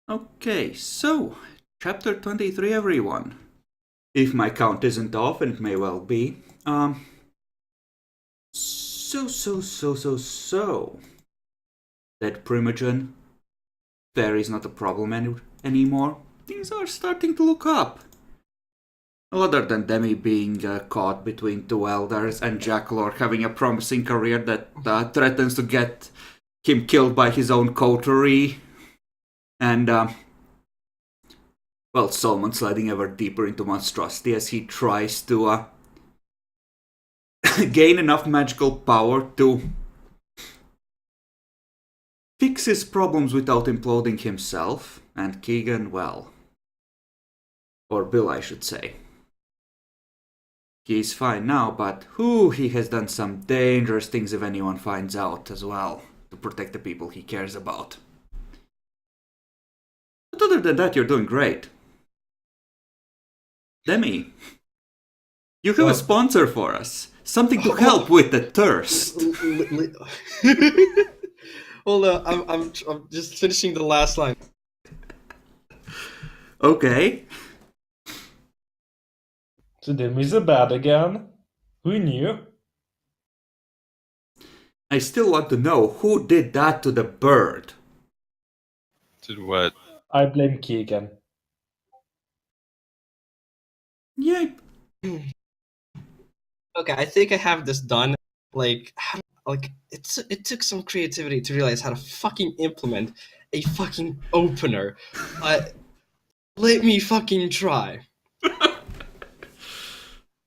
Okay, so chapter 23, everyone. If my count isn't off, and it may well be. So. That Primogen, Fairy's not a problem anymore. Things are starting to look up. Other than Demi being caught between two elders and Jackalor having a promising career that threatens to get him killed by his own coterie. And, well, Solomon sliding ever deeper into monstrosity as he tries to gain enough magical power to fix his problems without imploding himself. And Keegan, well, or Bill, I should say. He's fine now, but he has done some dangerous things if anyone finds out as well, to protect the people he cares about. But other than that, you're doing great. Demi, you have a sponsor for us. Something to help with the thirst. Hold on, I'm just finishing the last line. Okay. So Demi's a bad again? Who knew? I still want to know who did that to the bird. Did what? I blame Keegan. Yep. Okay, I think I have this done. It took some creativity to realize how to fucking implement a fucking opener. Let me fucking try.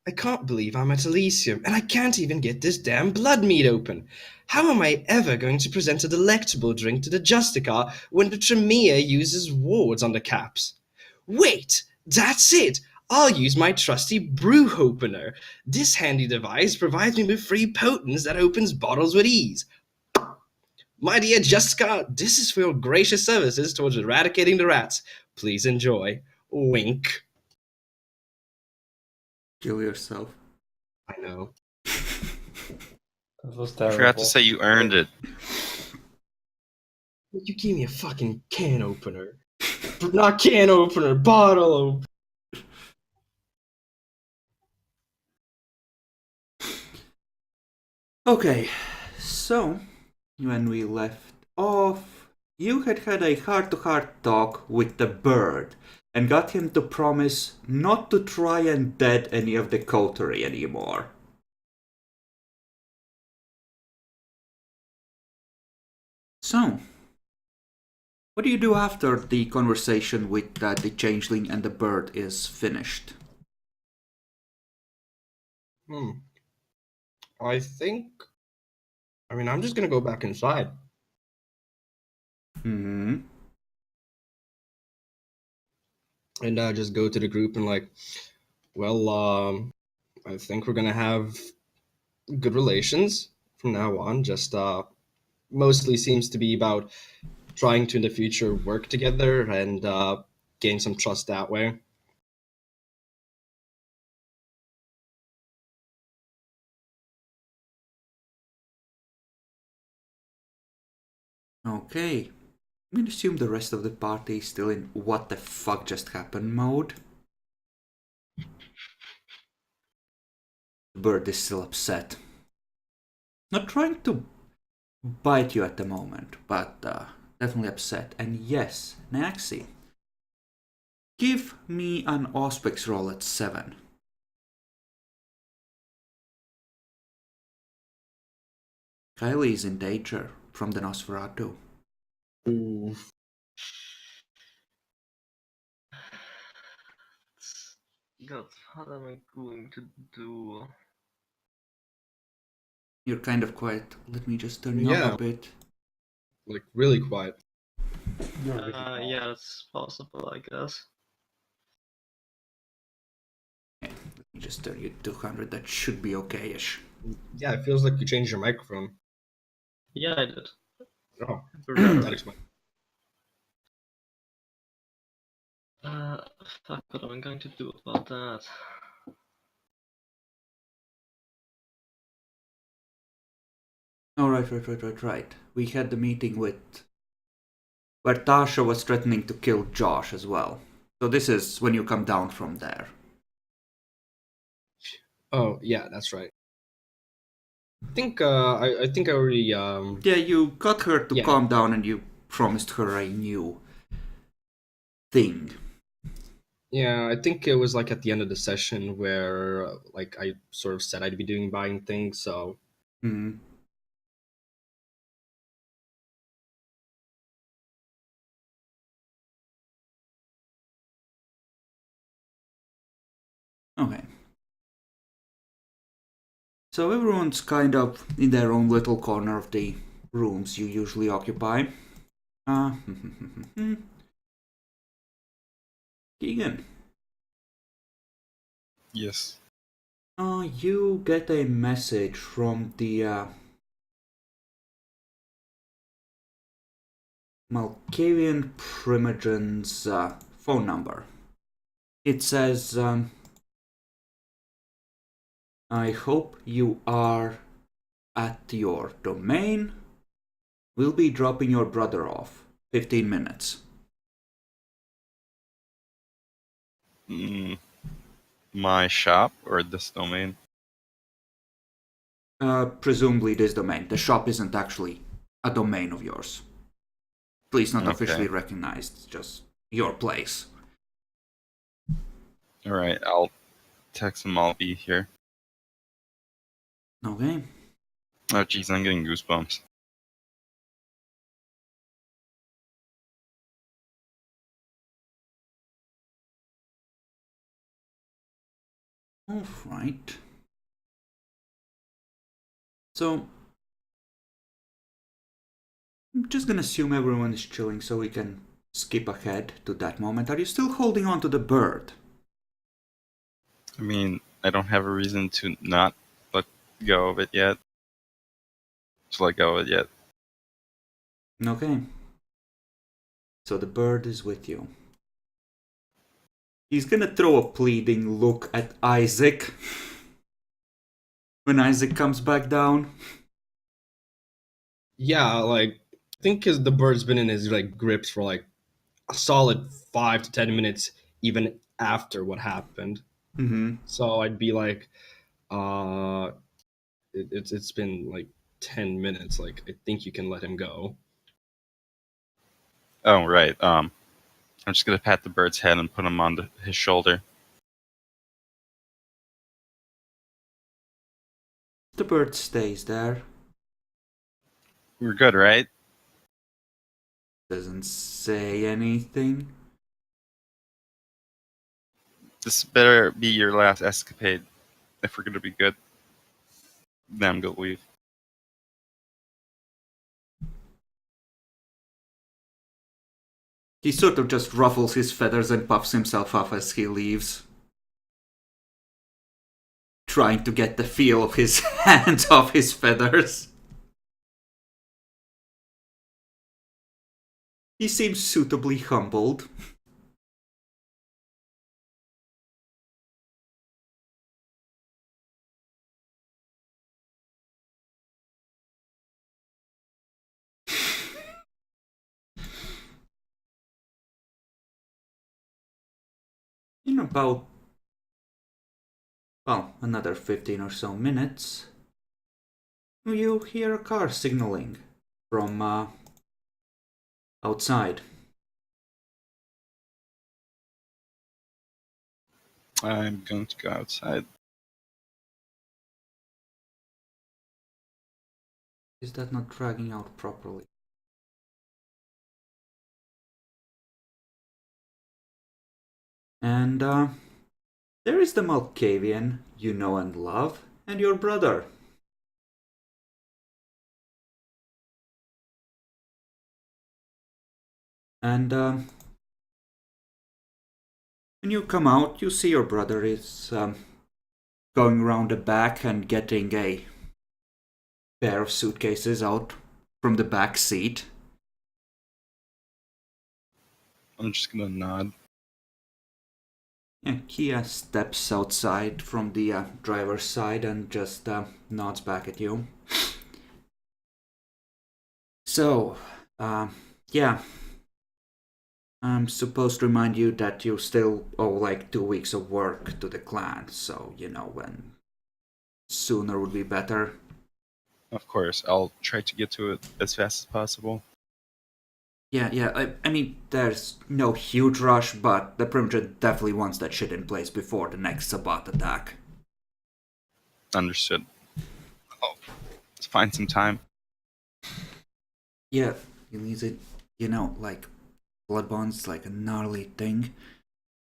I can't believe I'm at Elysium, and I can't even get this damn blood mead open. How am I ever going to present a delectable drink to the Justicar when the Tremere uses wards on the caps? Wait, that's it! I'll use my trusty brew opener. This handy device provides me with free potence that opens bottles with ease. My dear Justicar, this is for your gracious services towards eradicating the rats. Please enjoy. Wink. Kill yourself. I know. That was I terrible. forgot to say you earned it. You gave me a fucking can opener. Not can opener, bottle opener. Okay, so when we left off, you had a heart-to-heart talk with the bird and got him to promise not to try and dead any of the coterie anymore. So, what do you do after the conversation with the changeling and the bird is finished? I mean, I'm just gonna go back inside. Hmm. And just go to the group and I think we're gonna have good relations from now on. Just mostly seems to be about trying to in the future work together and gain some trust that way. Okay. I'm gonna assume the rest of the party is still in what the fuck just happened mode. The bird is still upset. Not trying to bite you at the moment, but definitely upset. And yes, Naxi, give me an Auspex roll at 7. Kylie is in danger from the Nosferatu. Ooh. God, what am I going to do? You're kind of quiet. Let me just turn you up a bit. Like really quiet. Yeah, it's possible, I guess. Okay, let me just turn you to 200. That should be okay-ish. Yeah, it feels like you changed your microphone. Yeah, I did. Oh, Forgot. that explains. Fuck, what am I going to do about that? Oh, right. We had the meeting with where Tasha was threatening to kill Josh as well. So this is when you come down from there. Oh, yeah, that's right. I think I already Yeah, you got her to yeah. calm down and you promised her a new thing. Yeah, I think it was like at the end of the session where like I sort of said I'd be doing buying things, so Hmm. Okay. So everyone's kind of in their own little corner of the rooms you usually occupy. Uh, Keegan, Yes. you get a message from the Malkavian Primogen's phone number. It says, I hope you are at your domain. We'll be dropping your brother off. 15 minutes. My shop or this domain? Presumably this domain. The shop isn't actually a domain of yours. Please not officially Okay. recognized. It's just your place. All right. I'll text him. I'll be here. Okay. Oh, jeez, I'm getting goosebumps. Alright. So, I'm just gonna assume everyone is chilling so we can skip ahead to that moment. Are you still holding on to the bird? I mean, I don't have a reason to not let go of it yet. To let go of it yet. Okay. So the bird is with you. He's gonna throw a pleading look at Isaac when Isaac comes back down. yeah, like I think cuz the bird's been in his like grips for like a solid 5 to 10 minutes even after what happened. Mm-hmm. So I'd be like uh it's been like 10 minutes, like I think you can let him go. Oh, right. I'm just gonna pat the bird's head and put him on his shoulder. The bird stays there. We're good, right? Doesn't say anything. This better be your last escapade. If we're gonna be good, then I'm gonna leave. He sort of just ruffles his feathers and puffs himself up as he leaves, trying to get the feel of his hands off his feathers. He seems suitably humbled. In about, well, another 15 or so minutes, you hear a car signaling from outside. I'm going to go outside. Is that not dragging out properly? And there is the Malkavian you know and love, and your brother. And when you come out, you see your brother is going around the back and getting a pair of suitcases out from the back seat. I'm just gonna nod. Yeah, Kia steps outside from the driver's side and just nods back at you. So, yeah, I'm supposed to remind you that you still owe like 2 weeks of work to the clan, so when sooner would be better. Of course, I'll try to get to it as fast as possible. Yeah. I mean, there's no huge rush, but the Primogen definitely wants that shit in place before the next Sabbat attack. Understood. Oh, let's find some time. Yeah, he needs it. Like Bloodbond's like a gnarly thing.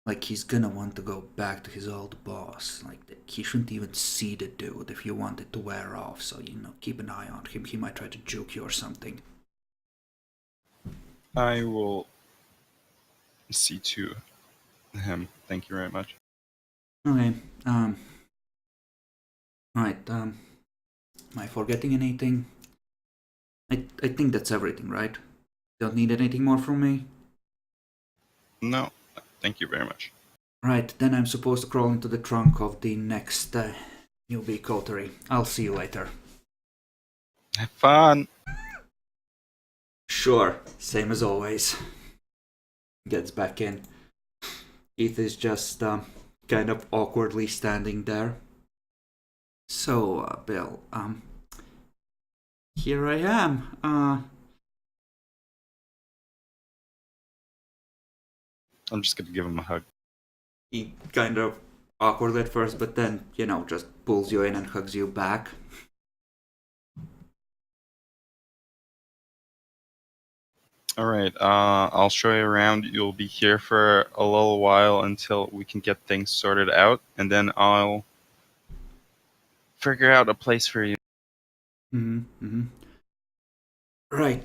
Like he's gonna want to go back to his old boss. Like he shouldn't even see the dude if you want it to wear off. So keep an eye on him. He might try to juke you or something. I will see to him. Thank you very much. Okay. Right. Am I forgetting anything? I think that's everything, right? Don't need anything more from me? No, thank you very much. Right, then I'm supposed to crawl into the trunk of the next newbie coterie. I'll see you later. Have fun! Sure, same as always. Gets back in. Heath is just kind of awkwardly standing there. So, Bill, here I am. I'm just gonna give him a hug. He kind of awkward at first, but then, just pulls you in and hugs you back. Alright, I'll show you around. You'll be here for a little while until we can get things sorted out, and then I'll figure out a place for you. Mm-hmm. Right.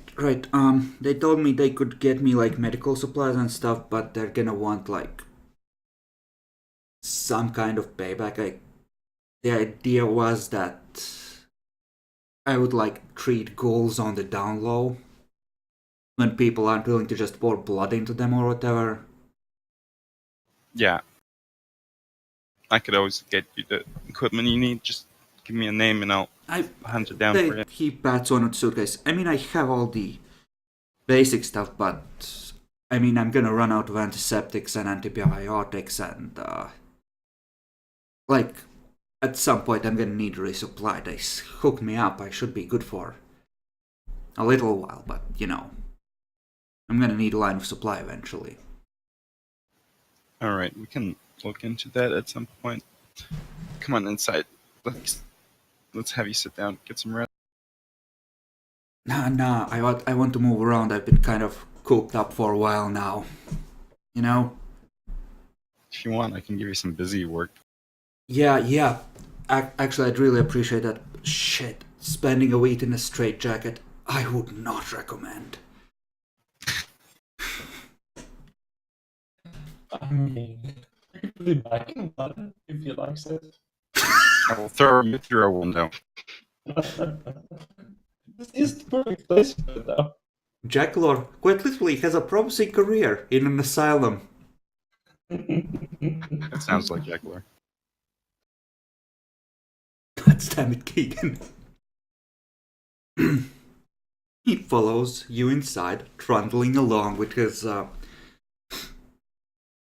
They told me they could get me like medical supplies and stuff, but they're gonna want like some kind of payback. The idea was that I would like treat ghouls on the down low when people aren't willing to just pour blood into them or whatever. Yeah. I could always get you the equipment you need. Just give me a name and I'll hunt it down for you. He pats on a suitcase. I mean, I have all the basic stuff, but I mean, I'm gonna run out of antiseptics and antibiotics, and like at some point, I'm gonna need a resupply. They hook me up. I should be good for a little while, but I'm gonna need a line of supply eventually. Alright, we can look into that at some point. Come on inside. Let's have you sit down, get some rest. Nah. I want to move around. I've been kind of cooped up for a while now. If you want, I can give you some busy work. Yeah. Actually, I'd really appreciate that. Shit, spending a week in a straitjacket, I would not recommend. I mean, you can put it back in the button if you like it. I will throw you through a window. This is the perfect place for it, though. Jackalor quite literally has a promising career in an asylum. That sounds like Jaguar. God damn it, Keegan. He follows you inside, trundling along with his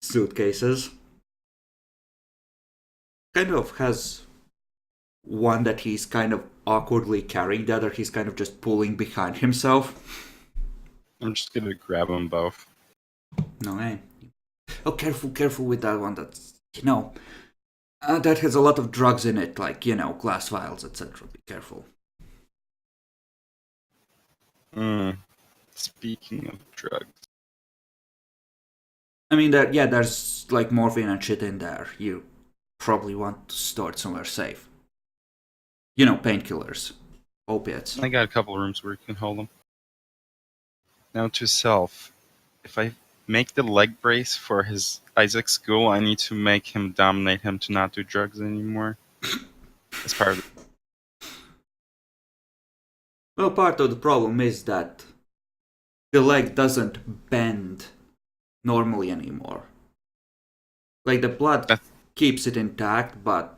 suitcases. Kind of has one that he's kind of awkwardly carrying, the other he's kind of just pulling behind himself. I'm just gonna grab them both. No, hey. Oh, careful with that one. That's, that has a lot of drugs in it, like, glass vials, etc. Be careful. Speaking of drugs. I mean, there's like morphine and shit in there. You probably want to store it somewhere safe. Painkillers, opiates. I got a couple rooms where you can hold them. Now to self. If I make the leg brace for his Isaac school, I need to make him dominate him to not do drugs anymore. As part of it. Well, part of the problem is that the leg doesn't bend normally anymore. Like the blood keeps it intact, but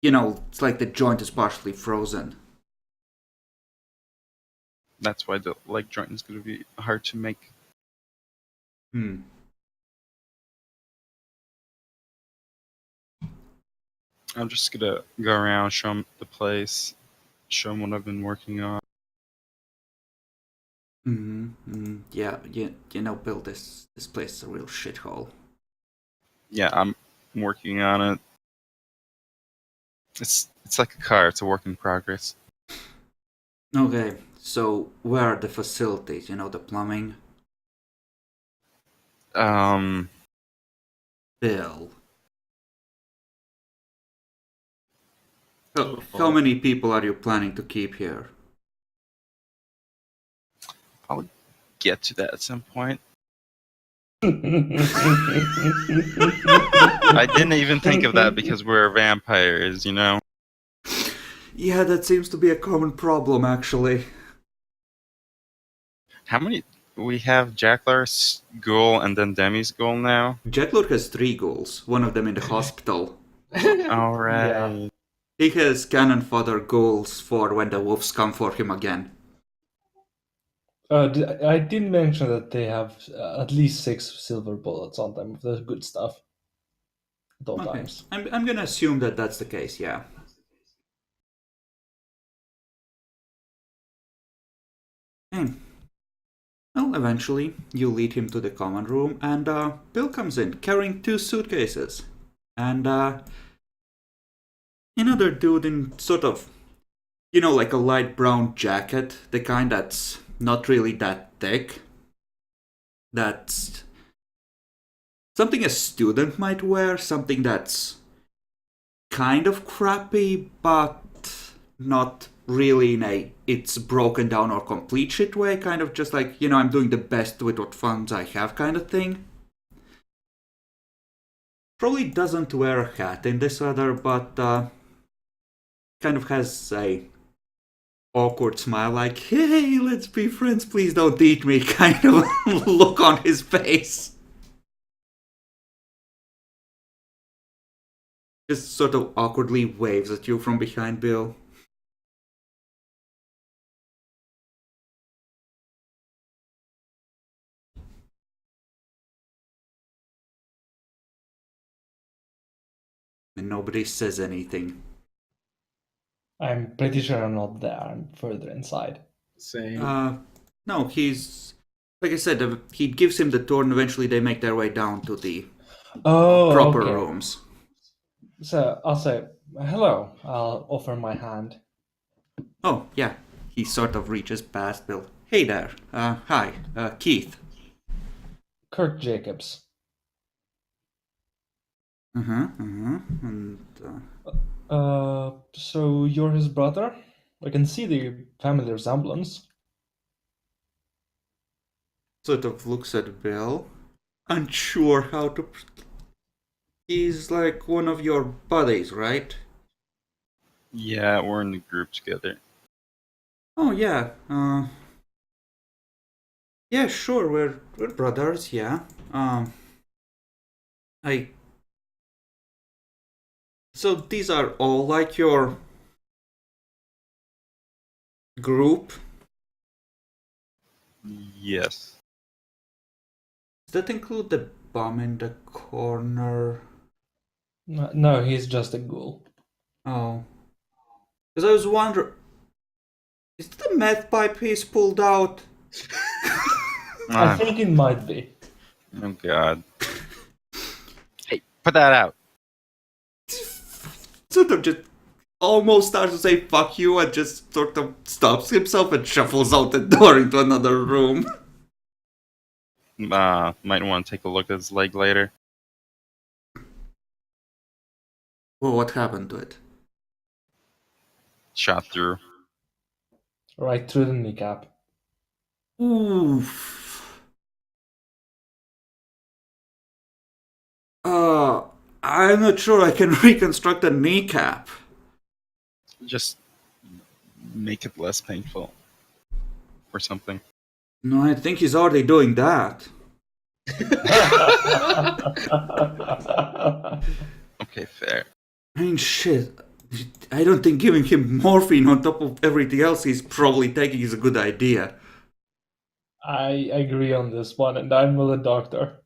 it's like the joint is partially frozen. That's why the leg joint is going to be hard to make. Hmm. I'm just gonna go around, show him the place, show him what I've been working on. Yeah, you know, Bill, this place is a real shithole. Yeah, I'm working on it. It's like a car. It's a work in progress. Okay, so where are the facilities? You know, the plumbing? Um, Bill. How many people are you planning to keep here? I'll get to that at some point. I I didn't even think of that because we're vampires, you know? Yeah, that seems to be a common problem, actually. How many? We have Jacklar's ghoul and then Demi's ghoul now? Jetlur has 3 ghouls, one of them in the hospital. Alright. He has cannon fodder ghouls for when the wolves come for him again. I did mention that they have at least 6 silver bullets on them. That's good stuff. At all Okay, times. I'm gonna assume that that's the case, yeah. Hmm. Well, eventually, you lead him to the common room, and Bill comes in carrying 2 suitcases. And another dude in sort of, you know, like a light brown jacket, the kind that's not really that thick. That's something a student might wear, something that's kind of crappy, but not really in a it's broken down or complete shit way, kind of just like, you know, I'm doing the best with what funds I have kind of thing. Probably doesn't wear a hat in this weather, but kind of has a awkward smile like, hey, let's be friends, please don't eat me kind of look on his face. Just sort of awkwardly waves at you from behind Bill. And nobody says anything. I'm pretty sure I'm not there. I'm further inside. Same. No, he's like I said. He gives him the tour, and eventually they make their way down to the Oh, proper okay. rooms. So I'll say hello. I'll offer my hand. Oh yeah, he sort of reaches past Bill. Hey there. Hi, Keith. Kurt Jacobs. And So you're his brother? I can see the family resemblance. sort of looks at Bill, unsure how to. He's like one of your buddies, right? Yeah, we're in the group together. Oh yeah. Yeah, sure. We're brothers. Yeah. I. So these are all like your group. Yes. Does that include the bum in the corner? No, he's just a ghoul. Oh. Because I was wondering. Is it the meth pipe he's pulled out? I Ah, think it might be. oh god. Hey, put that out. Sort of just almost starts to say fuck you and just sort of stops himself and shuffles out the door into another room. Might want to take a look at his leg later. Well, what happened to it? Shot through. Right through the kneecap. Oof. I'm not sure I can reconstruct a kneecap. Just make it less painful. Or something. No, I think he's already doing that. Okay, fair. I mean, shit. I don't think giving him morphine on top of everything else he's probably taking is a good idea. I agree on this one, and I'm with the doctor.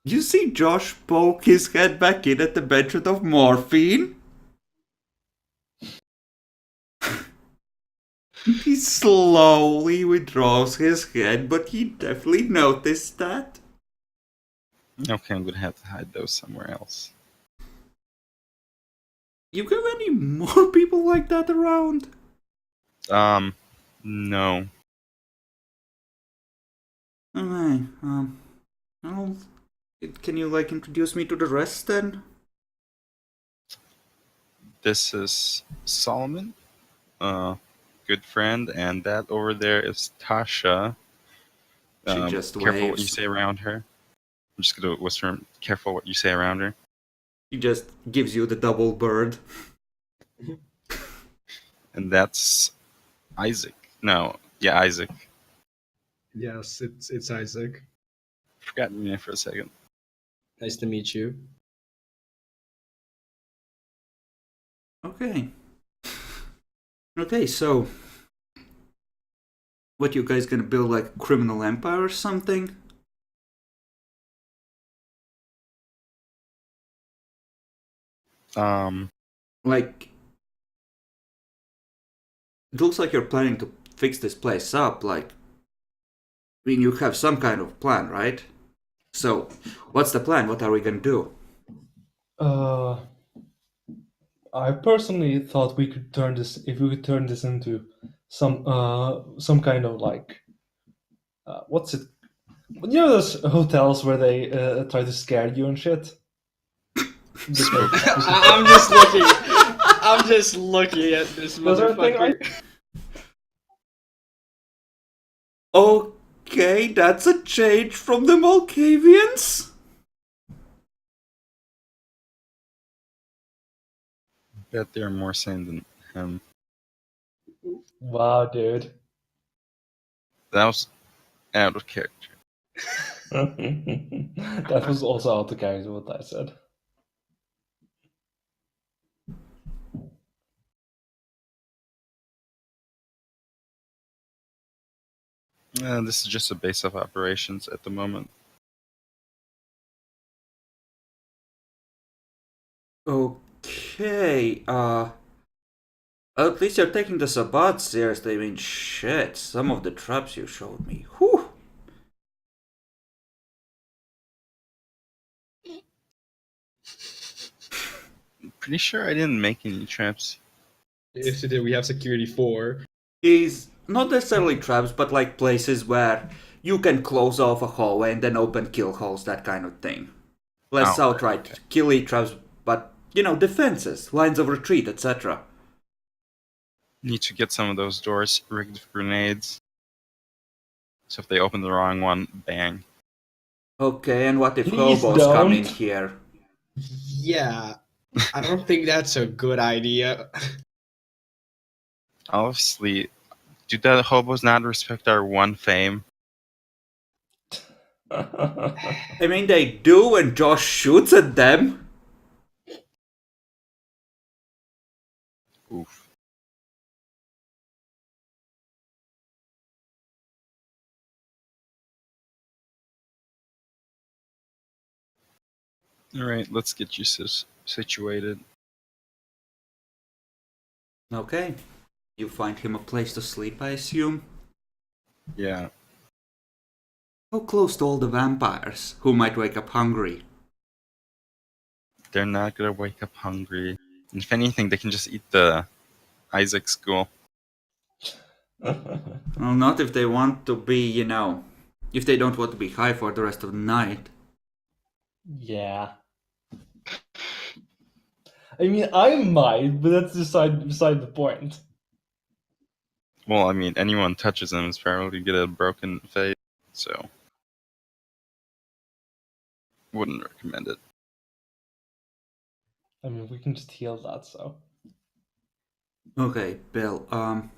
You see Josh poke his head back in at the mention of morphine? He slowly withdraws his head, but he definitely noticed that. Okay, I'm gonna have to hide those somewhere else. You have any more people like that around? No. Okay, well, can you introduce me to the rest then? This is Solomon, good friend, and that over there is Tasha. She just Careful what you waves. say around her. I'm just gonna whisper, careful what you say around her. She just gives you the double bird. And that's Isaac. No, yeah, Isaac. Yes, it's Isaac. Forgot your name for a second. Nice to meet you. Okay. Okay, so what, you guys gonna build like a criminal empire or something? Like, it looks like you're planning to fix this place up. Like, I mean, you have some kind of plan, right? So, what's the plan? What are we gonna do? I personally thought we could turn this, if we could turn this into some kind of like, what's it? You know those hotels where they try to scare you and shit. I'm just looking. I'm just looking at this Those are thing I- motherfucker. Okay, that's a change from the Malkavians. Bet they're more sane than him. Wow, dude. That was out of character. That was also out of character what I said. This is just a base of operations at the moment. Okay, at least you're taking the Sabbat seriously. I mean, shit, some of the traps you showed me. Whew. Pretty sure I didn't make any traps. If you did, we have security 4. Is not necessarily traps, but like places where you can close off a hallway and then open kill holes, that kind of thing. Less Oh, outright okay. killy traps, but defenses, lines of retreat, etc. Need to get some of those doors rigged with grenades. So if they open the wrong one, bang. Okay, and what if Please hobos come in don't. here? Yeah, I don't think that's a good idea. Obviously, do the hobos not respect our one fame? I mean, they do when Josh shoots at them. Oof. Alright, let's get you situated. Okay, you find him a place to sleep, I assume? Yeah. How close to all the vampires who might wake up hungry? They're not gonna wake up hungry. And if anything, they can just eat the Isaac school. Well, not if they want to be, if they don't want to be high for the rest of the night. Yeah. I mean, I might, but that's beside the point. Well, I mean, anyone touches them is probably gonna get a broken face, so wouldn't recommend it. I mean, we can just heal that, so. Okay, Bill, I'm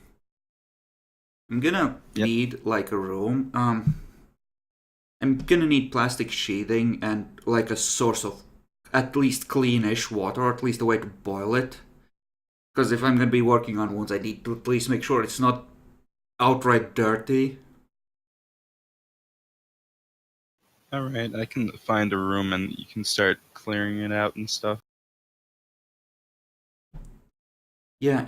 gonna Yep. need like a room. I'm gonna need plastic sheathing and like a source of at least cleanish water, or at least a way to boil it. Because if I'm gonna be working on wounds, I need to at least make sure it's not outright dirty. Alright, I can find a room and you can start clearing it out and stuff. Yeah,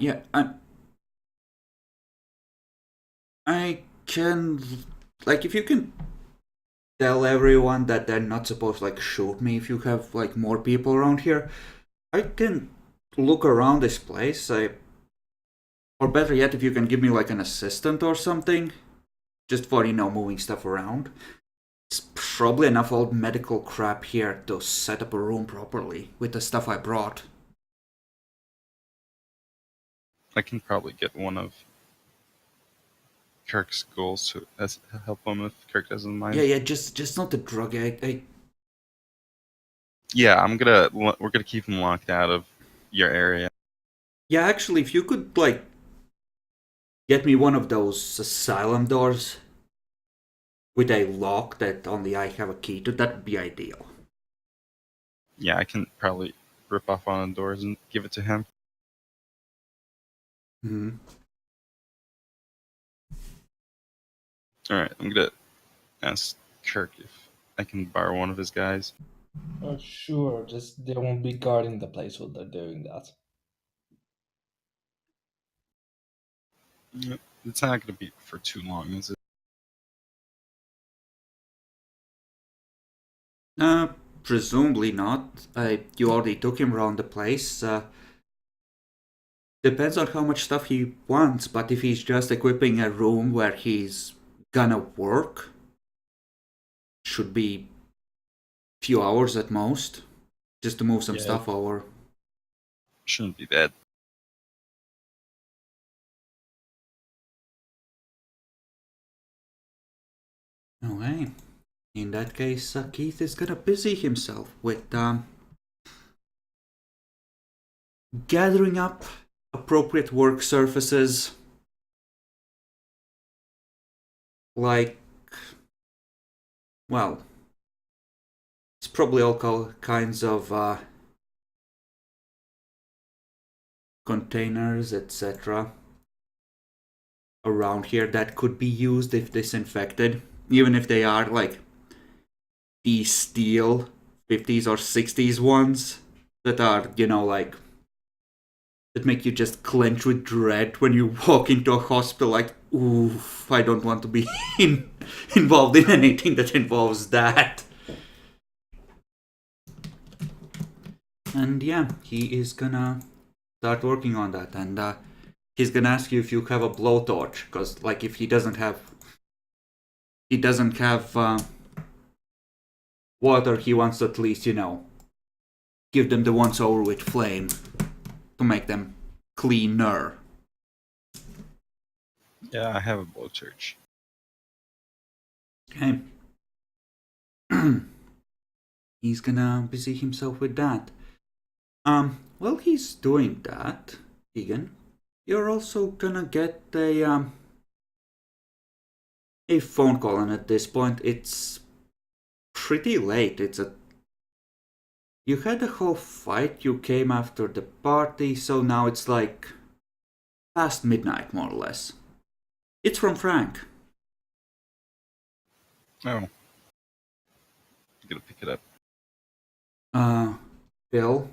I can, like, if you can tell everyone that they're not supposed to, like, shoot me if you have, like, more people around here, I can look around this place. Or better yet, if you can give me, like, an assistant or something, just for, moving stuff around. It's probably enough old medical crap here to set up a room properly with the stuff I brought. I can probably get one of Kirk's ghouls to help him if Kirk doesn't mind. Yeah, just not the drug. Yeah, we're gonna keep him locked out of your area. Yeah, actually, if you could, like, get me one of those asylum doors with a lock that only I have a key to, that would be ideal. Yeah, I can probably rip off one of the doors and give it to him. Hmm. Alright, I'm gonna ask Kirk if I can borrow one of his guys. Sure, just they won't be guarding the place while they're doing that. Yep. It's not gonna be for too long, is it? Presumably not. You already took him around the place. Depends on how much stuff he wants, but if he's just equipping a room where he's gonna work, should be few hours at most, just to move some Yeah. stuff over. Shouldn't be bad. Okay. In that case, Keith is gonna busy himself with gathering up appropriate work surfaces, like, well, it's probably all kinds of containers, etc. around here that could be used if disinfected, even if they are like the steel 50s or 60s ones that are, like, that make you just clench with dread when you walk into a hospital, like, oof, I don't want to be involved in anything that involves that. And yeah, he is gonna start working on that, and he's gonna ask you if you have a blowtorch, because, like, if he doesn't have water, he wants to at least, give them the once over with flame to make them cleaner. Yeah, I have a blowtorch. Okay. He's gonna busy himself with that. While he's doing that, Egan, you're also gonna get a phone call, and at this point it's pretty late. You had a whole fight, you came after the party, so now it's like past midnight, more or less. It's from Frank. Oh. I'm gonna pick it up. Bill?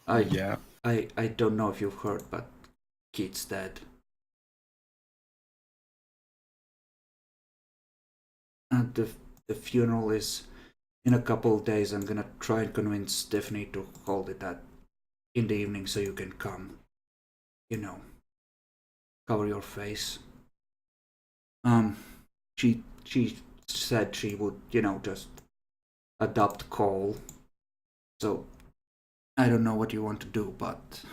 Yeah. I don't know if you've heard, but Keith's dead. And the funeral is in a couple of days. I'm gonna try and convince Stephanie to hold it in the evening so you can come. Cover your face. She said she would, just adopt Cole. So I don't know what you want to do, but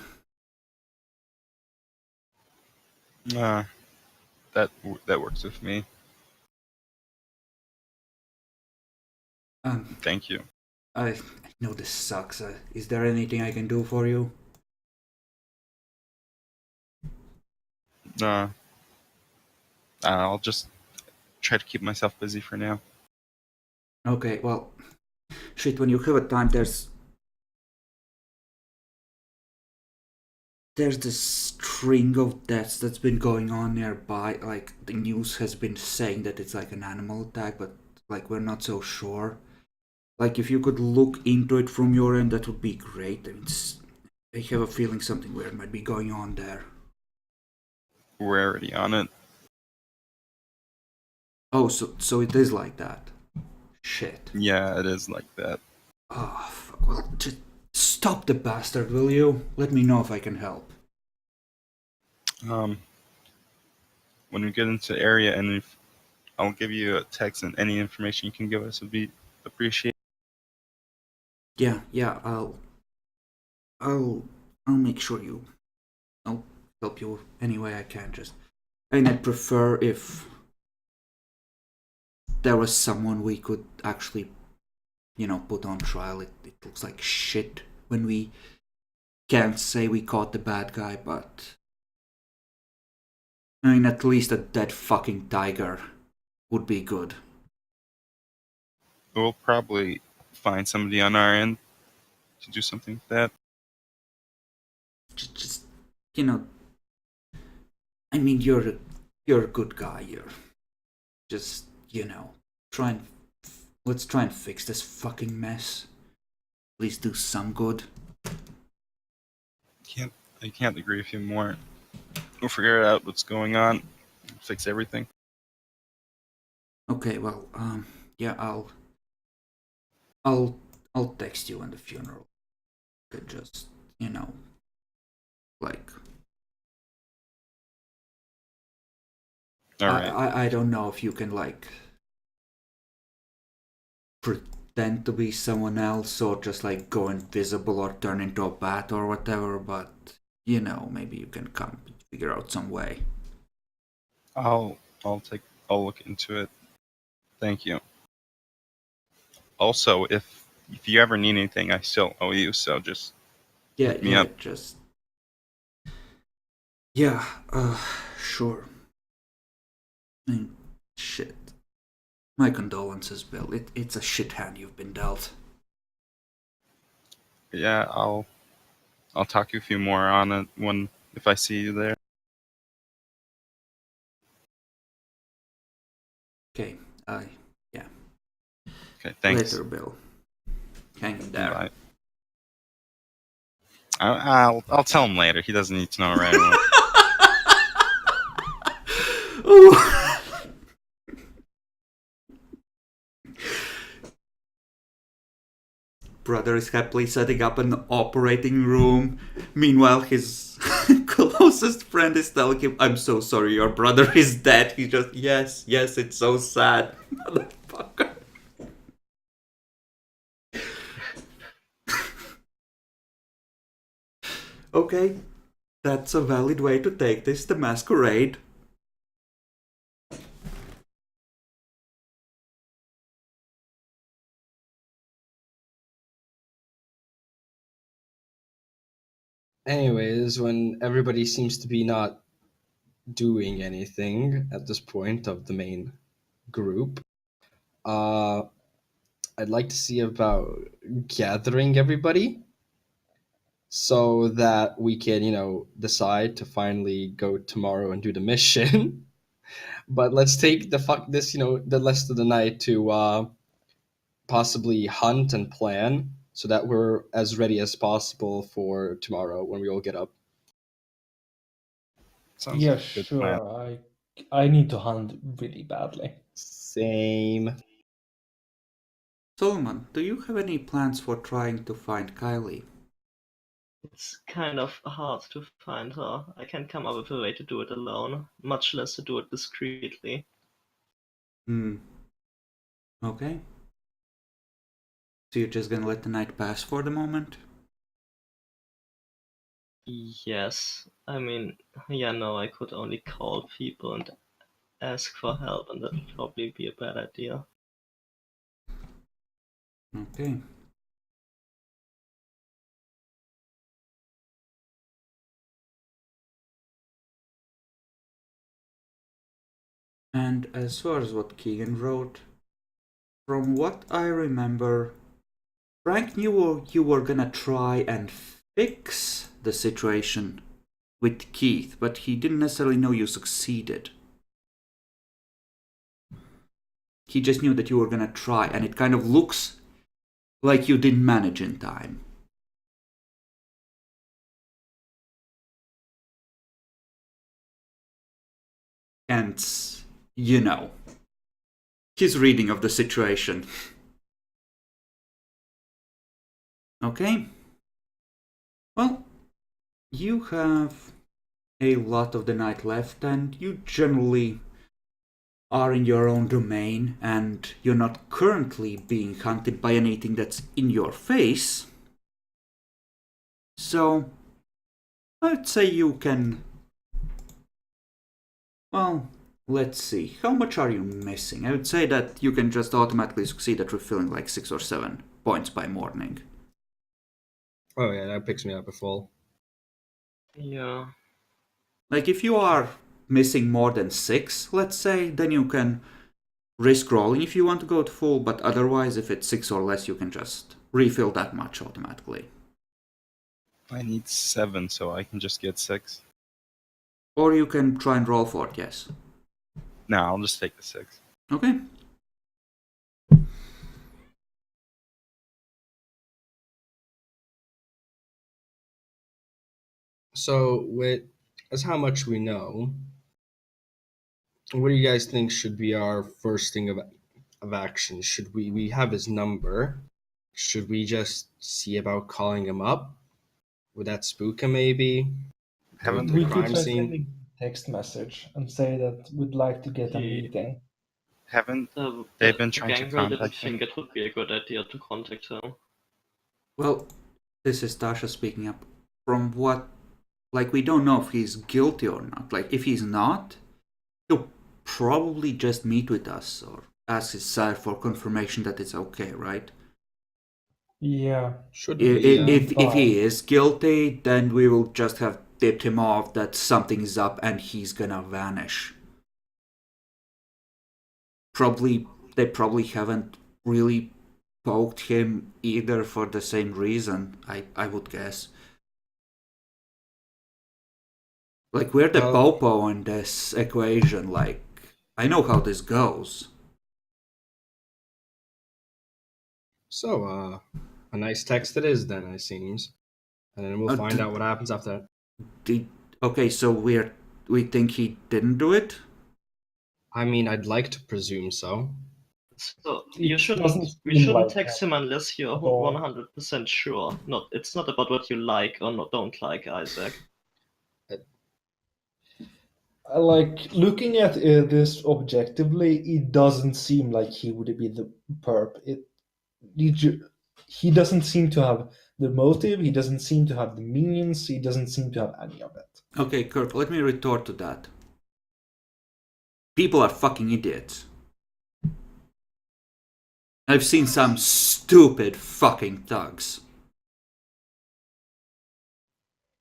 That works with me. Thank you. I know this sucks. Is there anything I can do for you? I'll just try to keep myself busy for now. Okay, well, shit, when you have a time, there's this string of deaths that's been going on nearby. Like, the news has been saying that it's like an animal attack, but like we're not so sure. Like if you could look into it from your end, that would be great. I have a feeling something weird might be going on there. We're already on it. Oh, so it is like that. Shit. Yeah, it is like that. Oh, fuck. Well, just stop the bastard, will you? Let me know if I can help. When we get into the area, and if I'll give you a text, and any information you can give us would be appreciated. Yeah, I'll make sure I'll help you any way I can. I'd prefer if there was someone we could actually, put on trial. It looks like shit when we can't say we caught the bad guy, but at least a dead fucking tiger would be good. We'll probably find somebody on our end to do something with that. Just you're a good guy. You're just, try and let's try and fix this fucking mess. Please do some good. I can't agree with you more. We'll figure out what's going on, fix everything. Okay, well, yeah, I'll text you on the funeral. You could just, like, All right. I don't know if you can like pretend to be someone else or just like go invisible or turn into a bat or whatever, but maybe you can come figure out some way. I'll look into it. Thank you. Also, if you ever need anything, I still owe you, so just Yeah, hit me up. Yeah, sure. Shit. My condolences, Bill. It's a shit hand you've been dealt. Yeah, I'll talk to you a few more on it if I see you there. Okay, yeah. Okay, thanks. Later, Bill. Hang in there. Bye. I'll tell him later. He doesn't need to know right away. Oh. Brother is happily setting up an operating room. Meanwhile, his closest friend is telling him, "I'm so sorry, your brother is dead." He just, yes, it's so sad. Motherfucker. Okay, that's a valid way to take this to Masquerade. Anyways, when everybody seems to be not doing anything at this point of the main group, uh, I'd like to see about gathering everybody so that we can, decide to finally go tomorrow and do the mission. But let's take the rest of the night to possibly hunt and plan so that we're as ready as possible for tomorrow when we all get up. Sounds Yeah, like a good plan. sure. I need to hunt really badly. Same. Solomon, do you have any plans for trying to find Kylie? It's kind of hard to find her. I can't come up with a way to do it alone, much less to do it discreetly. Okay. So you're just gonna let the night pass for the moment? Yes, I mean, yeah, no, I could only call people and ask for help, and that would probably be a bad idea. Okay. And as far as what Keegan wrote, from what I remember, Frank knew you were gonna try and fix the situation with Keith, but he didn't necessarily know you succeeded. He just knew that you were gonna try, and it kind of looks like you didn't manage in time. And, you know, his reading of the situation. Okay? Well, you have a lot of the night left, and you generally are in your own domain, and you're not currently being hunted by anything that's in your face. So, I'd say you can... Well, let's see. How much are you missing? I would say that you can just automatically succeed at refilling like 6 or 7 points by morning. Oh yeah, that picks me up a full. Yeah. Like, if you are missing more than 6, let's say, then you can risk rolling if you want to go to full, but otherwise, if it's 6 or less, you can just refill that much automatically. I need 7, so I can just get 6. Or you can try and roll for it, yes. No, I'll just take the 6. Okay. So, with as how much we know, what do you guys think should be our first thing of action? Should we have his number? Should we just see about calling him up? Would that spook him maybe? Go to Haven't the We could crime try scene? sending a text message and say that we'd like to get a He- meeting. haven't The, they the been trying to gangrel didn't contact him? think it would be a good idea to contact him. Well, this is Tasha speaking up. From what, like, we don't know if he's guilty or not. Like, if he's not, he'll probably just meet with us or ask his side for confirmation that it's okay, right? Yeah. Should I- be, yeah. If he is guilty, then we will just have tipped him off that something is up and he's gonna vanish. They probably haven't really poked him either for the same reason, I would guess. Like, we're the Well- popo in this equation, like, I know how this goes. So, a nice text it is then, it seems. And then we'll find out what happens after that. Okay, so we think he didn't do it? I mean, I'd like to presume so. So It you shouldn't. doesn't We seem shouldn't like text him unless you're at all. 100% sure. Not. It's not about what you like or don't like, Isaac. I like looking at this objectively. It doesn't seem like he would be the perp. He doesn't seem to have the motive. He doesn't seem to have the means. He doesn't seem to have any of it. Okay, Kirk, let me retort to that. People are fucking idiots. I've seen some stupid fucking thugs.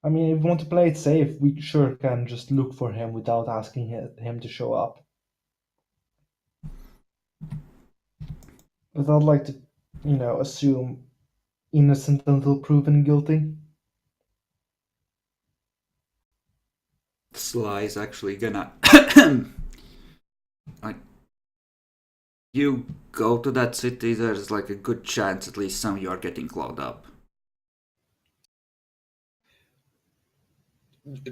I mean, if we want to play it safe, we sure can just look for him without asking him to show up. But I'd like to, assume innocent until proven guilty. Sly is actually gonna... like, you go to that city, there's like a good chance at least some of you are getting clawed up.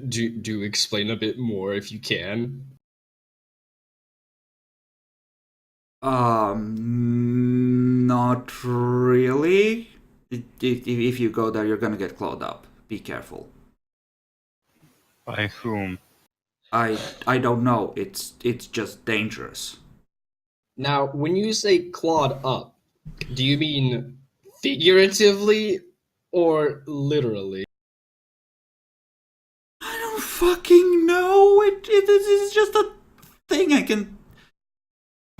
Do explain a bit more if you can. Not really. If you go there, you're gonna get clawed up. Be careful. By whom? I don't know. It's just dangerous. Now, when you say clawed up, do you mean figuratively or literally? I don't fucking know. It's just a thing I can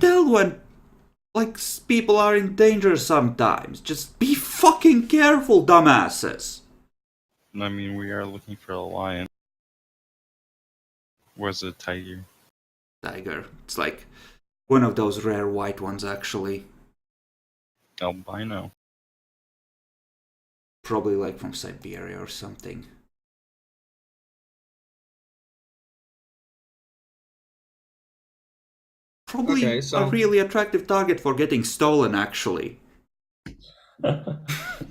tell when, like, people are in danger sometimes. Just be fucking careful, dumbasses. I mean, we are looking for a lion. Where's a tiger? Tiger. It's like one of those rare white ones, actually. Albino. Probably like from Siberia or something. probably Okay, a so really attractive target for getting stolen, actually.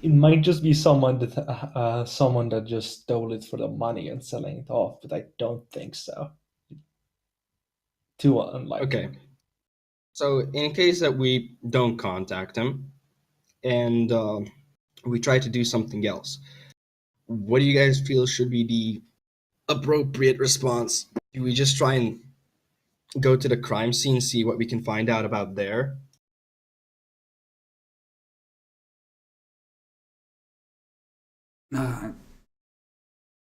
It might just be someone that just stole it for the money and selling it off, but I don't think so. Too unlikely. okay. So in case that we don't contact him and we try to do something else, what do you guys feel should be the appropriate response? Do we just try and go to the crime scene, see what we can find out about there? Uh,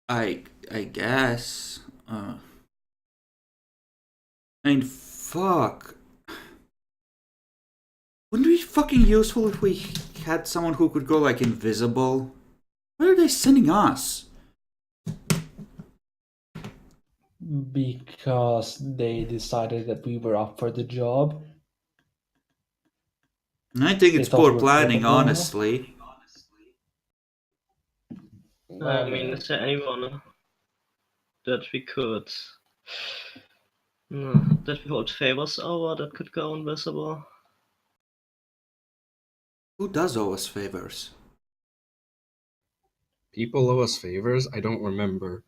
I guess. I mean, fuck. Wouldn't it be fucking useful if we had someone who could go, like, invisible? Where are they sending us? Because they decided that we were up for the job. I think They it's thought we poor were planning, capable enough. honestly. I mean, is there anyone that we could that we hold favors over that could go invisible? Who does owe us favors? People owe us favors? I don't remember.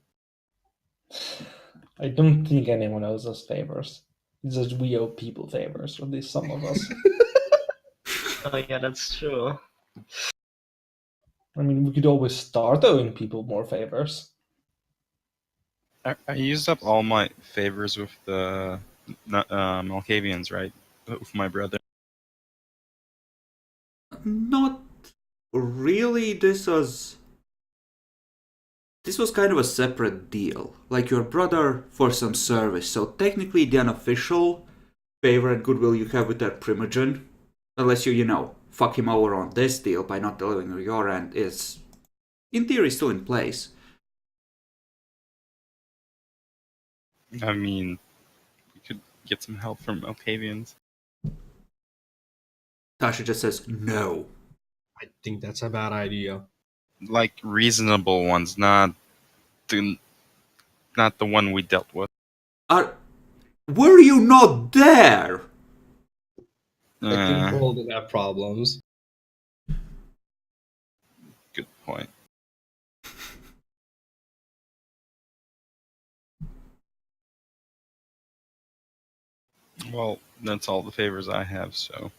I don't think anyone owes us favors. It's just we owe people favors, or at least some of us. Oh yeah, that's true. I mean, we could always start owing people more favors. I used up all my favors with the Malkavians, right? With my brother. Not really. This was kind of a separate deal. Like your brother for some service. So technically the unofficial favor and goodwill you have with that primogen, unless you fuck him over on this deal by not delivering your end, is in theory still in place. I mean, we could get some help from Malkavians. Tasha just says no. I think that's a bad idea. Like reasonable ones, not the one we dealt with. Were you not there? I think we're all gonna have problems. Good point. Well, that's all the favors I have, so.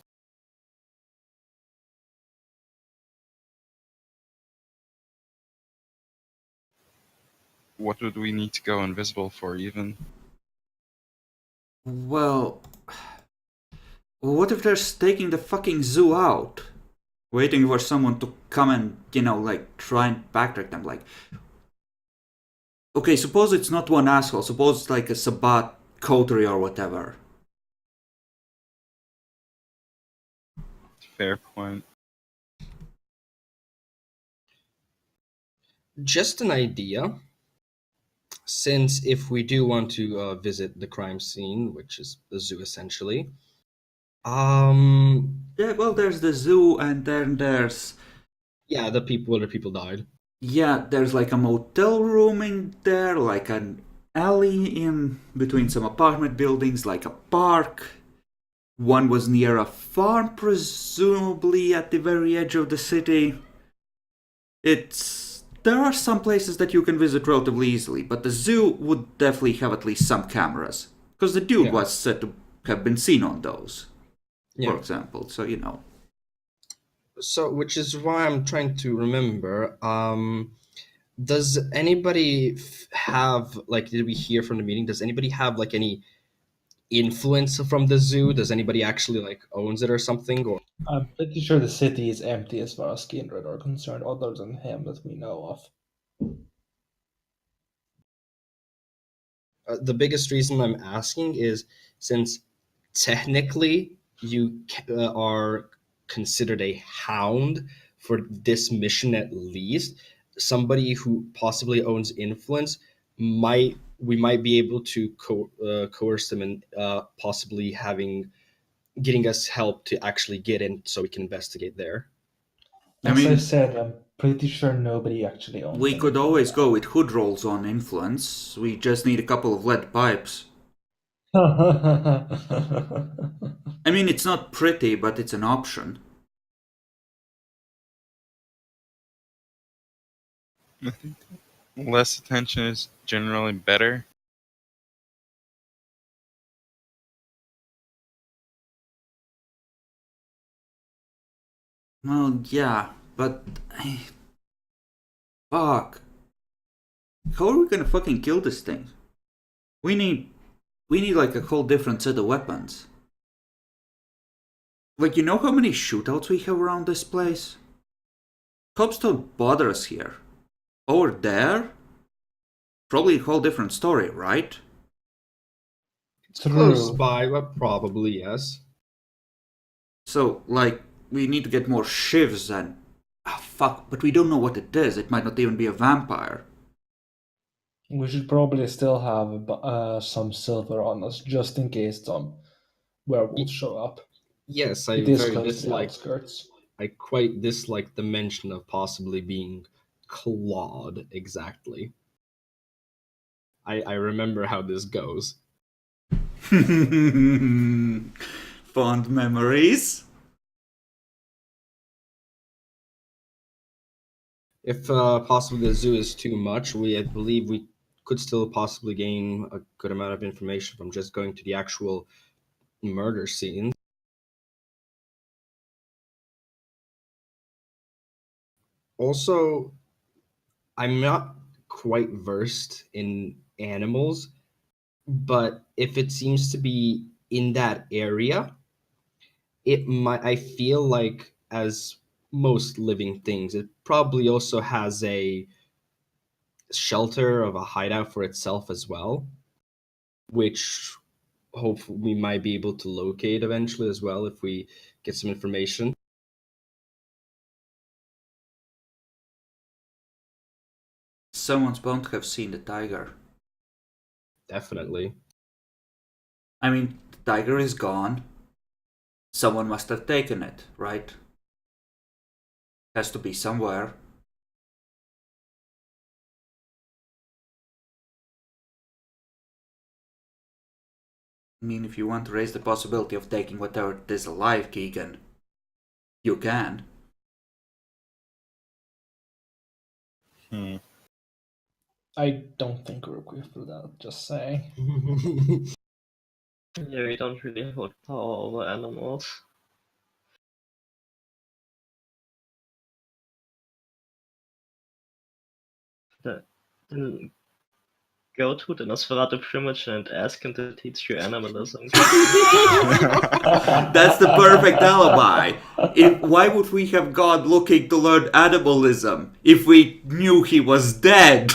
What would we need to go invisible for, even? Well, what if they're staking the fucking zoo out? Waiting for someone to come and, try and backtrack them. Like, okay, suppose it's not one asshole. Suppose it's like a Sabat coterie or whatever. Fair point. Just an idea. Since if we do want to visit the crime scene, which is the zoo essentially, Yeah, well, there's the zoo, and then there's yeah, the people where the people died. there's like a motel room in there, like an alley in between some apartment buildings, like a park. One was near a farm, presumably at the very edge of the city. There are some places that you can visit relatively easily, but the zoo would definitely have at least some cameras, because the dude Yeah. was said to have been seen on those, Yeah. for example. So So, which is why I'm trying to remember. Does anybody have like? Did we hear from the meeting? Does anybody have like any influence from the zoo? Does anybody actually like owns it or something? Or I'm pretty sure the city is empty as far as Kindred are concerned, other than him that we know of. the biggest reason I'm asking is since technically you are considered a hound for this mission at least, somebody who possibly owns influence we might be able to coerce them and possibly getting us help to actually get in so we can investigate there. I As I mean, said, I'm pretty sure nobody actually owns we could anything always now. go with hood rolls on influence. We just need a couple of lead pipes. I mean, it's not pretty, but it's an option. I think less attention is generally better. Well, yeah, but fuck. How are we gonna fucking kill this thing? We need we need like a whole different set of weapons. Like, you know how many shootouts we have around this place? Cops don't bother us here. Over there? Probably a whole different story, right? It's close True. by, but probably yes. So, like, we need to get more shivs and. Ah, fuck, but we don't know what it is. It might not even be a vampire. We should probably still have some silver on us, just in case some werewolves show up. Yes, It is close to the outskirts. I quite dislike the mention of possibly being clawed exactly. I remember how this goes. Fond memories. If possibly the zoo is too much, I believe we could still possibly gain a good amount of information from just going to the actual murder scene. Also, I'm not quite versed in animals, but if it seems to be in that area, it might I feel like as most living things, it probably also has a shelter of a hideout for itself as well, which hopefully we might be able to locate eventually as well if we get some information. Someone's bound to have seen the tiger. Definitely. I mean, the tiger is gone. Someone must have taken it, right? Has to be somewhere. I mean, if you want to raise the possibility of taking whatever it is alive, Keegan, you can. Hmm. I don't think we're equipped for that, just saying. Yeah, we don't really hold power over animals. Then go to the Nosferatu Primogen and ask him to teach you animalism. That's the perfect alibi. Why would we have God looking to learn animalism if we knew he was dead?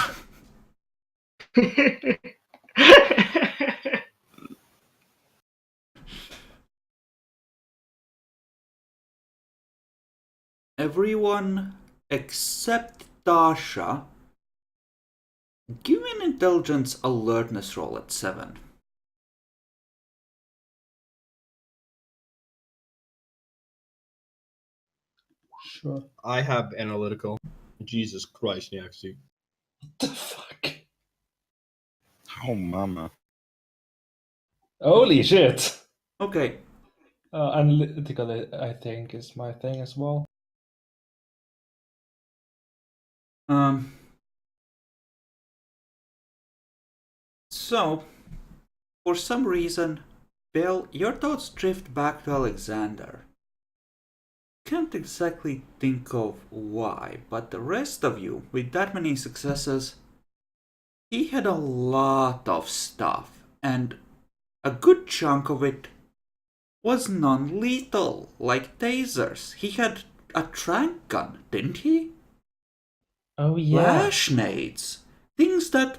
Everyone except Tasha, give me an intelligence alertness roll at 7. Sure. I have analytical. Jesus Christ, Yaxi. What the fuck? Oh, mama. Holy shit! Okay, Analytical, I think, is my thing as well. So, for some reason, Bill, your thoughts drift back to Alexander. Can't exactly think of why, but the rest of you, with that many successes, he had a lot of stuff, and a good chunk of it was non-lethal, like tasers. He had a trank gun, didn't he? Oh yeah. Flash nades. Things that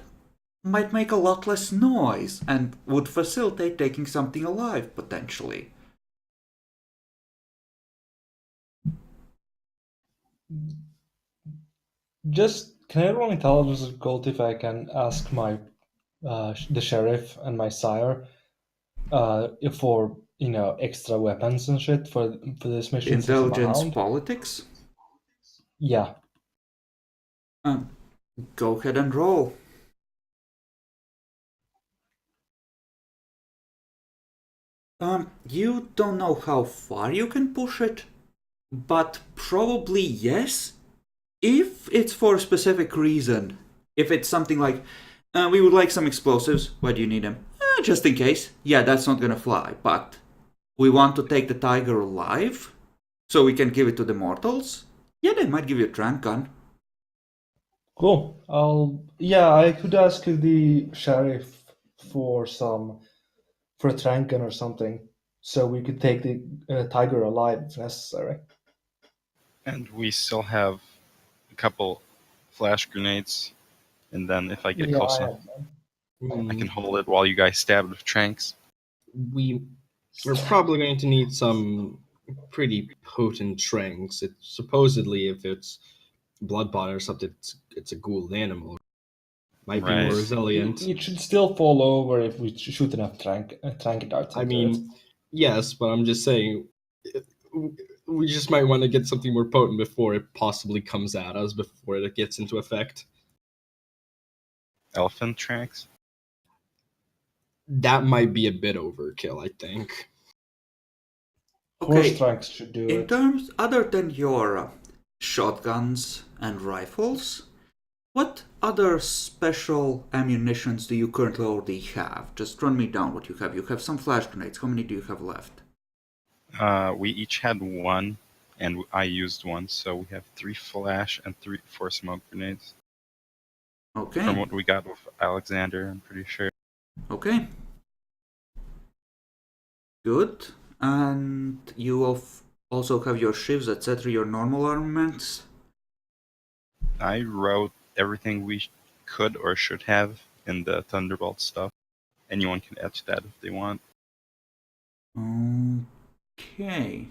might make a lot less noise and would facilitate taking something alive, potentially. Just can I roll intelligence of gold if I can ask my the sheriff and my sire for extra weapons and shit for this mission since I'm Intelligence around? politics? Yeah. Go ahead and roll. You don't know how far you can push it, but probably yes. If it's for a specific reason, if it's something like, we would like some explosives, why do you need them? Just in case. Yeah, that's not gonna fly, but we want to take the tiger alive, so we can give it to the mortals. Yeah, they might give you a trank gun. Cool. I could ask the sheriff for for a trank gun or something, so we could take the tiger alive if necessary. And we still have a couple flash grenades. And then if I get Yeah, close I enough, have one. I can Hmm, hold it while you guys stab it with tranks. we're probably going to need some pretty potent tranks. It supposedly, if it's bloodbot or something, it's a ghoul animal. Might be more Right. resilient. It should still fall over if we shoot enough trank darts I into it. mean, yes, but I'm just saying, we just might want to get something more potent before it possibly comes at us, before it gets into effect. Elephant tranks? That might be a bit overkill, I think. Horse Okay, tranks should do in it. terms other than your shotguns and rifles, what other special ammunitions do you currently already have? Just run me down what you have. You have some flash grenades. How many do you have left? We each had one, and I used one, so we have 3 flash and 4 smoke grenades. From Okay, what we got with Alexander, I'm pretty sure. okay. Good. And you also have your shivs, etc., your normal armaments? I wrote everything we could or should have in the Thunderbolt stuff. Anyone can add to that if they want. Okay.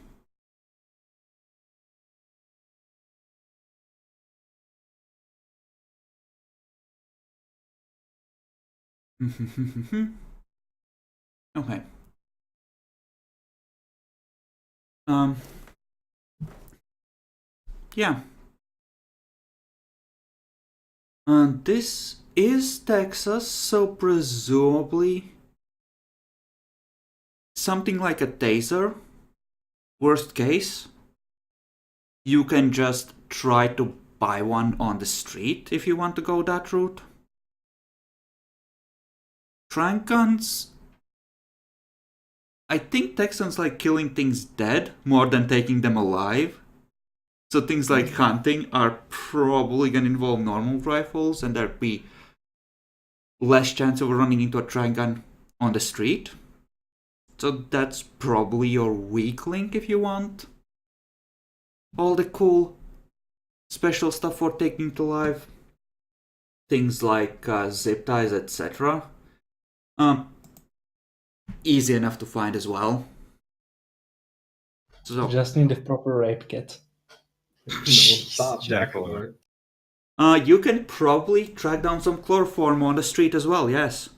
Okay. Um. Yeah. This is Texas, so presumably something like a taser. Worst case, you can just try to buy one on the street if you want to go that route. Trank guns, I think Texans like killing things dead more than taking them alive. So things like hunting are probably gonna involve normal rifles, and there'd be less chance of running into a trank gun on the street. So that's probably your weak link if you want. All the cool special stuff for taking to life, things like zip ties, etc. Easy enough to find as well. We So, just need the proper rape kit. No, jeez. stop, Jack. Definitely. You can probably track down some chloroform on the street as well. Yes.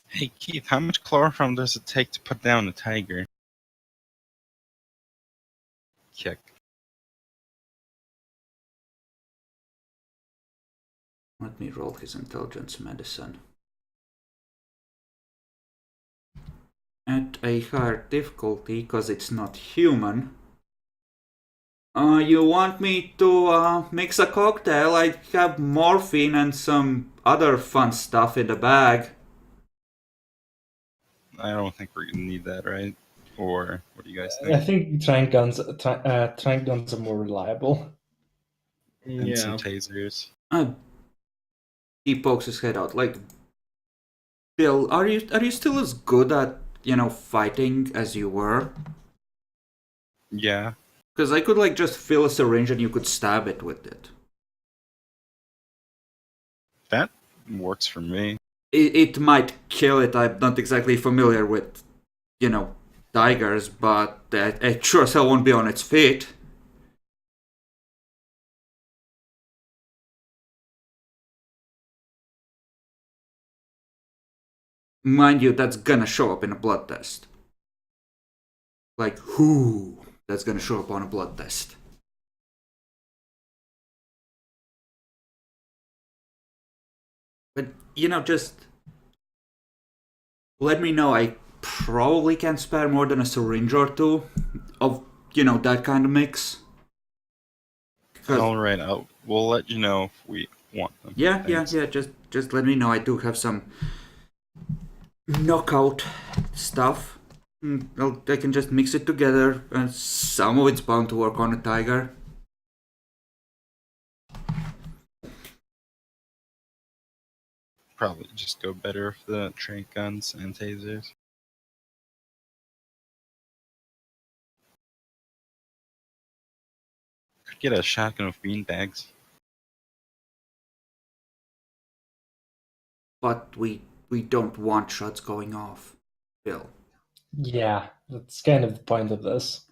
Hey Keith, how much chloroform does it take to put down a tiger? Kick. Let me roll his intelligence medicine. At a higher difficulty, because it's not human. You want me to mix a cocktail? I have morphine and some other fun stuff in the bag. I don't think we're gonna need that, right? Or what do you guys I think? think trank guns are more reliable. And some Yeah. tasers. He pokes his head out. Like, Bill, are you still as good at fighting as you were? Yeah. Because I could just fill a syringe and you could stab it with it. That works for me. It might kill it. I'm not exactly familiar with tigers, but it sure as hell won't be on its feet. Mind you, that's gonna show up in a blood test. Like, who? That's gonna show up on a blood test. But, just let me know. I probably can spare more than a syringe or two of, that kind of mix. 'Cause- All right, we'll let you know if we want them. yeah, Thanks. yeah. Just let me know. I do have some knockout stuff. I can just mix it together, and some of it's bound to work on a tiger. Probably just go better with the trank guns and tasers. Could get a shotgun with beanbags. But we don't want shots going off, Bill. Yeah, that's kind of the point of this.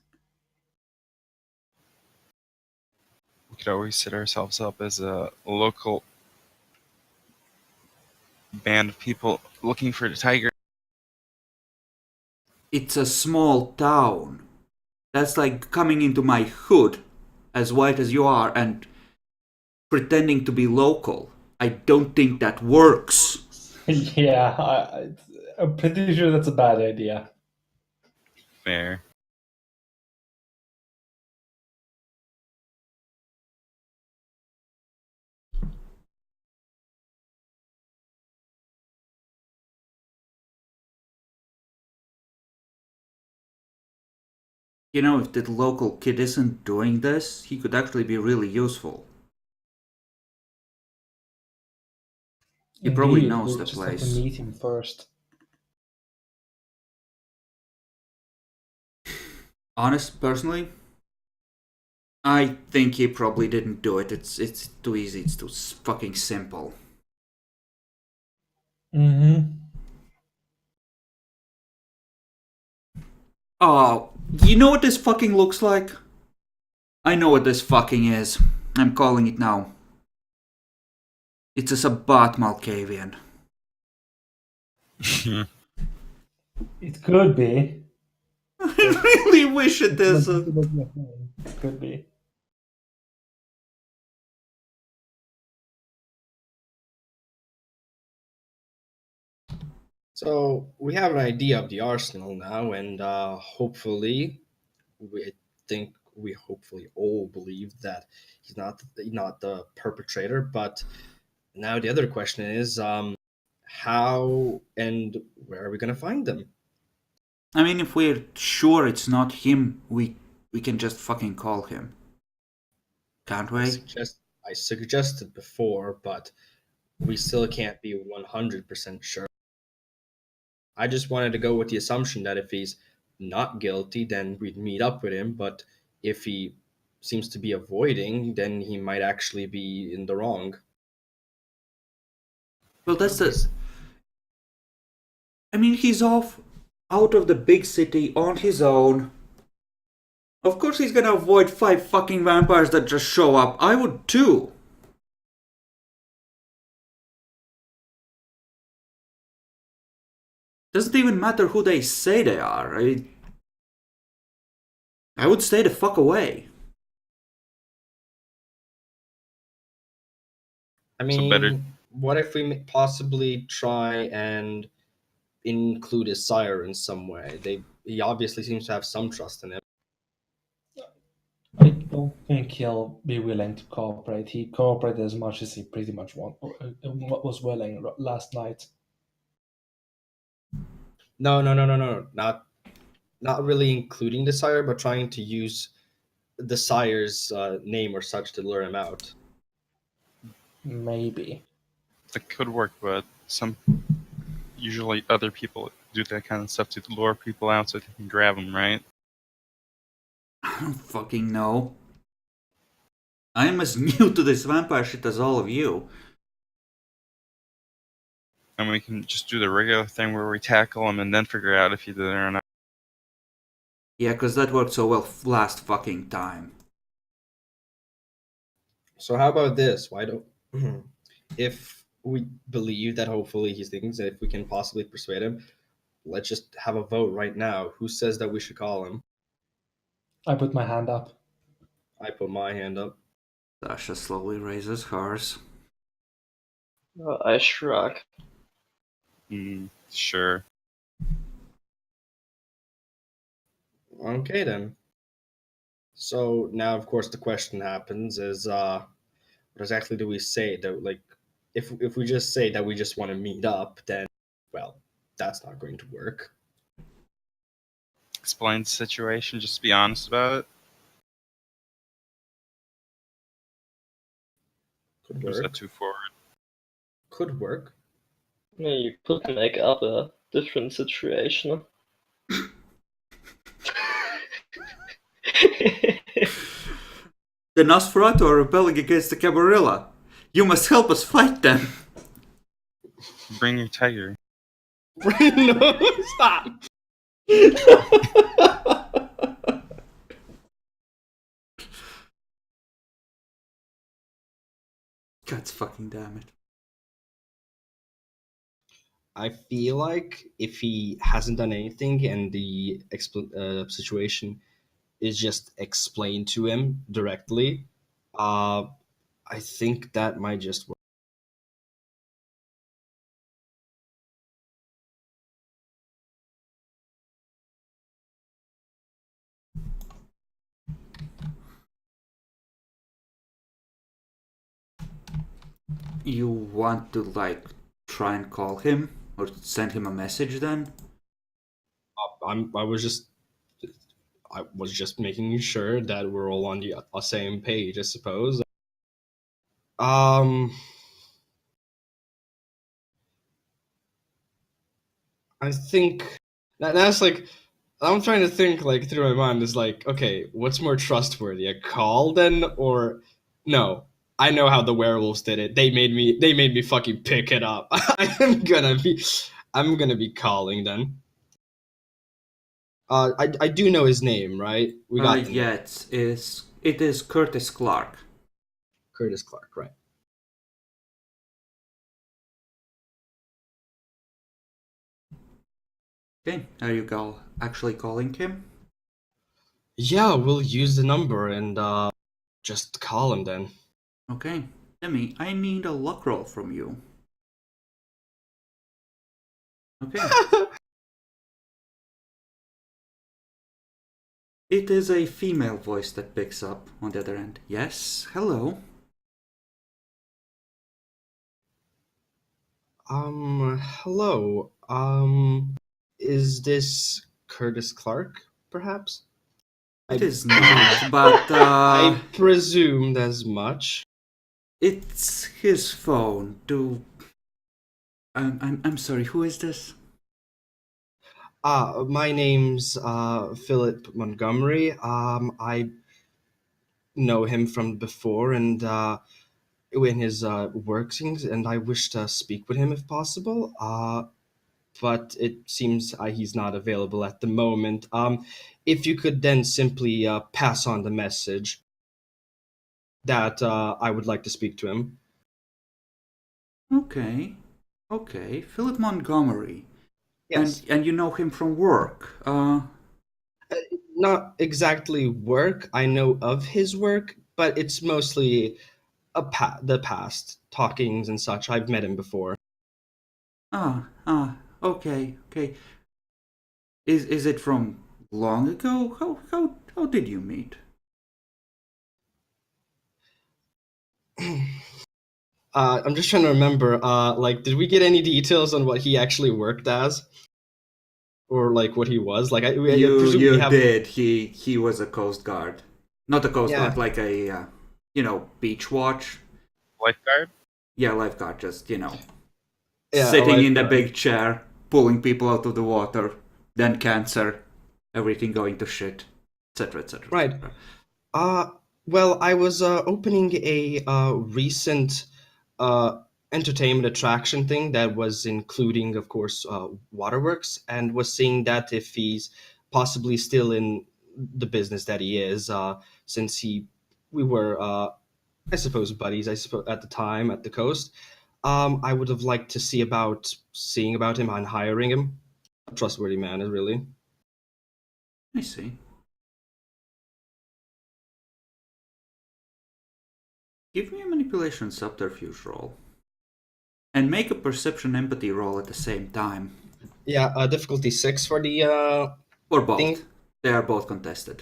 We could always set ourselves up as a local band of people looking for the tiger. It's a small town. That's like coming into my hood, as white as you are, and pretending to be local. I don't think that works. Yeah, I'm pretty sure that's a bad idea. Fair. If the local kid isn't doing this, he could actually be really useful. He probably Indeed, knows we'll the just have to place. meet him first. Personally, I think he probably didn't do it. It's too easy. It's too fucking simple. Mm-hmm. Oh, you know what this fucking looks like? I know what this fucking is. I'm calling it now. It's a Sabbat Malkavian. It could be. I really wish it isn't. It could be. So we have an idea of the arsenal now, and hopefully, we hopefully all believe that he's not the perpetrator. But now the other question is, how and where are we gonna find them? I mean, if we're sure it's not him, we can just fucking call him. Can't I we? suggest I suggested before, but we still can't be 100% sure. I just wanted to go with the assumption that if he's not guilty, then we'd meet up with him. But if he seems to be avoiding, then he might actually be in the wrong. Well, that's the. I mean, he's off out of the big city on his own. Of course, he's gonna avoid 5 fucking vampires that just show up. I would too. Doesn't even matter who they say they are. I would stay the fuck away. I So better. mean, what if we possibly try and include his sire in some way? He obviously seems to have some trust in him. I don't think he'll be willing to cooperate. He cooperated as much as he pretty much was willing last night. No. Not really including the sire, but trying to use the sire's name or such to lure him out. Maybe. That could work, but usually other people do that kind of stuff to lure people out so they can grab them, right? I don't fucking know. I am as new to this vampire shit as all of you. And we can just do the regular thing where we tackle them and then figure out if he did it or not. Yeah, cause that worked so well last fucking time. So how about this? Why don't if we believe that hopefully he thinks that if we can possibly persuade him, let's just have a vote right now. Who says that we should call him? I put my hand up. I put my hand up. Sasha slowly raises hers. I shrug. Sure. Okay then. So now, of course, the question happens: is what exactly do we say? That like, if we just say that we just want to meet up, then well, that's not going to work. Explain the situation. Just be honest about it. Could Or is that work. too forward? Could work. Yeah, you could make up a different situation. The Nosferatu are rebelling against the Camarilla. You must help us fight them. Bring your tiger. No, stop. God fucking damn it. I feel like if he hasn't done anything and the situation is just explained to him directly, I think that might just work. You want to, like, try and call him? Or send him a message then? I was just making sure that we're all on the same page, I suppose. Um, I think that's like I'm trying to think like through my mind is like, okay, what's more trustworthy, a call then or no? I know how the werewolves did it. They made me fucking pick it up. I'm gonna be calling then. I do know his name, right? We got the name. Yeah, it is Curtis Clark. Curtis Clark, right? Okay, are you actually calling him? Yeah, we'll use the number and just call him then. Okay, Demi, I need a luck roll from you. Okay. It is a female voice that picks up on the other end. Yes, hello. Hello. Is this Curtis Clark, perhaps? It is not, but I presumed as much. it's his phone. I'm sorry. Who is this? My name's Philip Montgomery. I know him from before and in his workings, and I wish to speak with him if possible. But it seems he's not available at the moment. If you could then simply pass on the message that I would like to speak to him. Okay, okay. Philip Montgomery, Yes. and you know him from work. Not exactly work. I know of his work, but it's mostly the past talkings and such. I've met him before. Okay, okay. Is it from long ago? How did you meet? I'm just trying to remember. Like, did we get any details on what he actually worked as, or like what he was? Like, I presume we You have. did. He was a coast guard, not a coast Yeah, guard, like a beach watch. Lifeguard? Yeah, lifeguard. Just yeah, a sitting in the lifeguard. big chair, pulling people out of the water, then cancer, everything going to shit, etc., etc., Right. etc. Uh, well, I was opening a recent uh, entertainment attraction thing that was including, of course, waterworks, and was seeing that if he's possibly still in the business that he is, since we were, I suppose, buddies. I suppose at the time at the coast. I would have liked to seeing about him and hiring him. A trustworthy man, really. I see. Give me a manipulation subterfuge roll, and make a perception empathy roll at the same time, Yeah, difficulty 6 for the or thing. both. They are both contested.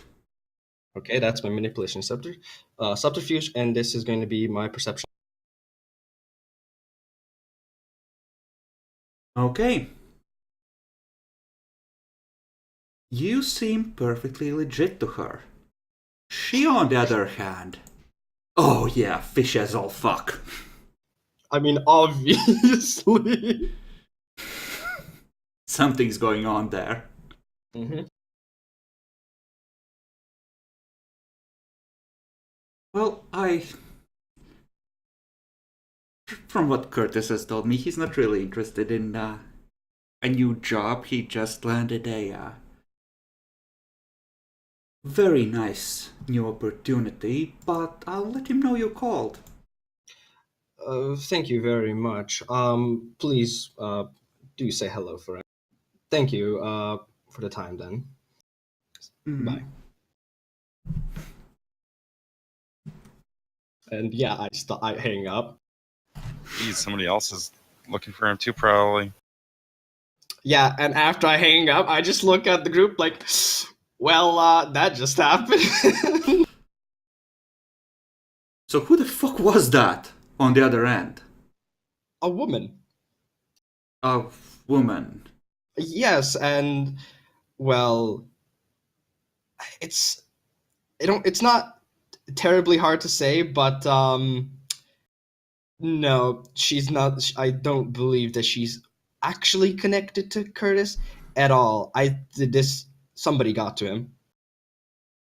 Okay, that's my manipulation subterfuge, and this is going to be my perception. Okay. You seem perfectly legit to her. She, on the other hand. Oh yeah, fish as all fuck. I mean, obviously. Something's going on there. Mm-hmm. Well, from what Curtis has told me, he's not really interested in a new job. He just landed a very nice new opportunity, but I'll let him know you called. Thank you very much. Please, do say hello for it. Thank you, for the time then. Mhm. Bye. And yeah, I hang up. Geez, somebody else is looking for him too, probably. Yeah, and after I hang up, I just look at the group like, well, that just happened. So who the fuck was that on the other end? A woman. A woman. Yes, and well, it's it's not terribly hard to say, but no, she's not. I don't believe that she's actually connected to Curtis at all. I did this. Somebody got to him.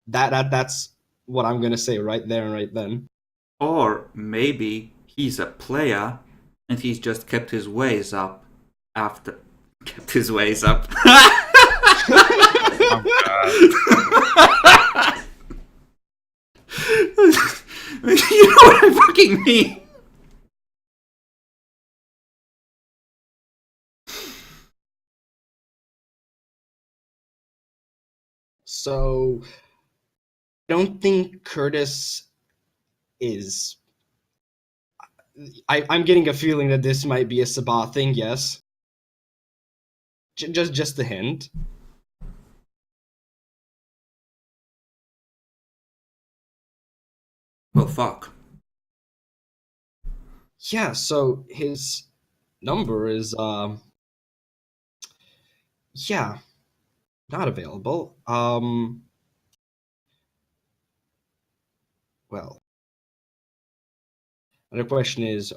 That's what I'm gonna say right there and right then. Or maybe he's a player and he's just kept his ways up after. Kept his ways up. Oh god. You know what I fucking mean? So I don't think Curtis is. I'm getting a feeling that this might be a Sabah thing. Yes, just a hint. Well, fuck. Yeah. So his number is yeah, not available. Well, and the question is,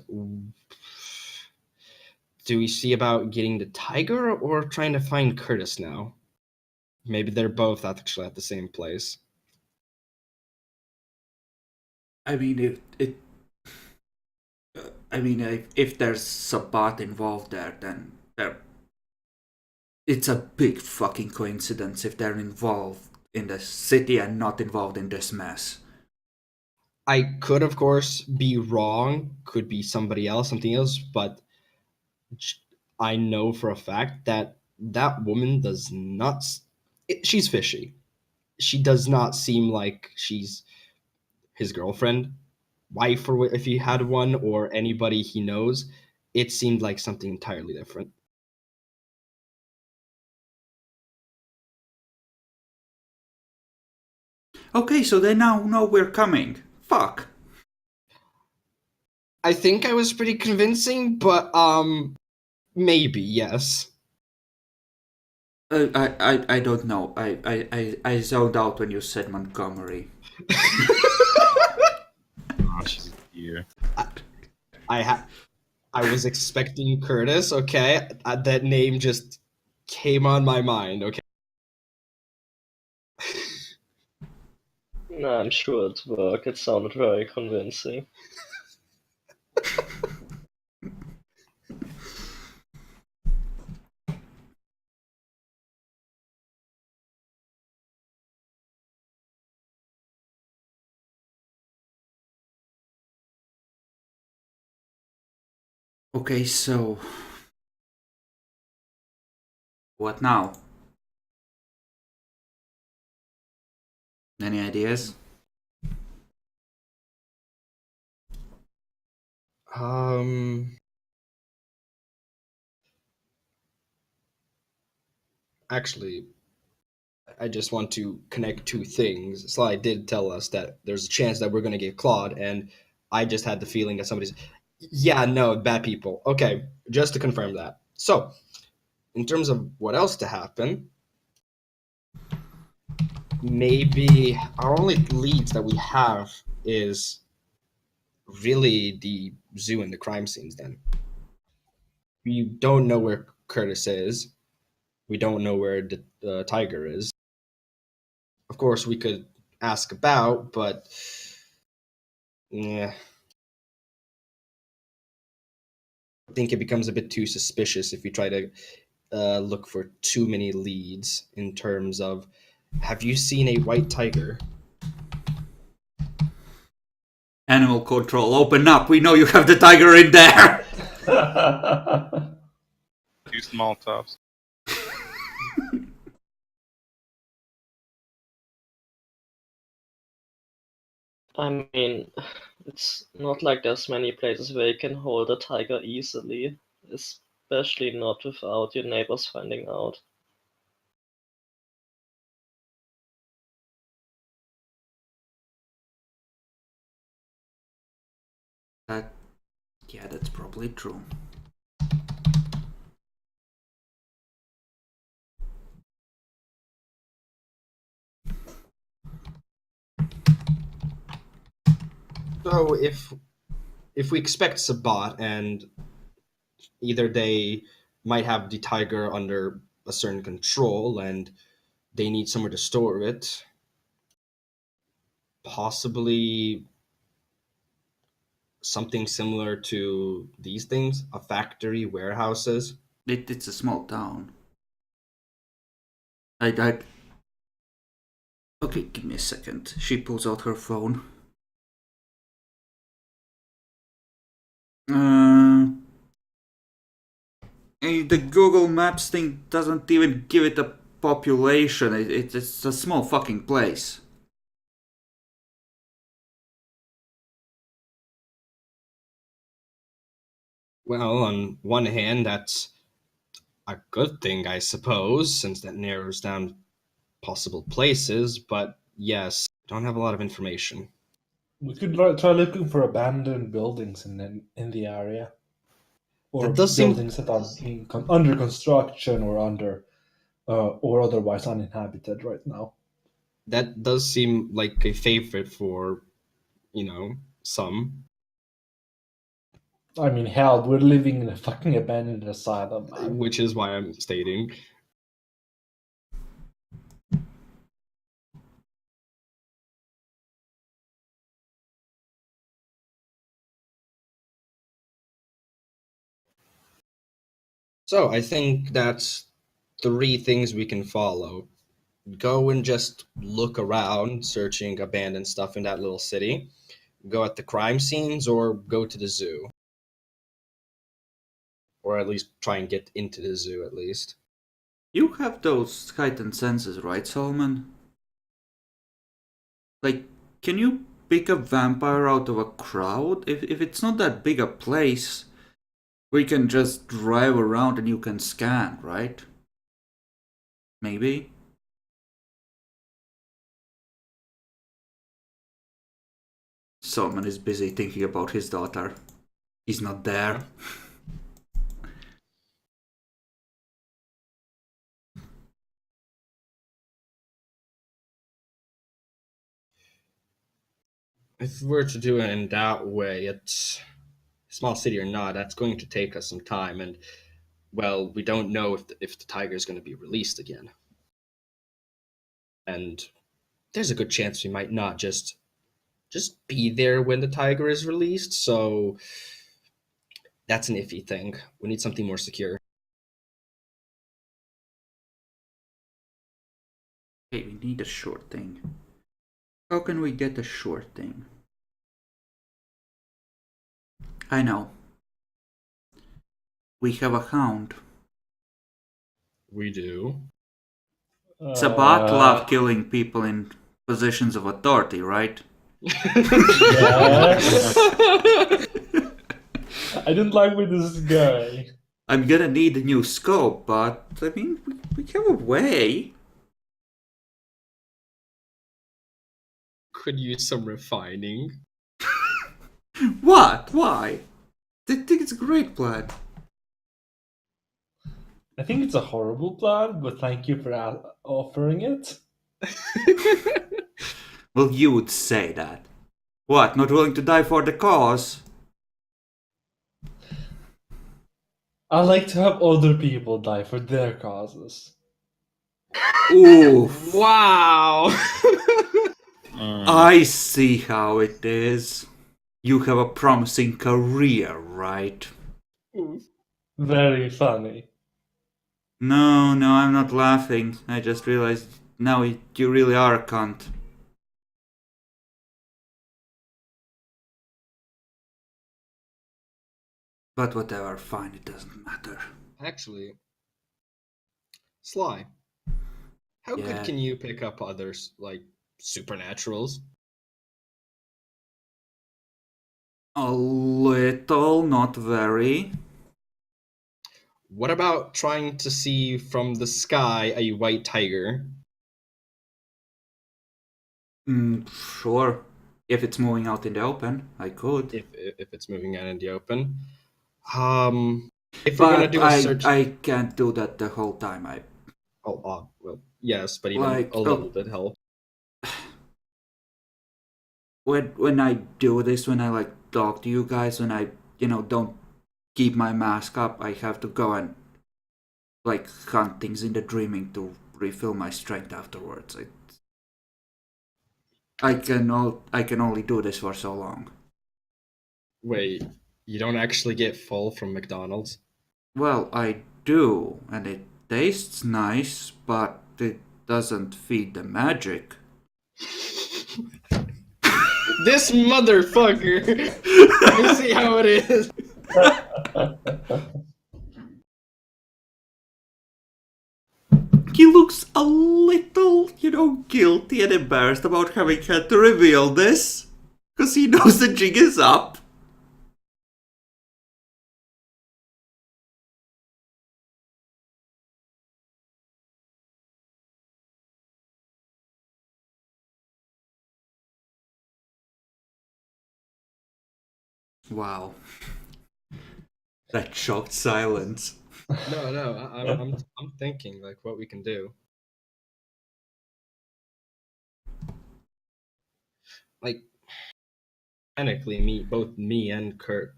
do we see about getting the tiger or trying to find Curtis now? Maybe they're both actually at the same place. I mean, if there's Sabat involved there, then it's a big fucking coincidence if they're involved in the city and not involved in this mess. I could, of course, be wrong. Could be somebody else, something else, but I know for a fact that that woman does not. She's fishy. She does not seem like she's his girlfriend, wife, or if he had one, or anybody he knows. It seemed like something entirely different. Okay, so they now know we're coming. Fuck. I think I was pretty convincing, but maybe yes. I don't know. I zoned out when you said Montgomery. Oh, she's here. I I was expecting Curtis. Okay, that name just came on my mind. Okay. No, I'm sure it worked. It sounded very convincing. Okay, so what now? Any ideas? Um. Actually, I just want to connect two things. Sly did tell us that there's a chance that we're going to get clawed, and I just had the feeling that somebody's. Yeah, no, bad people. Okay, just to confirm that. So, in terms of what else to happen, maybe our only leads that we have is really the zoo and the crime scenes then. We don't know where Curtis is. We don't know where the tiger is. Of course, we could ask about, but yeah, I think it becomes a bit too suspicious if we try to look for too many leads in terms of have you seen a white tiger? Animal control, open up. We know you have the tiger in there. 2 small tops. I mean, it's not like there's many places where you can hold a tiger easily, especially not without your neighbors finding out. Yeah, that's probably true. So if we expect Sabat and either they might have the tiger under a certain control and they need somewhere to store it, possibly something similar to these things, a factory, warehouses. It's a small town. I. Okay, give me a second. She pulls out her phone. The Google Maps thing doesn't even give it a population. It's a small fucking place. Well, on one hand, that's a good thing, I suppose, since that narrows down possible places, but yes, don't have a lot of information. We could try looking for abandoned buildings in the area, or That does seem buildings that are being under construction or under or otherwise uninhabited right now. that does seem like a favorite for, some, I mean, hell, we're living in a fucking abandoned asylum, man. which is why I'm stating. So I think that's three things we can follow. Go and just look around, searching abandoned stuff in that little city. Go at the crime scenes or go to the zoo. Or at least try and get into the zoo at least. You have those heightened senses, right, Solomon? Like, can you pick a vampire out of a crowd? If it's not that big a place, we can just drive around and you can scan, right? Maybe? Solomon is busy thinking about his daughter. He's not there. If we were to do it in that way, it's small city or not, that's going to take us some time, and well, we don't know if the tiger is going to be released again, and there's a good chance we might not just be there when the tiger is released. So that's an iffy thing. We need something more secure. Hey, we need a short thing. How can we get a short thing? I know. We have a hound. We do. Sabat love killing people in positions of authority, right? Yes. I don't like where this is going. I'm gonna need a new scope, but I mean, we have a way. could use some refining. What? Why? I think it's a great plan. I think it's a horrible plan, but thank you for offering it. Well, you would say that. What, not willing to die for the cause? I like to have other people die for their causes. Oof. Wow! I see how it is. You have a promising career, right? Very funny. No, I'm not laughing. I just realized now you really are a cunt. But whatever, fine, it doesn't matter. Actually, Sly, how Yeah. good can you pick up others, like supernaturals? A little, not very. What about trying to see from the sky a white tiger? Sure. If it's moving out in the open, I could. If it's moving out in the open. If we're gonna But do a search, I can't do that the whole time. well, yes, but even Like, a little bit help. When I do this, when I like talk to you guys, when I don't keep my mask up, I have to go and like hunt things in the dreaming to refill my strength afterwards. I can only do this for so long. Wait, you don't actually get full from McDonald's? Well, I do, and it tastes nice, but it doesn't feed the magic. This motherfucker! You see how it is? He looks a little, guilty and embarrassed about having had to reveal this, because he knows the jig is up. Wow. That shocked silence. No, I'm thinking like what we can do. Like, technically, both me and Kirk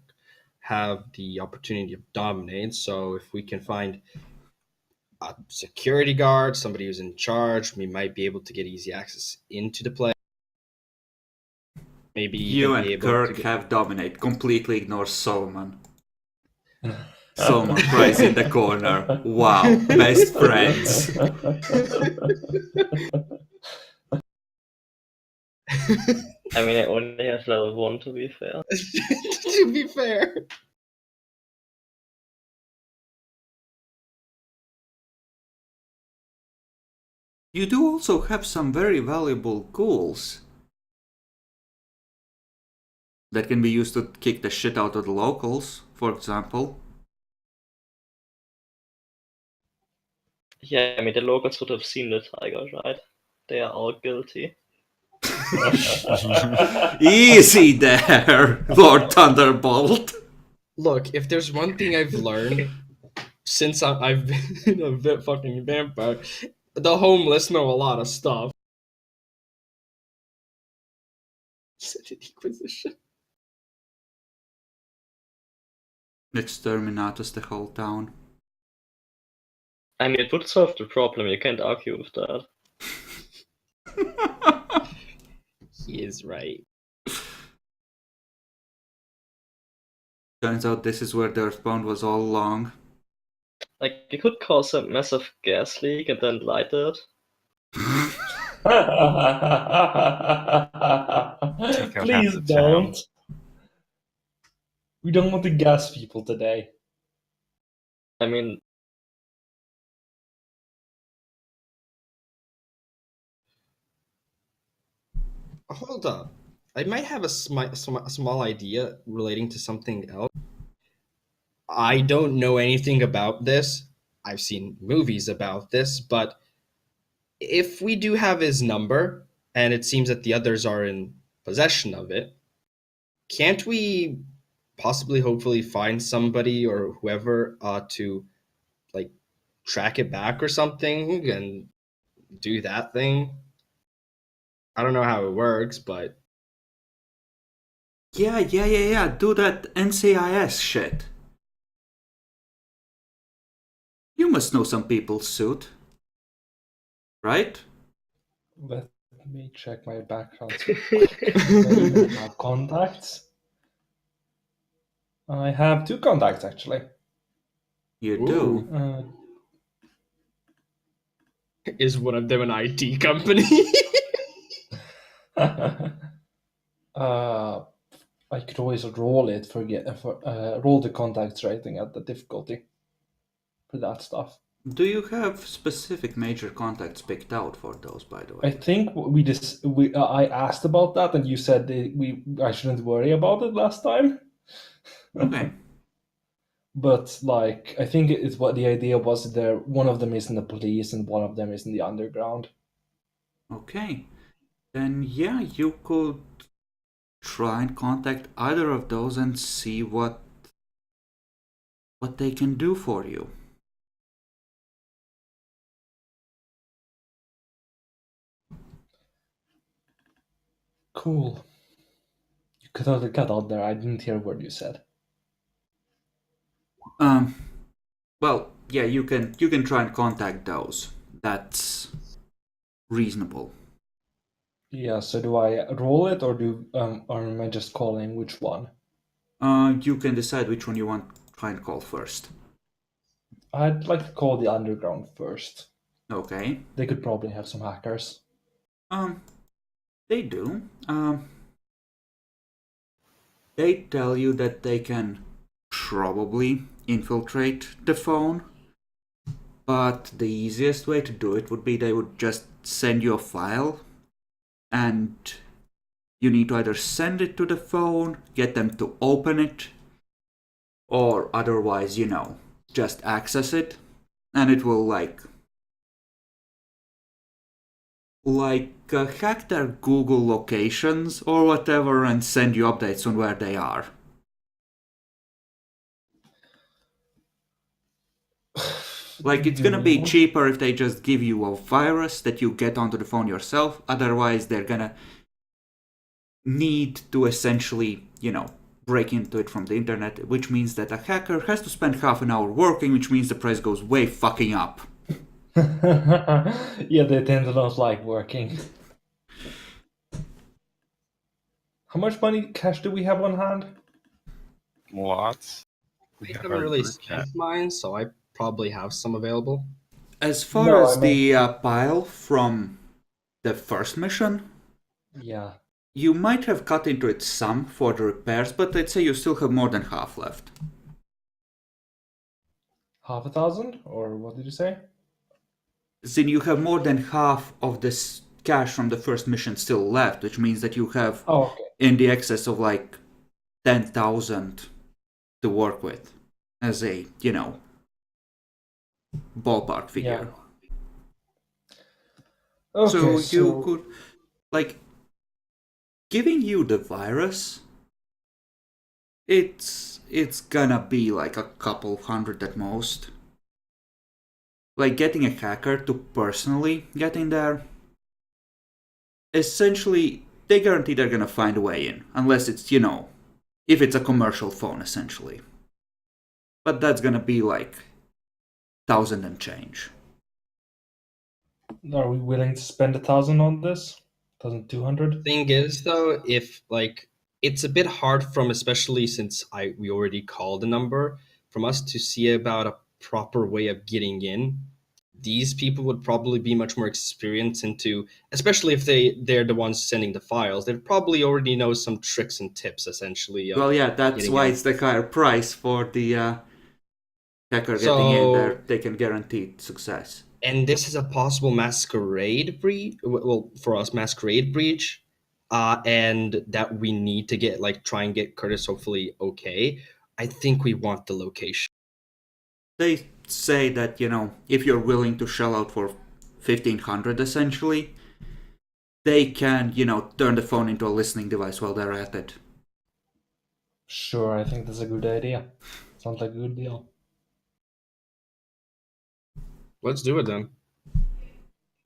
have the opportunity of dominate. So if we can find a security guard, somebody who's in charge, we might be able to get easy access into the place. Maybe You even be and able Kirk to have dominate, completely ignore Solomon. Solomon cries in the corner. Wow, best friends. I mean, I only have level 1 to be fair. to be fair. You do also have some very valuable ghouls that can be used to kick the shit out of the locals, for example. Yeah, I mean, the locals would have seen the tiger, right? They are all guilty. Easy there, Lord Thunderbolt. Look, if there's one thing I've learned since I've been a fucking vampire, the homeless know a lot of stuff. Inquisition. Exterminatus the whole town. I mean, it would solve the problem, you can't argue with that. He is right. Turns out this is where the Earthbound was all along. Like, you could cause a massive gas leak and then light it. Please half the don't. We don't want to gas people today. I mean, Hold up. I might have a small idea relating to something else. I don't know anything about this. I've seen movies about this, but if we do have his number, and it seems that the others are in possession of it. Can't we possibly, hopefully, find somebody or whoever to like track it back or something and do that thing? I don't know how it works, but Yeah. Do that NCIS shit. You must know some people, Suit. Right? Let me check my background. Do I even have contacts? I have 2 contacts actually. You ooh, do. is one of them an IT company? uh, I could always roll it roll the contacts rating at the difficulty for that stuff. Do you have specific major contacts picked out for those, by the I way? think I asked about that, and you said I shouldn't worry about it last time. Okay. But like, I think it's what the idea was. There, one of them is in the police, and one of them is in the underground. Okay. Then yeah, you could try and contact either of those and see what they can do for you. Cool. You totally cut out there. I didn't hear what you said. Um well, yeah, you can try and contact those. That's reasonable. Yeah. So do I roll it, or am I just calling which one? You can decide which one you want to try and call first. I'd like to call the underground first. Okay. They could probably have some hackers. Um they do. They tell you that they can probably infiltrate the phone, but the easiest way to do it would be they would just send you a file, and you need to either send it to the phone, get them to open it, or otherwise, just access it, and it will hack their Google locations or whatever and send you updates on where they are. Like, it's Do gonna we be want- cheaper if they just give you a virus that you get onto the phone yourself. Otherwise, they're gonna need to essentially, break into it from the internet, which means that a hacker has to spend half an hour working, which means the price goes way fucking up. Yeah, they tend to not like working. How much money cash do we have on hand? Lots. I We have haven't our really brew cat. spent mine, so I probably have some available. As far No, as I meant- the pile from the first mission, Yeah. you might have cut into it some for the repairs, but I'd say you still have more than half left. 1,000? Or what did you say? Then you have more than half of this cash from the first mission still left, which means that you have Oh, okay. in the excess of 10,000 to work with as a, ballpark figure. Yeah. Okay, So you could, giving you the virus, it's gonna be like a couple hundred at most. Like, getting a hacker to personally get in there, essentially, they guarantee they're gonna find a way in. Unless it's, if it's a commercial phone, essentially. But that's gonna be 1,000 and change. Are we willing to spend 1,000 on this? 1,200? Thing is, though, if it's a bit hard from, especially since we already called a number, from us to see about a proper way of getting in. These people would probably be much more experienced into, especially if they're the ones sending the files. They'd probably already know some tricks and tips, essentially. Well, yeah, that's getting why in. it's the higher price for the hacker getting in there. They can guarantee success. And this is a possible masquerade breach. Well, for us, masquerade breach, and that we need to get try and get Curtis hopefully okay. I think we want the location. They say that, if you're willing to shell out for 1,500 essentially, they can, turn the phone into a listening device while they're at it. Sure, I think that's a good idea. Sounds like a good deal. Let's do it then.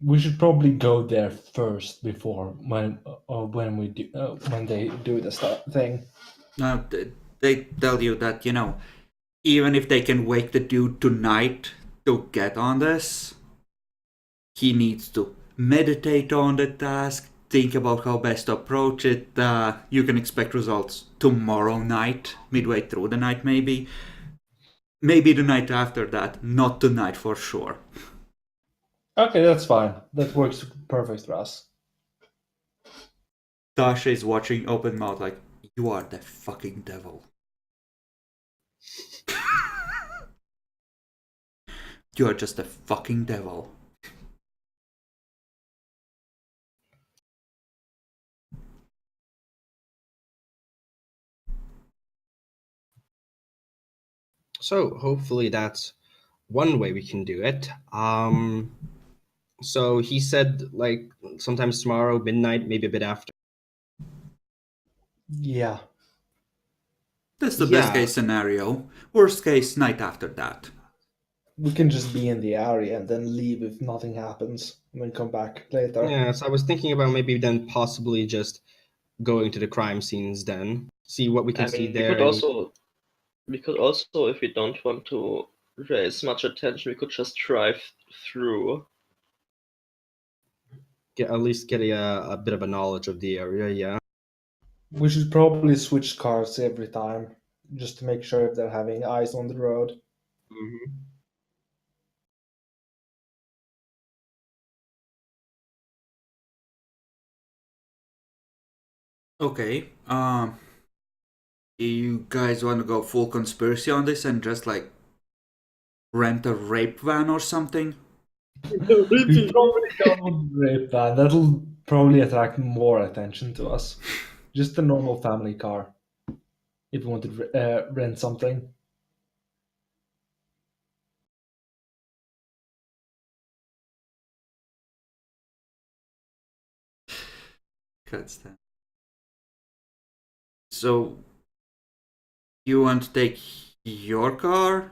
We should probably go there first before when they do the thing. Now, they tell you that, even if they can wake the dude tonight to get on this, he needs to meditate on the task, think about how best to approach it. You can expect results tomorrow night, midway through the night, maybe. Maybe the night after that, not tonight for sure. Okay, that's fine. That works perfect for us. Tasha is watching open mouth like, you are the fucking devil. You are just a fucking devil. So hopefully that's one way we can do it. So he said like sometimes tomorrow, midnight, maybe a bit after. Yeah. That's the best Yeah. case scenario. Worst case, night after that. We can just be in the area and then leave if nothing happens, and then come back later. Yeah, so I was thinking about maybe then possibly just going to the crime scenes then, see what we can I see mean, there. we could also, if we don't want to raise much attention, we could just drive through. At least get a bit of a knowledge of the area. Yeah. We should probably switch cars every time, just to make sure if they're having eyes on the road. Mm-hmm. Okay, you guys want to go full conspiracy on this and just like rent a rape van or something? We probably don't want to rape van. That'll probably attract more attention to us. Just a normal family car. If we want to rent something. Cuts that. So, you want to take your car?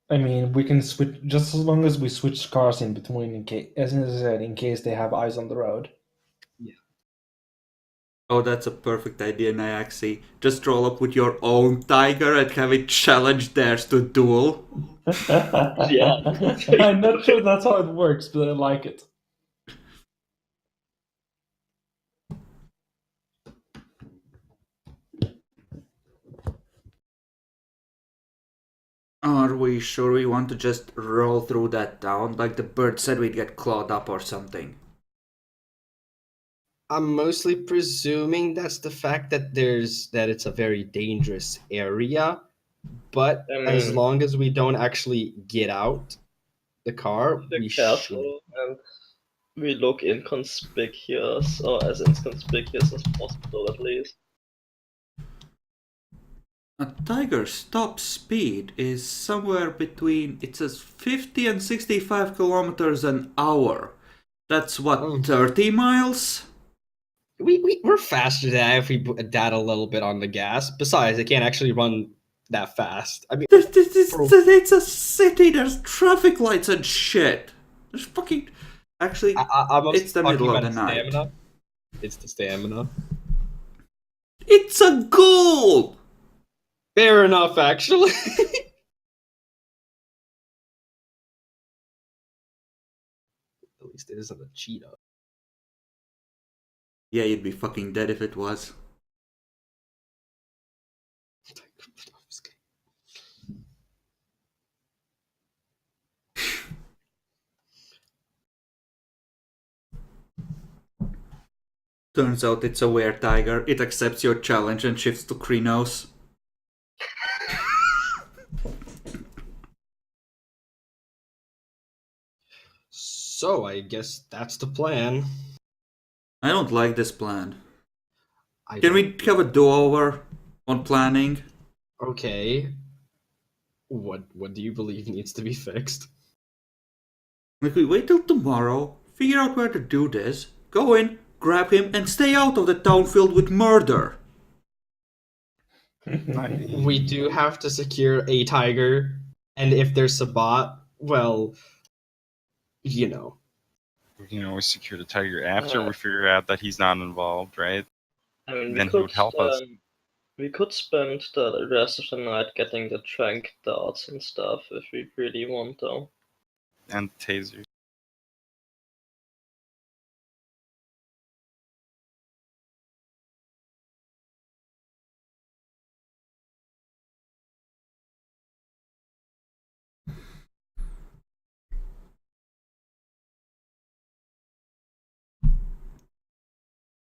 I mean, we can switch just as long as we switch cars in between, as I said, in case they have eyes on the road. Oh, that's a perfect idea, Nyaxi. Just roll up with your own tiger and have it challenge theirs to duel. Yeah. I'm not sure that's how it works, but I like it. Are we sure we want to just roll through that town? Like the bird said we'd get clawed up or something. I'm mostly presuming that's the fact that it's a very dangerous area, but I as mean, long as we don't actually get out the car, be we should. careful and we look inconspicuous, or as inconspicuous as possible at least. A tiger's top speed is somewhere between, it says 50 and 65 kilometers an hour. That's what, Oh. 30 miles? We're faster than that if we put that a little bit on the gas. Besides, they can't actually run that fast. I mean, It's a city, there's traffic lights and shit. There's fucking. Actually, I'm it's the talking middle of about the night. stamina. It's the stamina. It's a goal! Fair enough, actually. At least it isn't a cheetah. Yeah, you'd be fucking dead if it was. Turns out it's a were tiger. It accepts your challenge and shifts to Krynos. So I guess that's the plan. I don't like this plan. I Can don't- we have a do-over on planning? Okay. What do you believe needs to be fixed? Like, we wait till tomorrow, figure out where to do this, go in, grab him, and stay out of the town filled with murder. We do have to secure a tiger, and if there's a bot, well, you know. We can always secure the tiger after we figure out that he's not involved, right? I mean, Then he would help us. We could spend the rest of the night getting the trank darts and stuff if we really want, though. And tasers.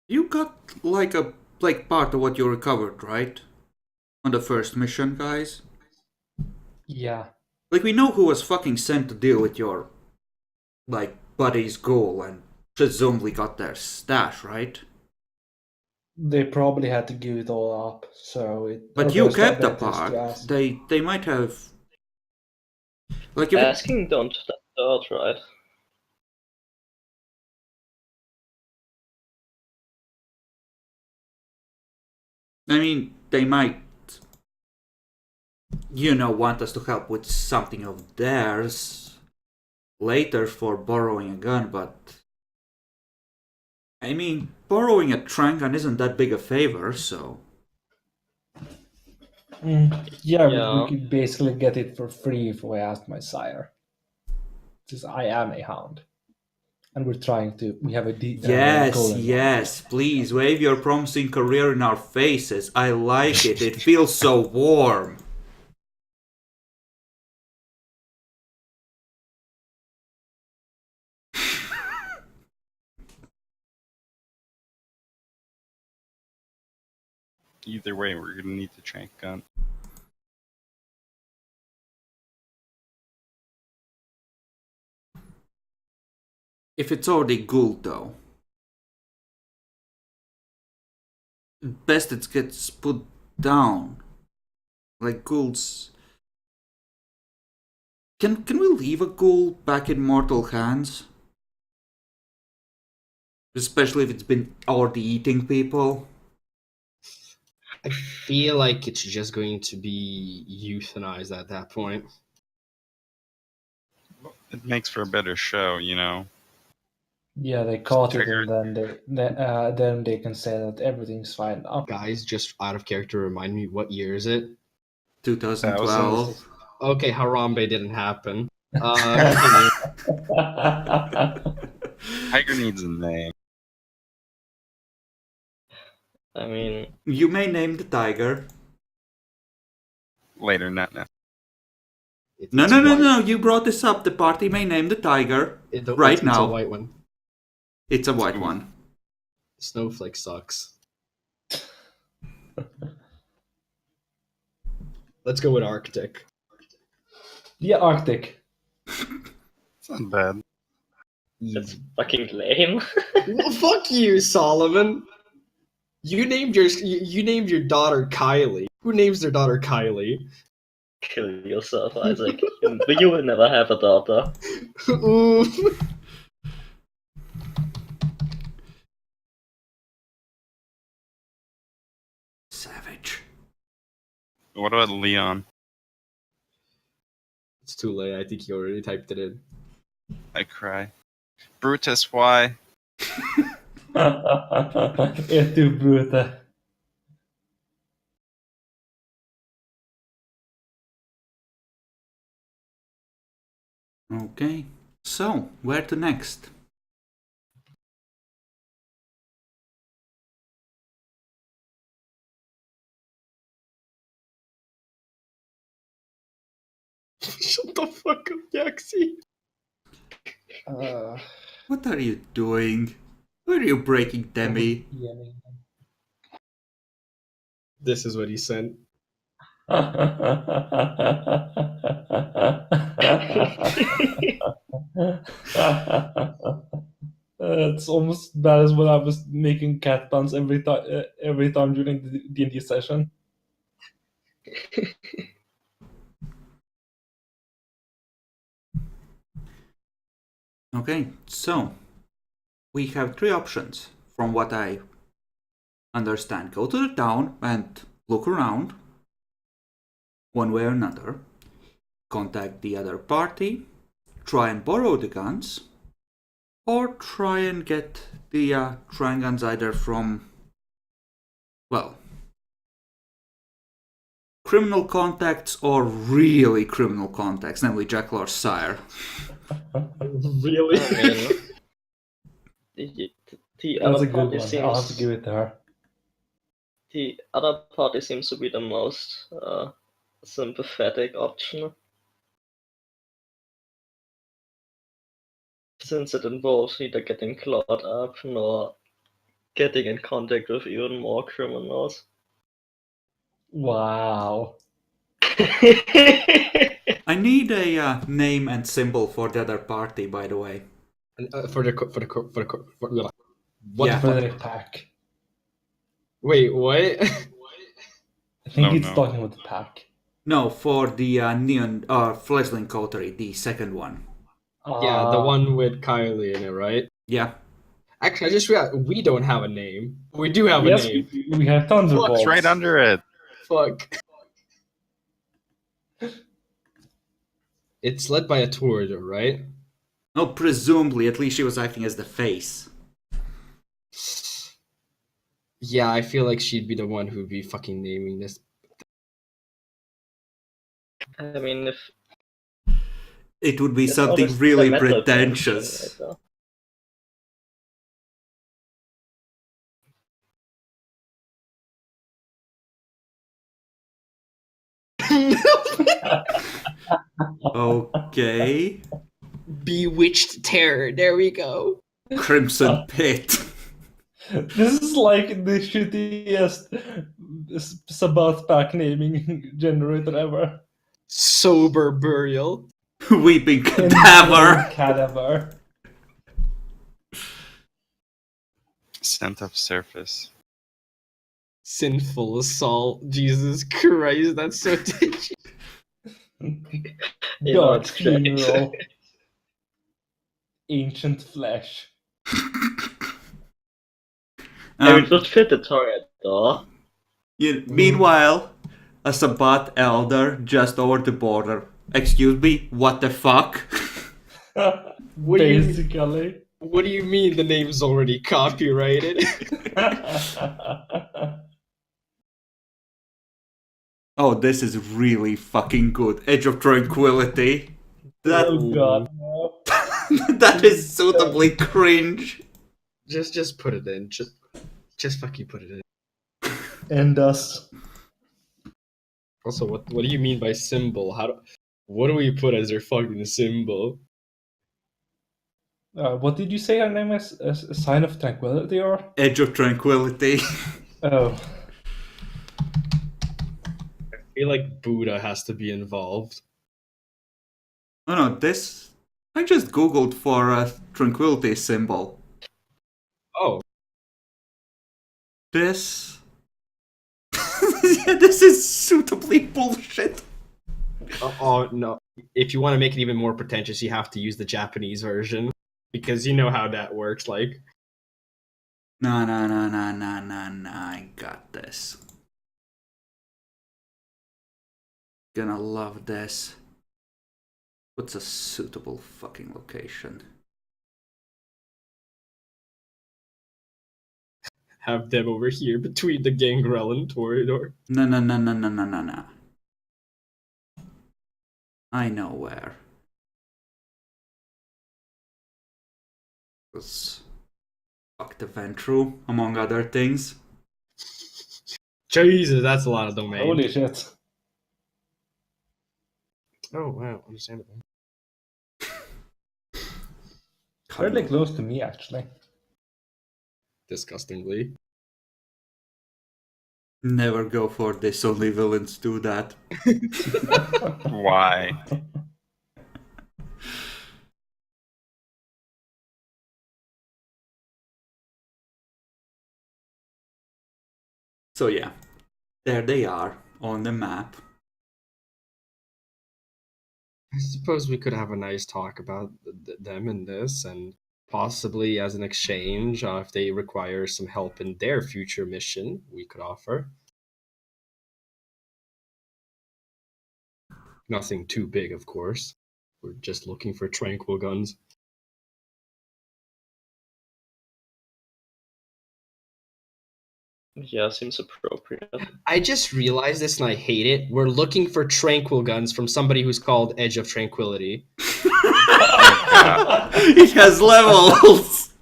You got like part of what you recovered, right? On the first mission, guys? Yeah. Like, we know who was fucking sent to deal with your, like, buddy's goal and presumably got their stash, right? They probably had to give it all up, so it. But our you best kept the bet is to part. ask. They might have. Like, if Asking don't start, right? I mean, they might, want us to help with something of theirs later for borrowing a gun, but. I mean, borrowing a trank gun isn't that big a favor, so. Yeah, we could basically get it for free if I asked my sire. Since I am a hound. And we have a Yes, please, wave your promising career in our faces. I like it, it feels so warm. Either way, we're gonna need the trank gun. If it's already Gould, though. Best it gets put down. Like Gould's. Can we leave a Gould back in mortal hands? Especially if it's been already eating people. I feel like it's just going to be euthanized at that point. It makes for a better show, you know. Yeah, they caught it, and then they can say that everything's fine. Oh, Guys, just out of character, remind me, what year is it? 2012. Okay, Harambe didn't happen. Tiger needs a name. I mean, You may name the tiger. Later, not now. No, you brought this up. The party may name the tiger. Right now. It's a white one. It's a white one. Snowflake sucks. Let's go with Arctic. Yeah, Arctic. It's not bad. it's fucking lame. Well, fuck you, Solomon. You named your daughter Kylie. Who names their daughter Kylie? Kill yourself, Isaac. You will never have a daughter. Ooh. Savage. What about Leon? It's too late. I think you already typed it in. I cry. Brutus, why? Et tu, Brute. Okay. So, where to next? Shut the fuck up, Yaxi. What are you doing? Why are you breaking Demi? This is what he sent. It's almost bad as when I was making cat puns every time during the D&D session. Okay, so we have three options from what I understand. Go to the town and look around one way or another. Contact the other party. Try and borrow the guns. Or try and get the Trian guns either from, well, criminal contacts or really criminal contacts, namely Jackalor's sire. Really? I mean, the That's a other good party one. I'll have to seems give it to her. the other party seems to be the most sympathetic option, since it involves neither getting clawed up nor getting in contact with even more criminals. Wow. I need a name and symbol for the other party, by the way. What Yeah. the For fuck? the pack. Wait, what? I think Oh, he's no. talking about the pack. No, for the Neon Fledgling Coterie, the second one. Yeah, the one with Kylie in it, right? Yeah. Actually, I just realized we don't have a name. We do have Yes, a name. we have Thunderbolts. It's right under it. Fuck. It's led by a Tour, right? No, presumably, at least she was acting as the face. Yeah, I feel like she'd be the one who'd be fucking naming this. I mean, if It would be there's something always really the metal pretentious. connection, right? Okay. Bewitched Terror. There we go. Crimson Pit. This is like the shittiest Sabbath pack naming generator ever. Sober Burial. Weeping Cadaver. Cadaver. Scent of surface. Sinful Assault. Jesus Christ, that's so ditchy. You know, Dark it's great. Funeral. Ancient Flesh. It would fit the turret, though. Meanwhile, a Sabbat elder just over the border. Excuse me, what the fuck? What do you- Basically. What do you mean the name's already copyrighted? Oh, this is really fucking good. Edge of Tranquility. That Oh god, no. that is suitably cringe. just put it in. Just fucking put it in. And us. Also, what do you mean by symbol? What do we put as their fucking symbol? What did you say her name is? A sign of tranquility or? Edge of Tranquility. Oh. I feel like Buddha has to be involved. Oh no, this. I just googled for a tranquility symbol. Oh, This. Yeah, this is suitably bullshit. oh no. If you want to make it even more pretentious, you have to use the Japanese version. Because you know how that works, like. Nah, I got this. Gonna love this. What's a suitable fucking location? Have them over here between the Gangrel and Toreador. No. I know where. Let's fuck the Ventru, among other things. Jesus, that's a lot of domain. Holy shit. Oh, wow, understandable. Fairly close to me, actually. Disgustingly. Never go for this, only villains do that. Why? So yeah, there they are on the map. I suppose we could have a nice talk about them in this, and possibly as an exchange, if they require some help in their future mission, we could offer. Nothing too big, of course. We're just looking for tranquil guns. Yeah, seems appropriate. I just realized this and I hate it. We're looking for tranquil guns from somebody who's called Edge of Tranquility. It has levels!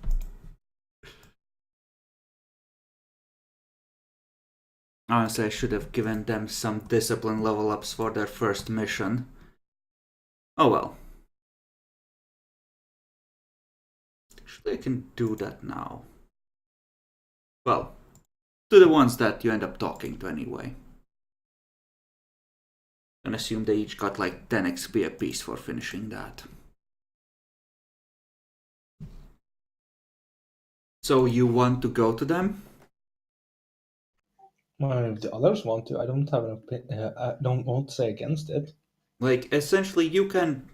Honestly, I should have given them some discipline level ups for their first mission. Oh well. Actually, I can do that now. Well, to the ones that you end up talking to anyway. And assume they each got like 10 XP apiece for finishing that. So you want to go to them? Well, if the others want to, I don't have an I don't want to say against it. Like, essentially, you can...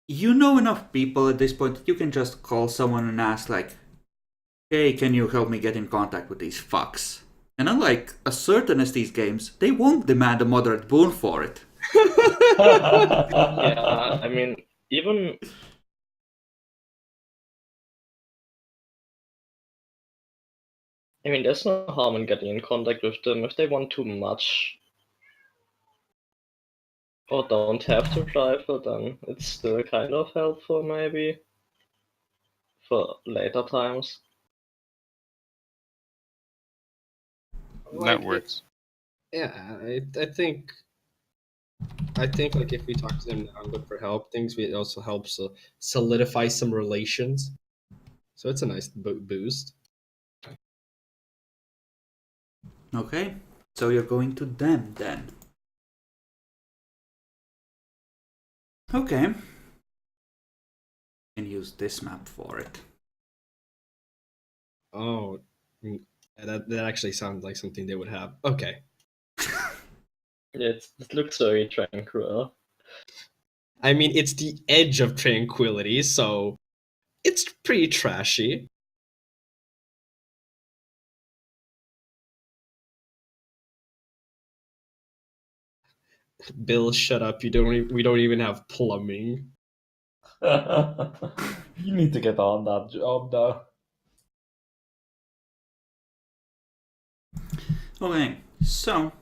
You know enough people at this point that you can just call someone and ask, like, hey, can you help me get in contact with these fucks? And unlike a certain Estes games, they won't demand a moderate boon for it. Yeah, I mean, even... I mean, there's no harm in getting in contact with them if they want too much. Or don't have to rifle, then it's still kind of helpful, maybe. For later times. Like, That works. Yeah, I think like if we talk to them now and look for help, things it also helps solidify some relations. So it's a nice boost. Okay, so you're going to them then. Okay. Can use this map for it. Oh, that actually sounds like something they would have. Okay. It looks very tranquil. I mean, it's the edge of tranquility, so it's pretty trashy. Bill, shut up! We don't even have plumbing. You need to get on that job, though. Okay, so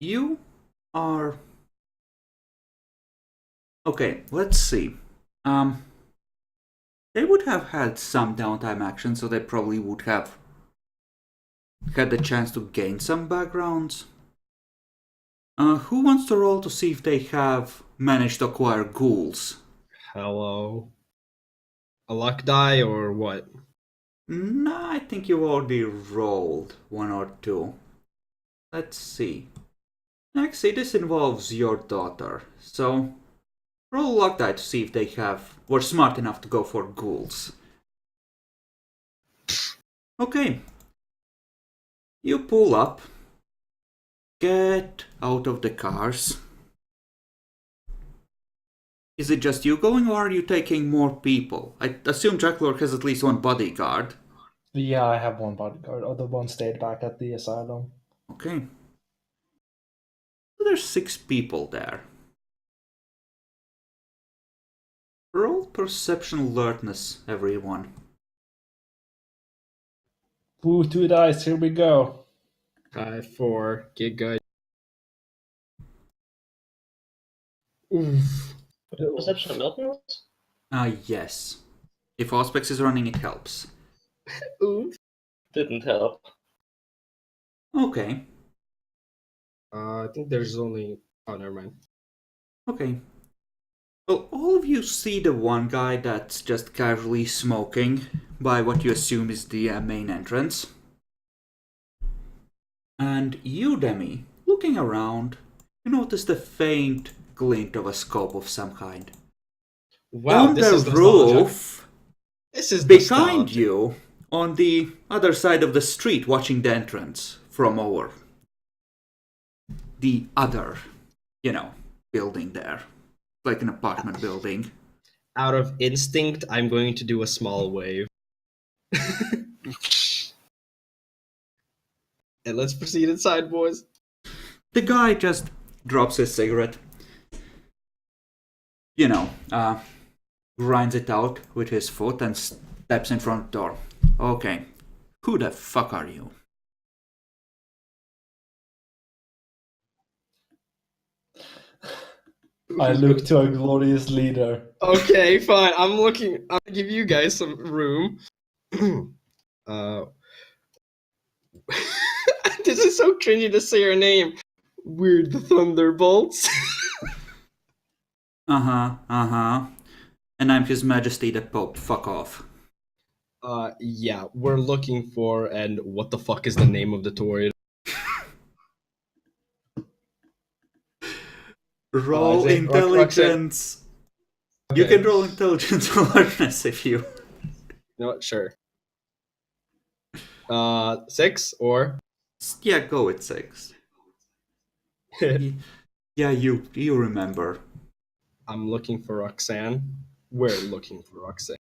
you are... Okay, let's see. They would have had some downtime action, so they probably would have had the chance to gain some backgrounds. Who wants to roll to see if they have managed to acquire ghouls? Hello. A luck die or what? No, I think you already rolled one or two. Let's see. Actually, this involves your daughter, so roll a luck die to see if they were smart enough to go for ghouls. Okay. You pull up. Get out of the cars. Is it just you going, or are you taking more people? I assume Dracula has at least one bodyguard. Yeah, I have one bodyguard. Other one stayed back at the asylum. Okay. So there's 6 people there. Roll perception alertness, everyone. Ooh, 2 dice, here we go. 4, get good. Oof. Perception alertness? Yes. If Auspex is running, it helps. Oof. Didn't help. Okay. I think there's only. Oh, never mind. Okay. Well, all of you see the one guy that's just casually smoking by what you assume is the main entrance. And you, Demi, looking around, you notice the faint glint of a scope of some kind. Wow, on this the is nostalgia. roof, This is behind nostalgia. you, on the other side of the street, watching the entrance from over. The other, building there, like an apartment building. Out of instinct, I'm going to do a small wave. And let's proceed inside, boys. The guy just drops his cigarette. You know, grinds it out with his foot and steps in front of the door. Okay, who the fuck are you? I look to our glorious leader. Okay, fine. I'm looking. I'll give you guys some room. This is so cringy to say your name. We're the Thunderbolts. Uh-huh. And I'm His Majesty the Pope, fuck off. Yeah, we're looking for, and what the fuck is the name of the toy? Roll is it intelligence. Okay. You can roll intelligence alertness if you... You know what? Sure. 6 or? Yeah, go with 6. Yeah, you remember. I'm looking for Roxanne. We're looking for Roxanne.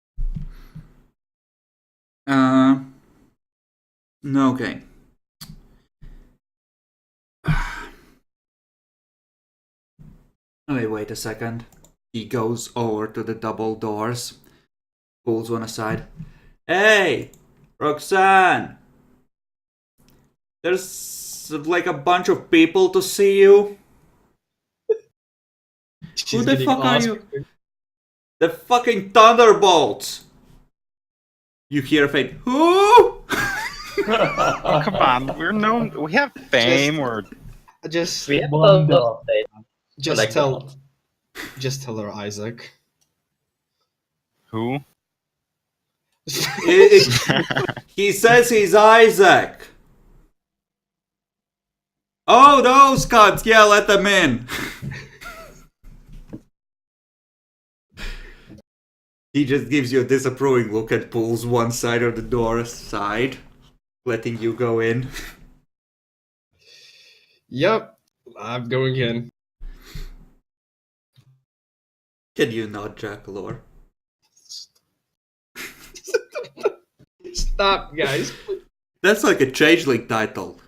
No, okay. Wait a second. He goes over to the double doors, pulls one aside. Hey, Roxanne! There's like a bunch of people to see you. Who the fuck are you? The fucking Thunderbolts! You hear a faint, who? Oh, come on, we're known. We have fame, or Just, We have One a dog. just like tell, just tell her Isaac. who? He says he's Isaac. Oh, those cunts! Yeah, let them in. He just gives you a disapproving look and pulls one side of the door aside, letting you go in. Yep, I'm going in. Can you not, Jackalore? Stop, guys. That's like a changeling title.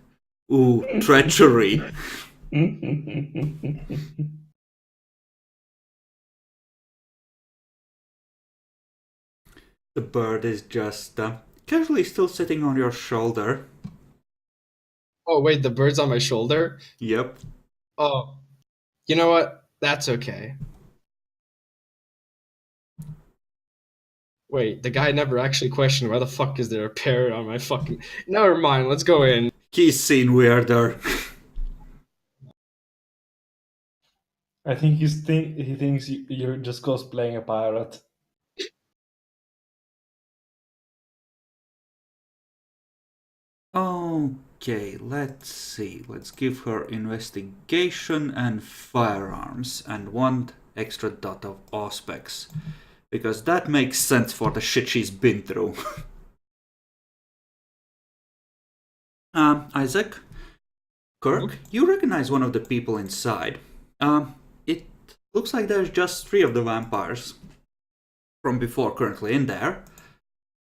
Ooh, treachery. The bird is just casually still sitting on your shoulder. Oh wait, the bird's on my shoulder. Yep. Oh, you know what? That's okay. Wait, the guy never actually questioned why the fuck is there a parrot on my fucking. Never mind. Let's go in. He's seen weirder. I think he thinks you're just cosplaying a pirate. Okay, let's see. Let's give her investigation and firearms and one extra dot of auspex. Because that makes sense for the shit she's been through. Isaac? Kirk, you recognize one of the people inside. It looks like there's just 3 of the vampires from before currently in there.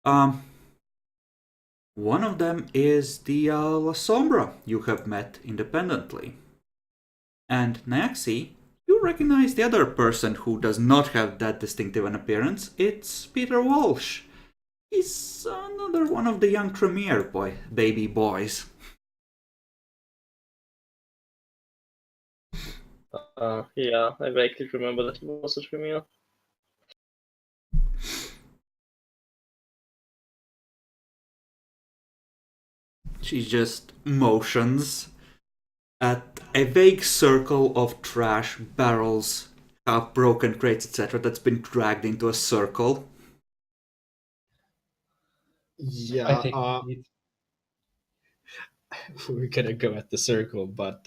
One of them is the La Sombra you have met independently. And Naxi, you recognize the other person who does not have that distinctive an appearance. It's Peter Walsh. He's another one of the young Tremere baby boys. Yeah, I vaguely remember that he was a Tremere. She just motions at a vague circle of trash, barrels, half-broken crates, etc. that's been dragged into a circle. Yeah, I take the lead. we're gonna go at the circle, but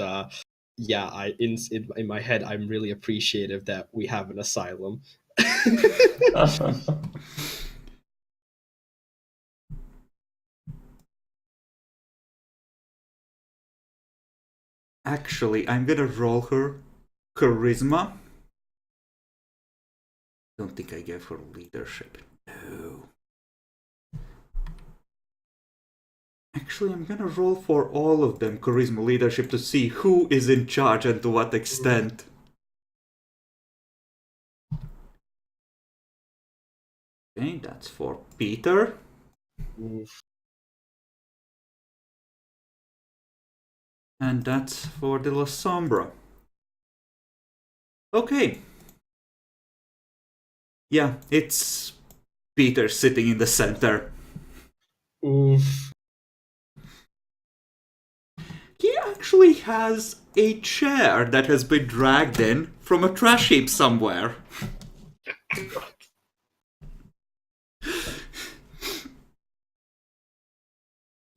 yeah, in my head, I'm really appreciative that we have an asylum. Actually, I'm gonna roll her charisma. Don't think I gave her leadership. No. Actually, I'm gonna roll for all of them charisma leadership to see who is in charge and to what extent. Okay, that's for Peter. Oof. And that's for the La Sombra. Okay. Yeah, it's Peter sitting in the center. Oof. He actually has a chair that has been dragged in from a trash heap somewhere.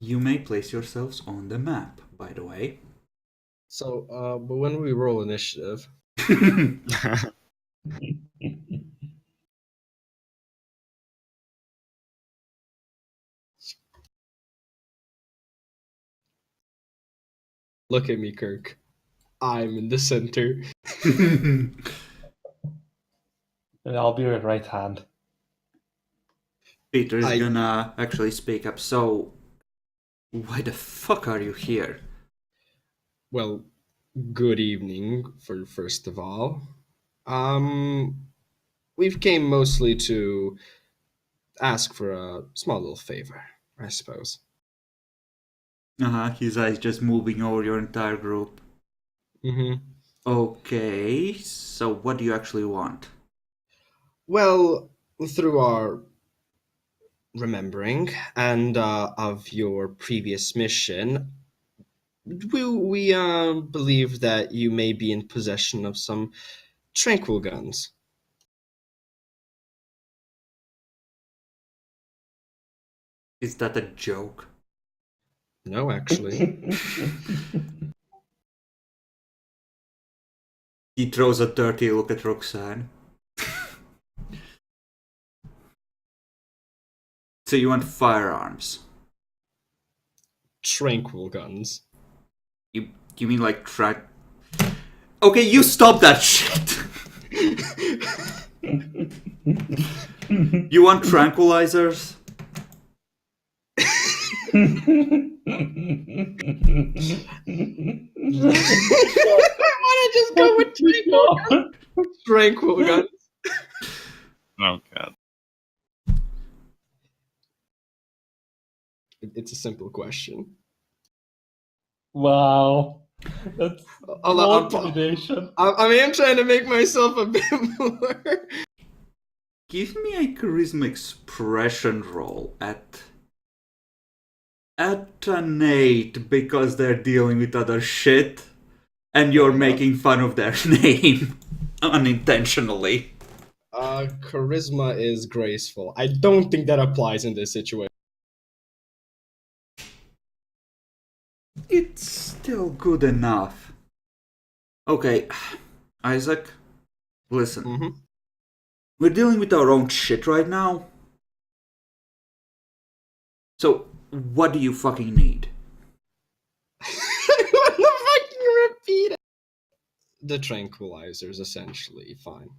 You may place yourselves on the map, by the way. So, but when we roll initiative, look at me, Kirk. I'm in the center. And I'll be your right hand. Peter's I- gonna actually speak up. So, why the fuck are you here? Well, good evening, for first of all. We've came mostly to ask for a small little favor, I suppose. His eyes just moving over your entire group. Mm-hmm. Okay, so what do you actually want? Well, through our remembering and of your previous mission, we believe that you may be in possession of some tranquil guns. Is that a joke? No, actually. He throws a dirty look at Roxanne. So you want firearms? Tranquil guns. You mean like Okay, you stop that shit! You want tranquilizers? I want to just go with tranquil guns. Tranquil guns. Oh god. It's a simple question. Wow. That's I'll- more I'll- intimidation. I am trying to make myself a bit more. Give me a charisma expression roll at an 8 because they're dealing with other shit and you're making fun of their name unintentionally. Charisma is graceful. I don't think that applies in this situation. It's still good enough. Okay, Isaac, listen. Mm-hmm. We're dealing with our own shit right now. So, what do you fucking need? What the fuck you repeat? The tranquilizers, essentially, fine.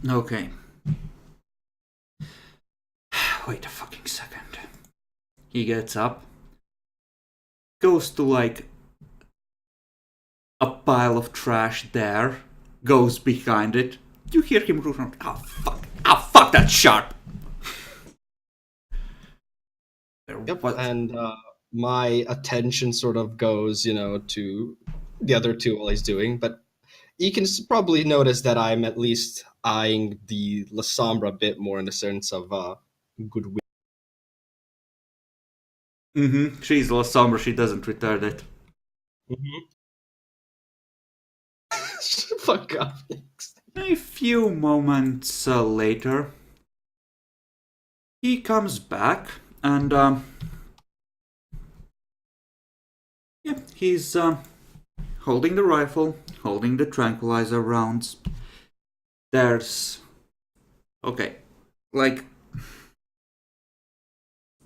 Okay. Wait a fucking second. He gets up, goes to like a pile of trash there, goes behind it. You hear him root around. Oh fuck! Oh fuck! That's sharp. Yep. What? And my attention sort of goes, to the other two while he's doing. But you can probably notice that I'm at least eyeing the La Sombra a bit more in the sense of goodwill. She's La Sombra. She doesn't return it. Fuck off. A few moments later, he comes back and yeah, he's holding the rifle, holding the tranquilizer rounds. There's okay, like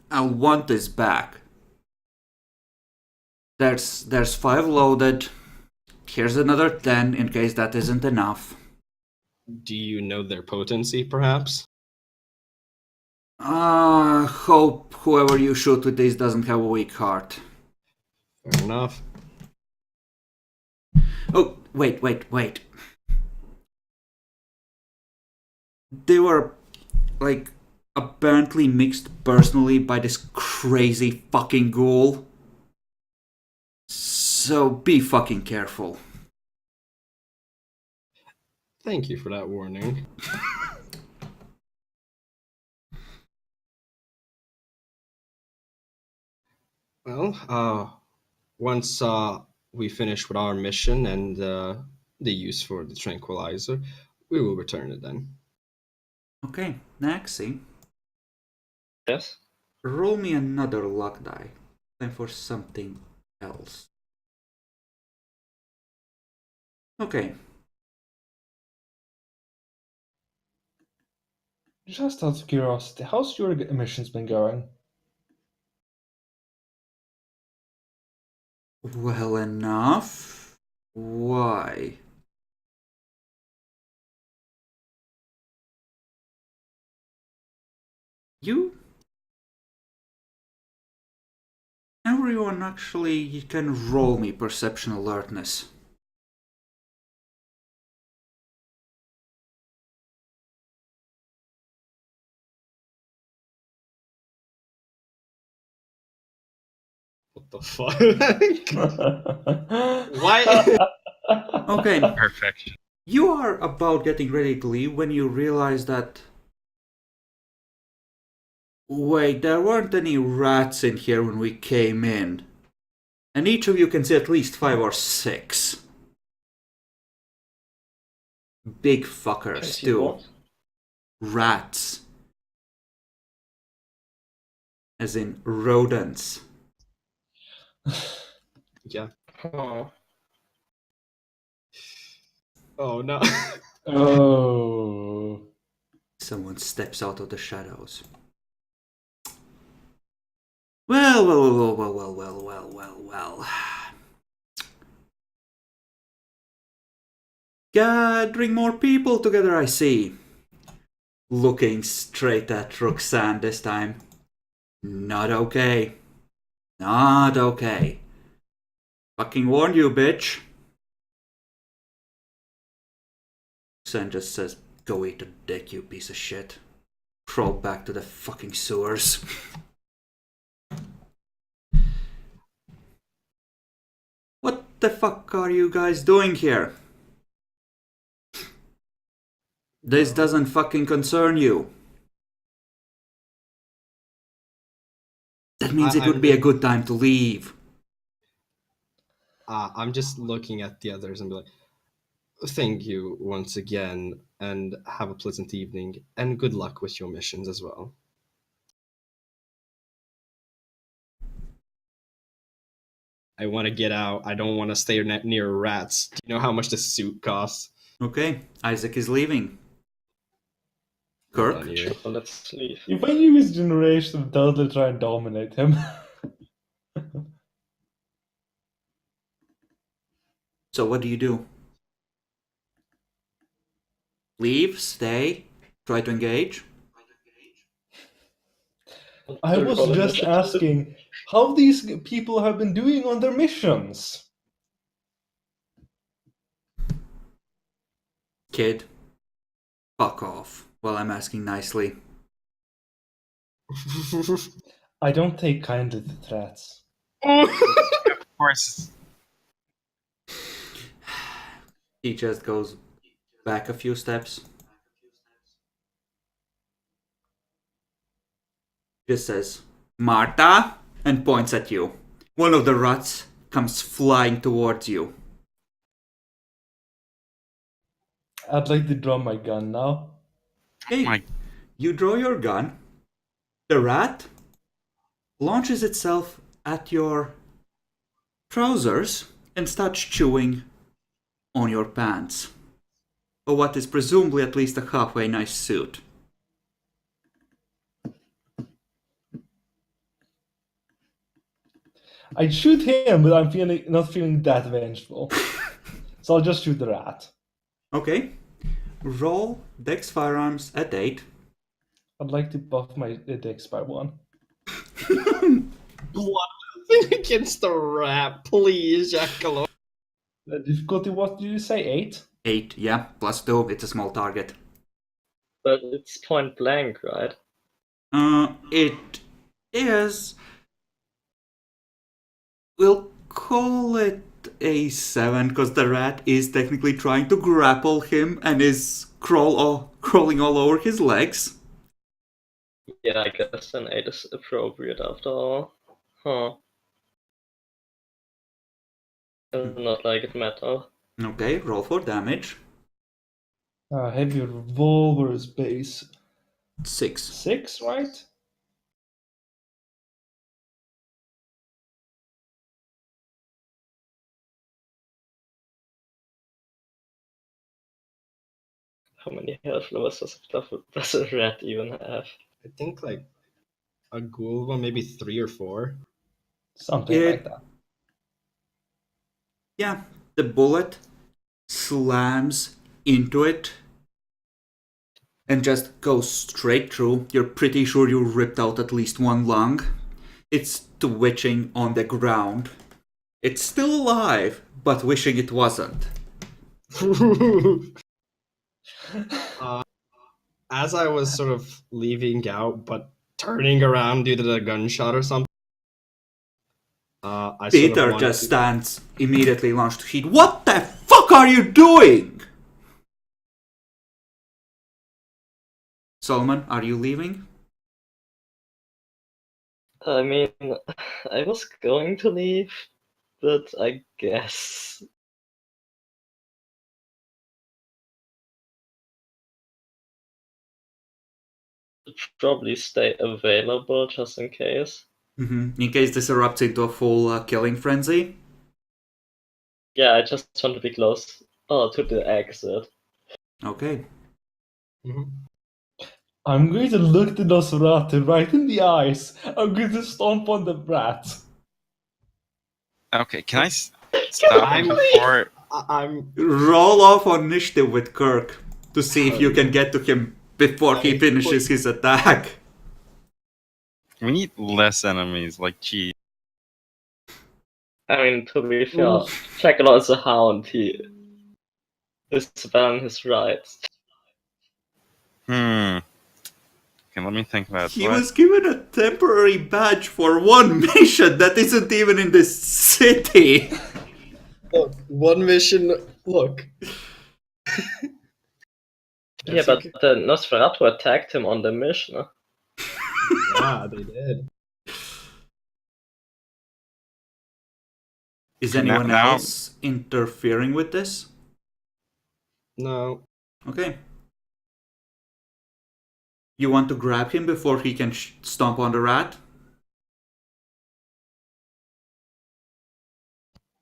I'll want this back. There's 5 loaded. Here's another 10 in case that isn't enough. Do you know their potency, perhaps? Hope whoever you shoot with this doesn't have a weak heart. Fair enough. Oh, wait. They were, like, apparently mixed personally by this crazy fucking ghoul. So be fucking careful. Thank you for that warning. Well, once we finish with our mission and the use for the tranquilizer, we will return it then. Okay, Naxi, Yes? roll me another luck die. Time for something else. Okay, Just out of curiosity, how's your missions been going? well enough. Why? You? Everyone actually can roll me perception alertness. What the fuck? Why? Okay, Perfection. you are about getting ready to leave when you realize that... Wait, there weren't any rats in here when we came in. And each of you can see at least 5 or 6. Big Can fuckers, see too. what? Rats. As in rodents. Yeah. Oh. Oh no. Oh. Someone steps out of the shadows. Well. Gathering more people together, I see. Looking straight at Roxanne this time. Not okay. Not okay. Fucking warned you, bitch. Roxanne just says, go eat a dick, you piece of shit. Crawl back to the fucking sewers. What the fuck are you guys doing here? This doesn't fucking concern you. That means it would be a good time to leave. I'm just looking at the others and be like, thank you once again, and have a pleasant evening, and good luck with your missions as well. I want to get out. I don't want to stay near rats. Do you know how much the suit costs? Okay, Isaac is leaving. Kirk? Hold on here. So let's leave. If I use generation, I'll totally try and dominate him. So what do you do? Leave? Stay? Try to engage? I was just asking how these people have been doing on their missions. Kid, fuck off. Well, I'm asking nicely. I don't take kindly to threats. Of course. He just goes back a few steps. Just says, Marta, and points at you. One of the rats comes flying towards you. I'd like to draw my gun now. Hey, My you draw your gun. The rat launches itself at your trousers and starts chewing on your pants. Or what is presumably at least a halfway nice suit. I'd shoot him, but I'm not feeling that vengeful. So I'll just shoot the rat. Okay. Roll Dex Firearms at 8. I'd like to buff my dex by 1. Blood against the rat, please, Jackalope. The difficulty, what did you say? 8? 8, yeah, plus 2, it's a small target. But it's point blank, right? It is. We'll call it a 7 because the rat is technically trying to grapple him and is crawling all over his legs. Yeah, I guess an 8 is appropriate after all. Huh. Does not like it matter. Okay, roll for damage. Heavy revolver is base 6. 6, right? How many health levels does a rat even have? I think like a ghoul one, maybe 3 or 4. Something like that. Yeah, the bullet slams into it and just goes straight through. You're pretty sure you ripped out at least one lung. It's twitching on the ground. It's still alive, but wishing it wasn't. As I was sort of leaving out, but turning around due to the gunshot or something, I sort Peter of wanted just to... stands, immediately launched to heat. What the fuck are you doing? Solomon, are you leaving? I mean, I was going to leave, but I guess. Probably stay available just in case. In case this erupts into a full killing frenzy. Yeah, I just want to be close to the exit. Okay. I'm going to look the Nosferatu right in the eyes. I'm going to stomp on the rat. Okay, can I stop him before? I'm... Roll off on initiative with Kirk to see if you can get to him before he finishes his attack. We need less enemies, like gee. I mean, to be fair, Jackal is a hound. He is well in his rights. Okay, let me think about He what. was given a temporary badge for one mission that isn't even in this city. Look, one mission... Look. Yeah, but the Nosferatu attacked him on the mission. Yeah, they did. Is Okay, anyone now- else interfering with this? No. Okay. You want to grab him before he can stomp on the rat?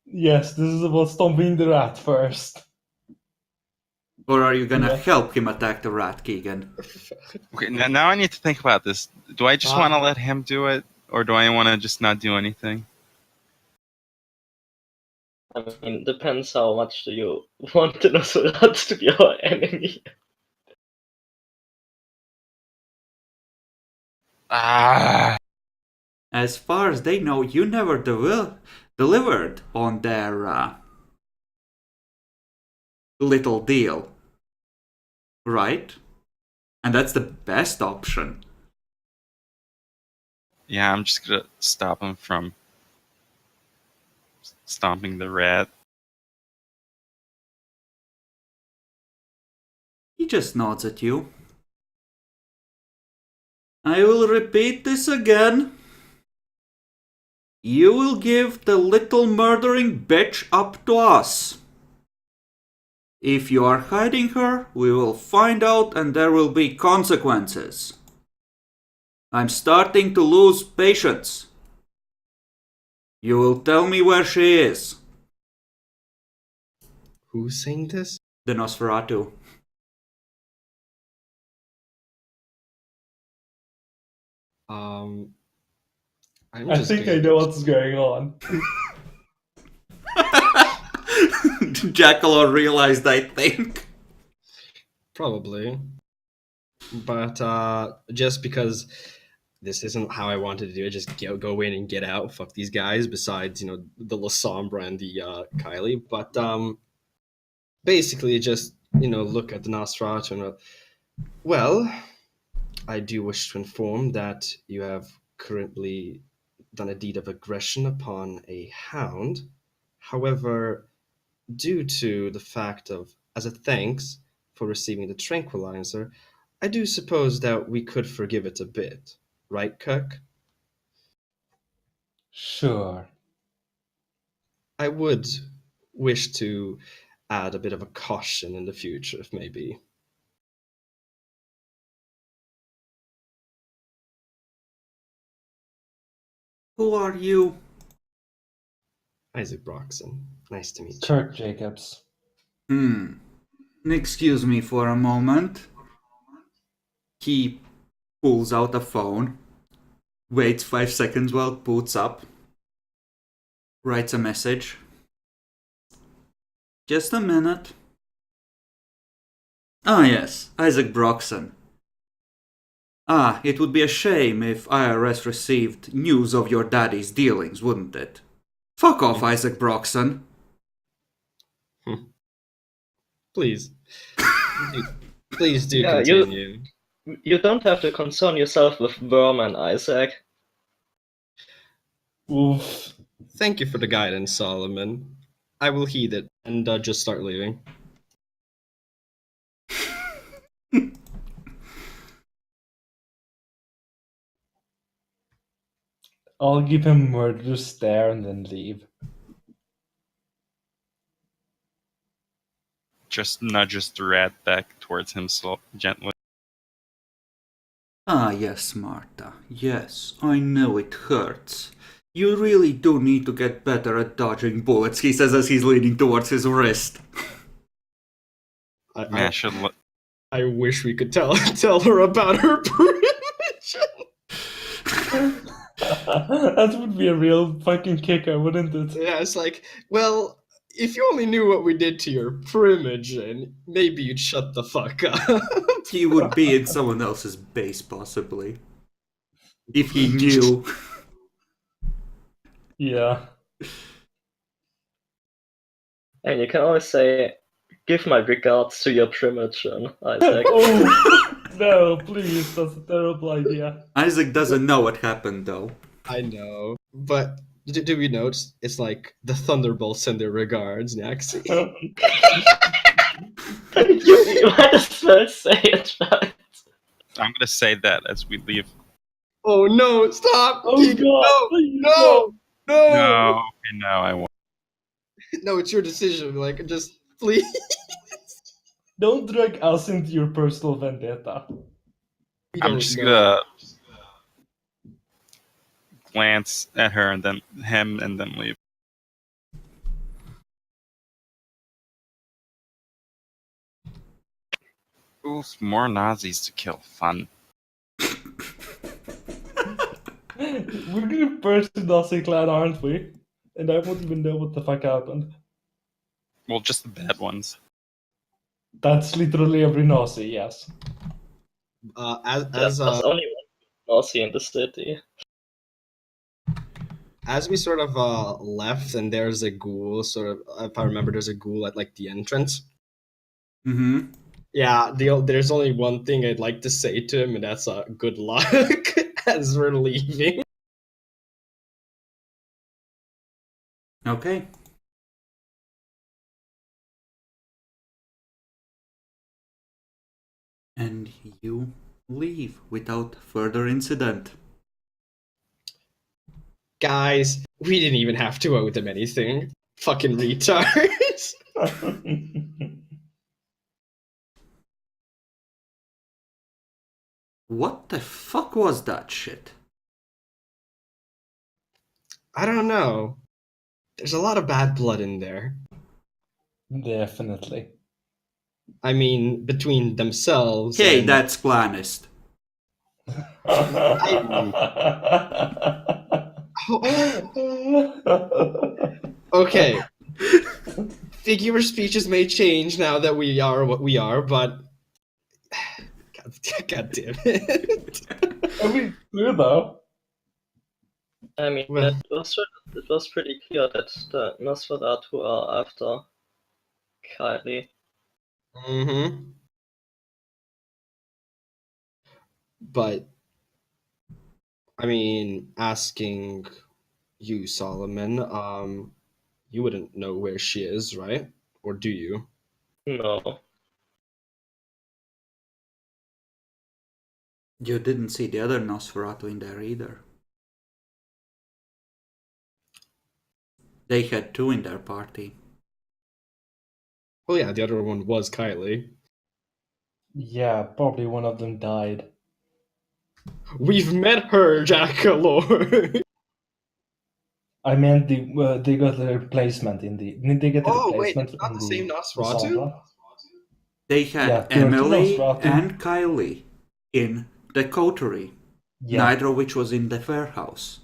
Yes, this is about stomping the rat first. Or are you gonna Yeah. help him attack the rat, Keegan? Okay, now I need to think about this. Do I just want to let him do it, or do I want to just not do anything? I mean, depends how much do you want the Nosferatu to be our enemy. As far as they know, you never delivered on their little deal. Right? And that's the best option. Yeah, I'm just gonna stop him from stomping the rat. He just nods at you. I will repeat this again. You will give the little murdering bitch up to us. If you are hiding her, we will find out and there will be consequences. I'm starting to lose patience. You will tell me where she is. Who's saying this? The Nosferatu. I'm I just think I gonna- know what's going on. Jackalow realized, I think. Probably. But just because this isn't how I wanted to do it, just go in and get out, fuck these guys, besides, the Lasombra and the Kylie. But basically just, look at the Nosferatu and well, I do wish to inform that you have currently done a deed of aggression upon a hound. However, due to the fact of, as a thanks for receiving the tranquilizer, I do suppose that we could forgive it a bit. Right, Kirk? Sure. I would wish to add a bit of a caution in the future, if maybe. Who are you? Isaac Broxson, nice to meet you. Kirk Jacobs. Excuse me for a moment. He pulls out a phone, waits 5 seconds while it boots up, writes a message. Just a minute. Ah, yes, Isaac Broxson. Ah, it would be a shame if IRS received news of your daddy's dealings, wouldn't it? Fuck off, Isaac Broxson. Please. Please do Yeah, continue. You don't have to concern yourself with vermin, Isaac. Oof. Thank you for the guidance, Solomon. I will heed it and just start leaving. I'll give him a murderous stare and then leave. Just nudges the rat back towards him gently. Ah, yes, Martha. Yes, I know it hurts. You really do need to get better at dodging bullets, he says as he's leaning towards his wrist. I wish we could tell her about her privilege. That would be a real fucking kicker, wouldn't it? Yeah, it's like, well, if you only knew what we did to your Primogen, maybe you'd shut the fuck up. He would be in someone else's base, possibly. If he knew. Yeah. And you can always say, give my regards to your Primogen, Isaac. Oh, no, please, that's a terrible idea. Isaac doesn't know what happened, though. I know, but do we notice it's like the Thunderbolts send their regards, Naxi? You might as well say it, right? I'm gonna say that as we leave. Oh no! Stop! Oh Keegan, god, please, no! No, okay, no, I won't. No, it's your decision. Like, just please. Don't drag us into your personal vendetta. We I'm don't just know. gonna glance at her and then him and then leave. Oof, more Nazis to kill. Fun. We're gonna burst the Nazi clan, aren't we? And I won't even know what the fuck happened. Well, just the bad ones. That's literally every Nazi, yes. There's only one Nazi in the city. As we sort of left, and there's a ghoul. Sort of, if I remember, there's a ghoul at like the entrance. Mm-hmm. Yeah, there's only one thing I'd like to say to him, and that's good luck as we're leaving. Okay. And you leave without further incident. Guys, we didn't even have to owe them anything. Fucking retards. What the fuck was that shit? I don't know. There's a lot of bad blood in there. Definitely. I mean, between themselves. Hey, and... that's planist. Okay, figure of speeches may change now that we are what we are, but God damn it. I mean, true though. I mean, Well, it was pretty clear that the Nosferatu are after Kylie. mm-hmm. But I mean, asking you, Solomon, you wouldn't know where she is, right? Or do you? No. You didn't see the other Nosferatu in there either. They had two in their party. Oh yeah, the other one was Kylie. Yeah, probably one of them died. We've met her, Jackalore. I meant they got the replacement in the. Didn't they get the Oh wait, replacement it's not in the same the Nosferatu? ensemble? They Yeah, had there were two Emily Nosferatu. and Kylie in the coterie, Yeah, neither of which was in the fair house.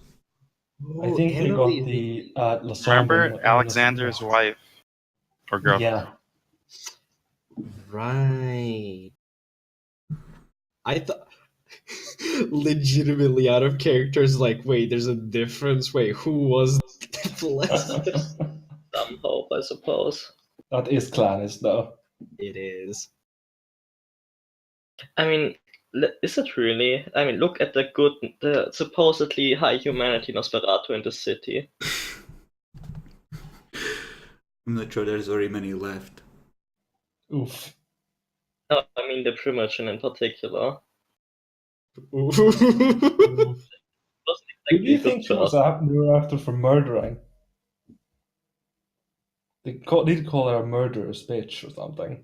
I Oh, think they got Emily. the ensemble. Remember Alexander's wife or girlfriend? Yeah, Right. I thought legitimately out of characters. Like, wait, there's a difference. Wait, who was blessed? Some hope, I suppose. that is Clannis though. It is. I mean, is it really? I mean, look at the supposedly high humanity Nosferatu in the city. I'm not sure there's very many left. Oof. No, I mean the Primogen in particular. Oof. Wasn't Who do exactly you a good think she was person. they were after for murdering? Did call her a murderous bitch or something.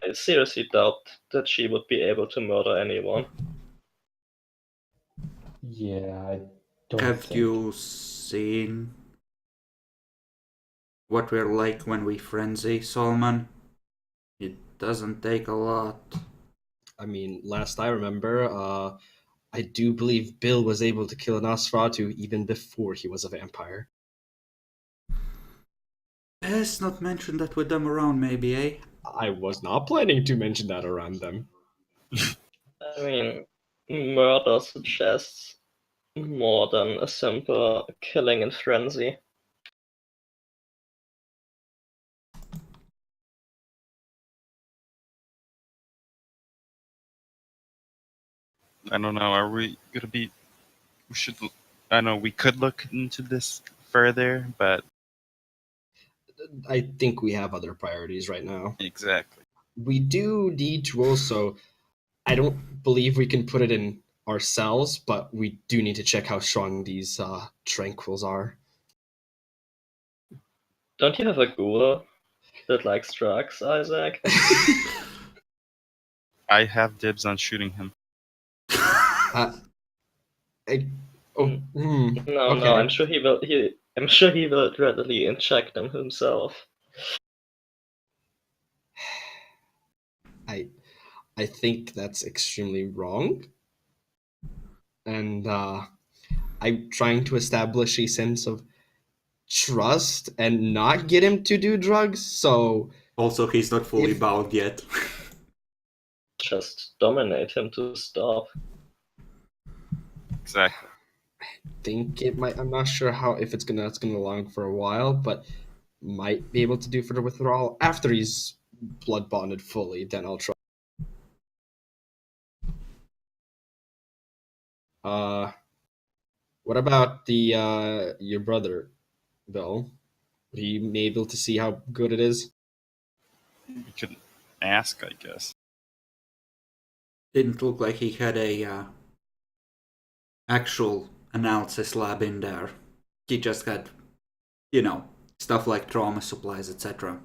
I seriously doubt that she would be able to murder anyone. Yeah, I don't Have think. you seen what we're like when we frenzy, Solomon? It doesn't take a lot. I mean, last I remember, I do believe Bill was able to kill a Nosferatu even before he was a vampire. Let's not mention that with them around, maybe, eh? I was not planning to mention that around them. I mean, murder suggests more than a simple killing in frenzy. I don't know. Are we gonna be? We should. I know we could look into this further, but I think we have other priorities right now. exactly. We do need to also. I don't believe we can put it in ourselves, but we do need to check how strong these tranquils are. Don't you have a ghoul that likes drugs, Isaac? I have dibs on shooting him. I, oh, No, okay. I'm sure he will. I'm sure he will readily inject them himself. I think that's extremely wrong, and I'm trying to establish a sense of trust and not get him to do drugs. So Also, he's not fully If- bound yet. Just dominate him to stop. Exactly. think it might. I'm not sure how if it's gonna long for a while, but might be able to do for the withdrawal after he's blood bonded fully. Then I'll try. Uh, what about the your brother, Bill? Would he be able to see how good it is? We could ask, I guess. Didn't look like he had a actual analysis lab in there. He just had, stuff like trauma supplies, etc.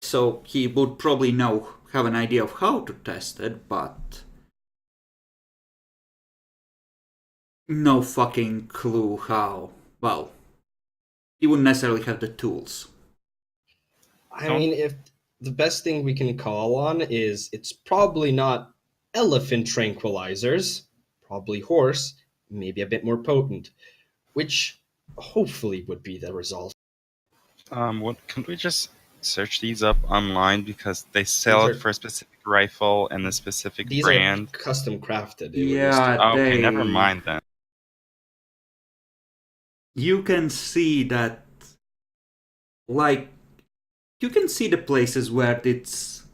So he would probably have an idea of how to test it, but no fucking clue how. Well, he wouldn't necessarily have the tools. I Don't- mean, if the best thing we can call on is it's probably not elephant tranquilizers, probably horse, maybe a bit more potent, which hopefully would be the result. What can we just search these up online because they These sell it are for a specific rifle and a specific these are brand? custom crafted. It was Yeah, Oh, okay, never they. mind then. You can see that, like, you can see the places where it's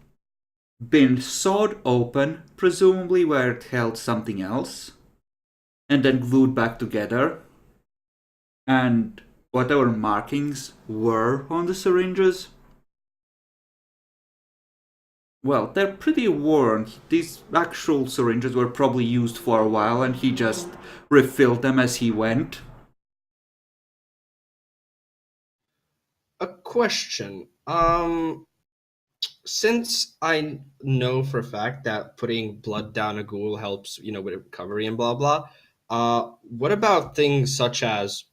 been sawed open, presumably where it held something else, and then glued back together. And whatever markings were on the syringes, well, they're pretty worn. These actual syringes were probably used for a while, and he just refilled them as he went. a question. Since I know for a fact that putting blood down a ghoul helps, with recovery and blah blah, what about things such as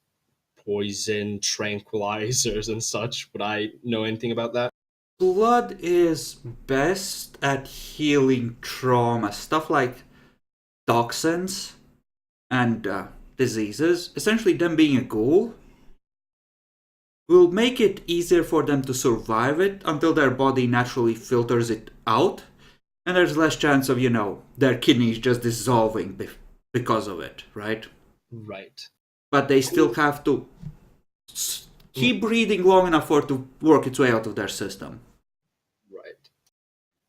poison, tranquilizers, and such? Would I know anything about that? Blood is best at healing trauma, stuff like toxins and diseases. Essentially, them being a ghoul will make it easier for them to survive it until their body naturally filters it out, and there's less chance of, their kidneys just dissolving because of it, right? Right. But they still have to keep breathing long enough for it to work its way out of their system. Right.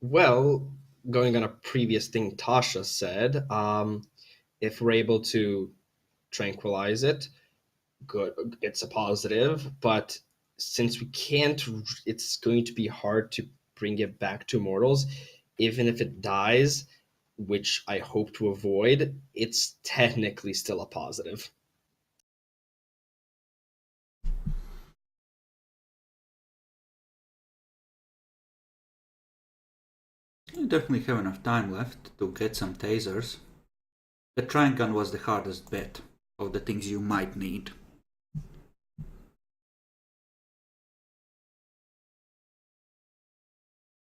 Well, going on a previous thing Tasha said, if we're able to tranquilize it, good, it's a positive. But since we can't, it's going to be hard to bring it back to mortals. Even if it dies, which I hope to avoid, it's technically still a positive. You definitely have enough time left to get some tasers. The trank gun was the hardest bit of the things you might need.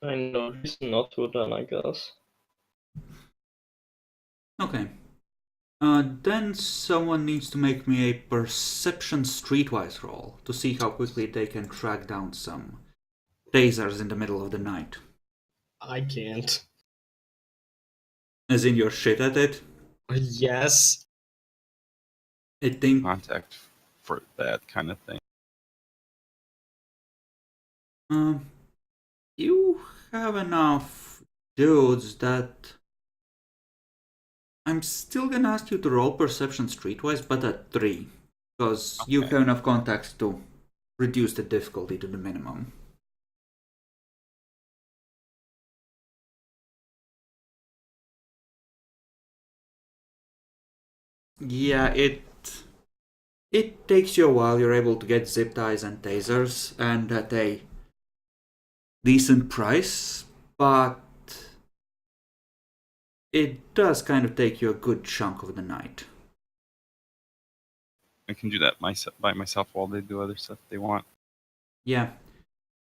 I know reason not to then, I guess. Okay. Then someone needs to make me a perception streetwise roll to see how quickly they can track down some tasers in the middle of the night. I can't. As in, you're shit at it? Yes. I think. Contact for that kind of thing. You have enough dudes that. I'm still gonna ask you to roll perception streetwise, but at 3. Because you Okay. have enough contacts to reduce the difficulty to the minimum. Yeah, it takes you a while. You're able to get zip ties and tasers, and at a decent price, but it does kind of take you a good chunk of the night. I can do that by myself while they do other stuff they want. Yeah,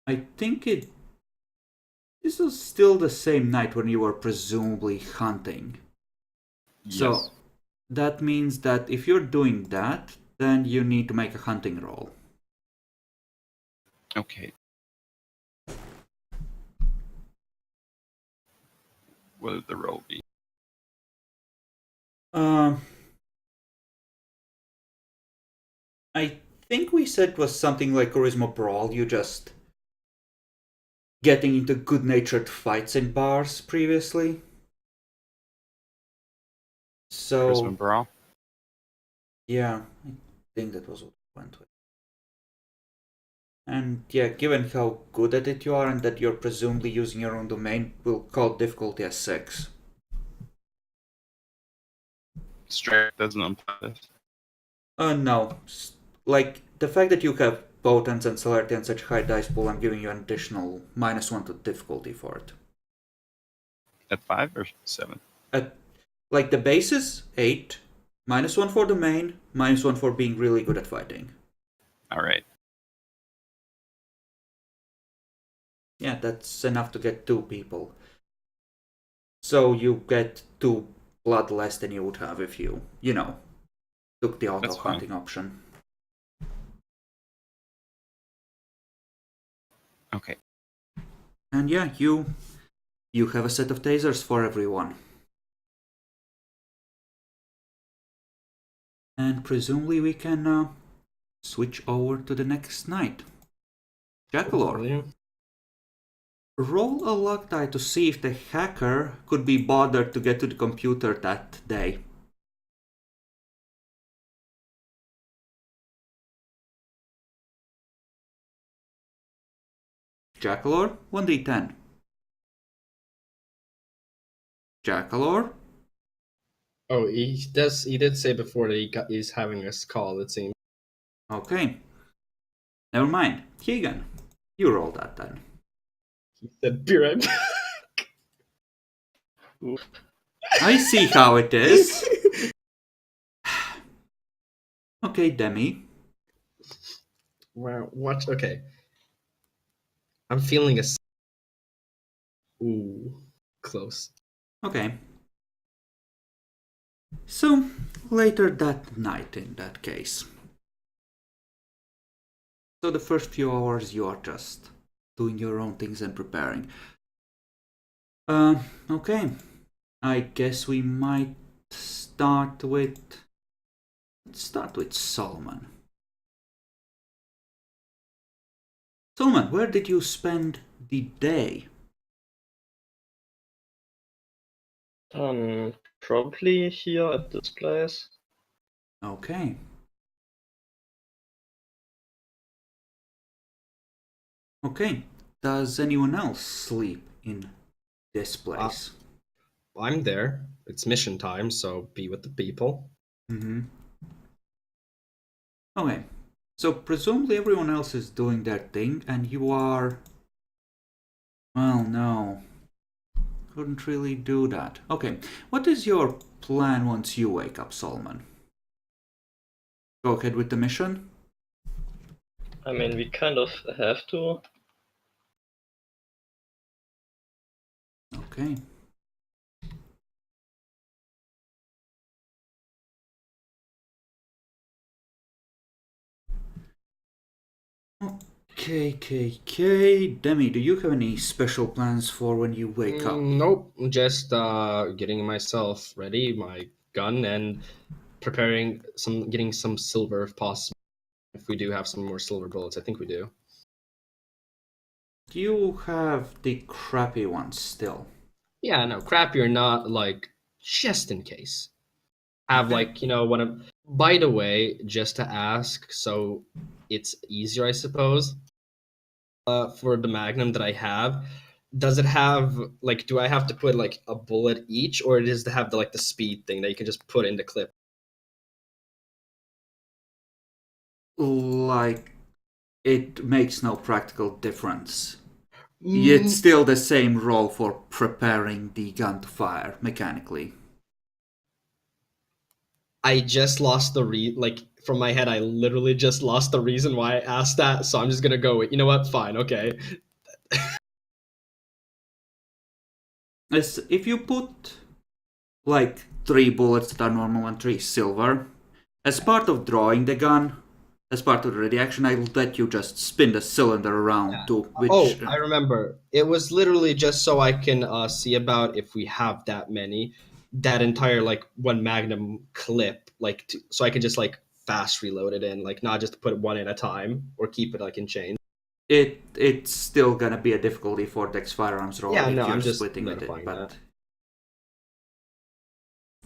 I think it. This was still the same night when you were presumably hunting. So Yes. that means that if you're doing that, then you need to make a hunting roll. Okay. What would the roll be? I think we said it was something like Charisma Brawl. You just getting into good-natured fights in bars previously. So Charisma Brawl? yeah, I think that was what we went with. And yeah, given how good at it you are and that you're presumably using your own domain, we'll call difficulty as 6. Strength doesn't imply this. No. Like, the fact that you have potence and celerity and such high dice pool, I'm giving you an additional -1 to difficulty for it. At 5 or 7? Like, the base is 8, -1 for domain, -1 for being really good at fighting. Alright. Yeah, that's enough to get 2 people. So you get 2 blood less than you would have if you took the auto That's fine. hunting option. Okay. And yeah, you have a set of tasers for everyone. And presumably we can switch over to the next night. Jackalor, Hopefully. roll a luck die to see if the hacker could be bothered to get to the computer that day. Jackalor, 1d10. Jackalor? Oh, he does. He did say before that he's having us call. It seems. Okay. Never mind. Keegan, you roll that then. He said, "Be right back." Oof. I see how it is. Okay, Demi. Wow. What? Okay. I'm feeling a. Ooh, close. Okay. So, later that night in that case. So the first few hours you are just doing your own things and preparing. Okay. I guess we might start with... Let's start with Solomon. Solomon, where did you spend the day? Probably here at this place. Okay. Okay. Does anyone else sleep in this place? I'm there. It's mission time, so be with the people. Mm-hmm. Okay. So presumably everyone else is doing their thing and you are... Well, no. Couldn't really do that. Okay. What is your plan once you wake up, Solomon? Go ahead with the mission? I mean, we kind of have to. Okay. Okay. Demi, do you have any special plans for when you wake up? Nope. Just getting myself ready, my gun, and getting some silver if possible. If we do have some more silver bullets, I think we do. Do you have the crappy ones still? Yeah, no, crappy or not, like just in case. Have Okay. like one of. By the way, just to ask, so it's easier, I suppose. For the Magnum that I have, does it have like? Do I have to put like a bullet each, or does it have the speed thing that you can just put in the clip? Like, it makes no practical difference. It's Mm, still the same roll for preparing the gun to fire mechanically. I just lost like from my head. I literally just lost the reason why I asked that, so I'm just gonna go with. You know what? Fine, okay. As if you put like 3 bullets that are normal and 3 silver, as part of drawing the gun, as part of the ready action, I'll let you just spin the cylinder around to Oh, which... I remember. It was literally just so I can see about if we have that many, that entire like one Magnum clip, so I can just like fast reload it in, like not just put one at a time or keep it like in chains. it's still gonna be a difficulty for Dex Firearms roll Yeah, if no, you're I'm just splitting with it, notifying but... that.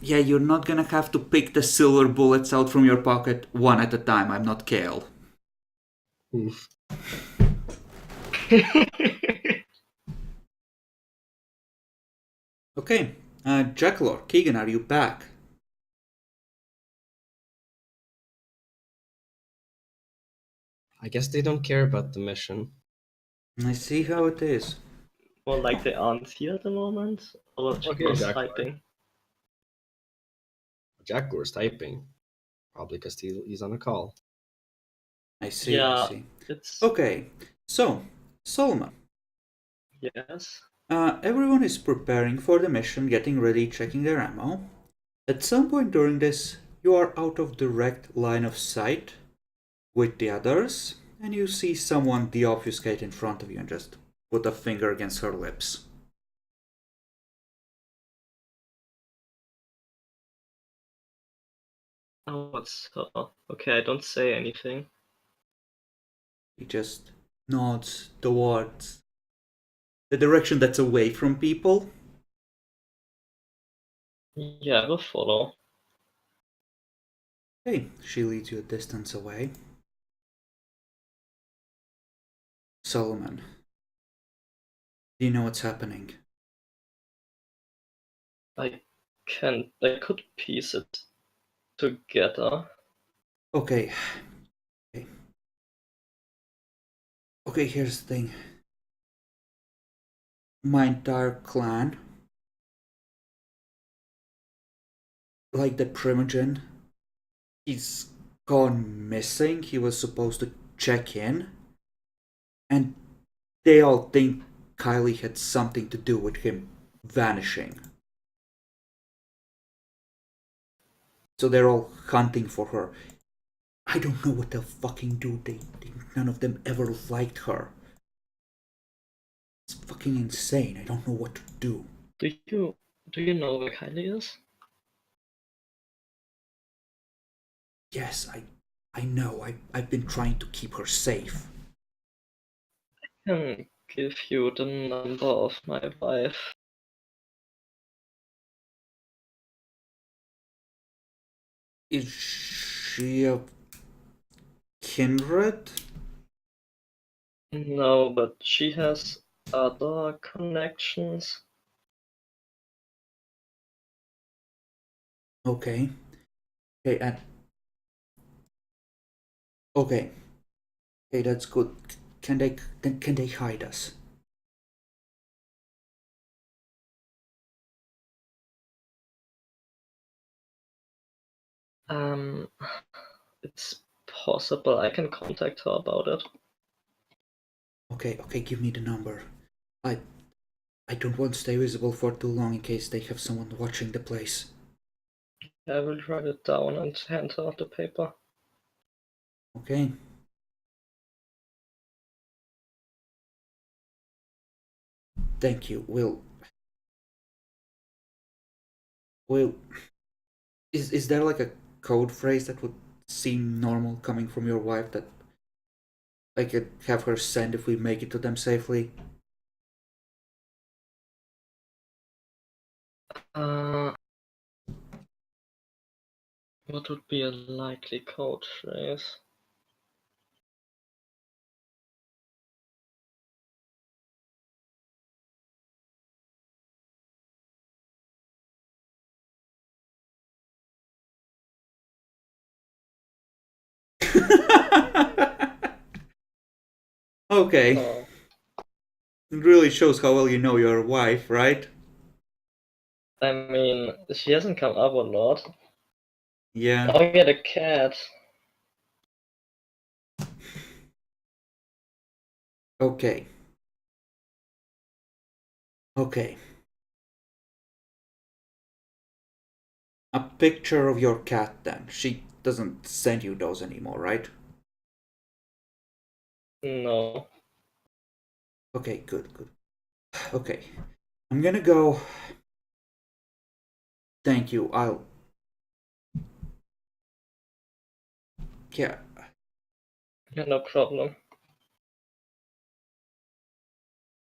Yeah, you're not gonna have to pick the silver bullets out from your pocket one at a time. I'm not Kale. Oof. Okay, Jackalor, Keegan, are you back? I guess they don't care about the mission. I see how it is. More like they aren't here at the moment, or Okay, just Jack. typing. Jack Gore's typing, probably because he's on a call. I see. Yeah, it's Okay, so, Solomon, Yes. Everyone is preparing for the mission, getting ready, checking their ammo. At some point during this, you are out of direct line of sight with the others, and you see someone deobfuscate in front of you and just put a finger against her lips. Oh, what's okay, I don't say anything. He just nods towards the direction that's away from people. Yeah, I will follow. Hey, she leads you a distance away. Solomon, do you know what's happening? I could piece it together. Okay. Okay, here's the thing. My entire clan, like the Primogen, he's gone missing. He was supposed to check in, and they all think Kylie had something to do with him vanishing. So they're all hunting for her. I don't know what they'll fucking do. None of them ever liked her. It's fucking insane. I don't know what to do. Do you know where Kylie is? Yes, I know. I've been trying to keep her safe. I can give you the number of my wife. Is she a kindred? No, but she has other connections. Okay. Okay, and okay. Okay, that's good. Can they hide us? Um, it's possible I can contact her about it. Okay, give me the number. I I don't want to stay visible for too long in case they have someone watching the place. I will write it down and hand her the paper. Okay. Thank you. Will is there like a code phrase that would seem normal coming from your wife that I could have her send if we make it to them safely? What would be a likely code phrase? Okay. Oh, It really shows how well you know your wife, right? I mean, she hasn't come up a lot. Yeah. Oh yeah, the cat. Okay. Okay. A picture of your cat then. She doesn't send you those anymore, right? No. Okay, good. Okay. I'm gonna go. Thank you. Yeah. Yeah, no problem.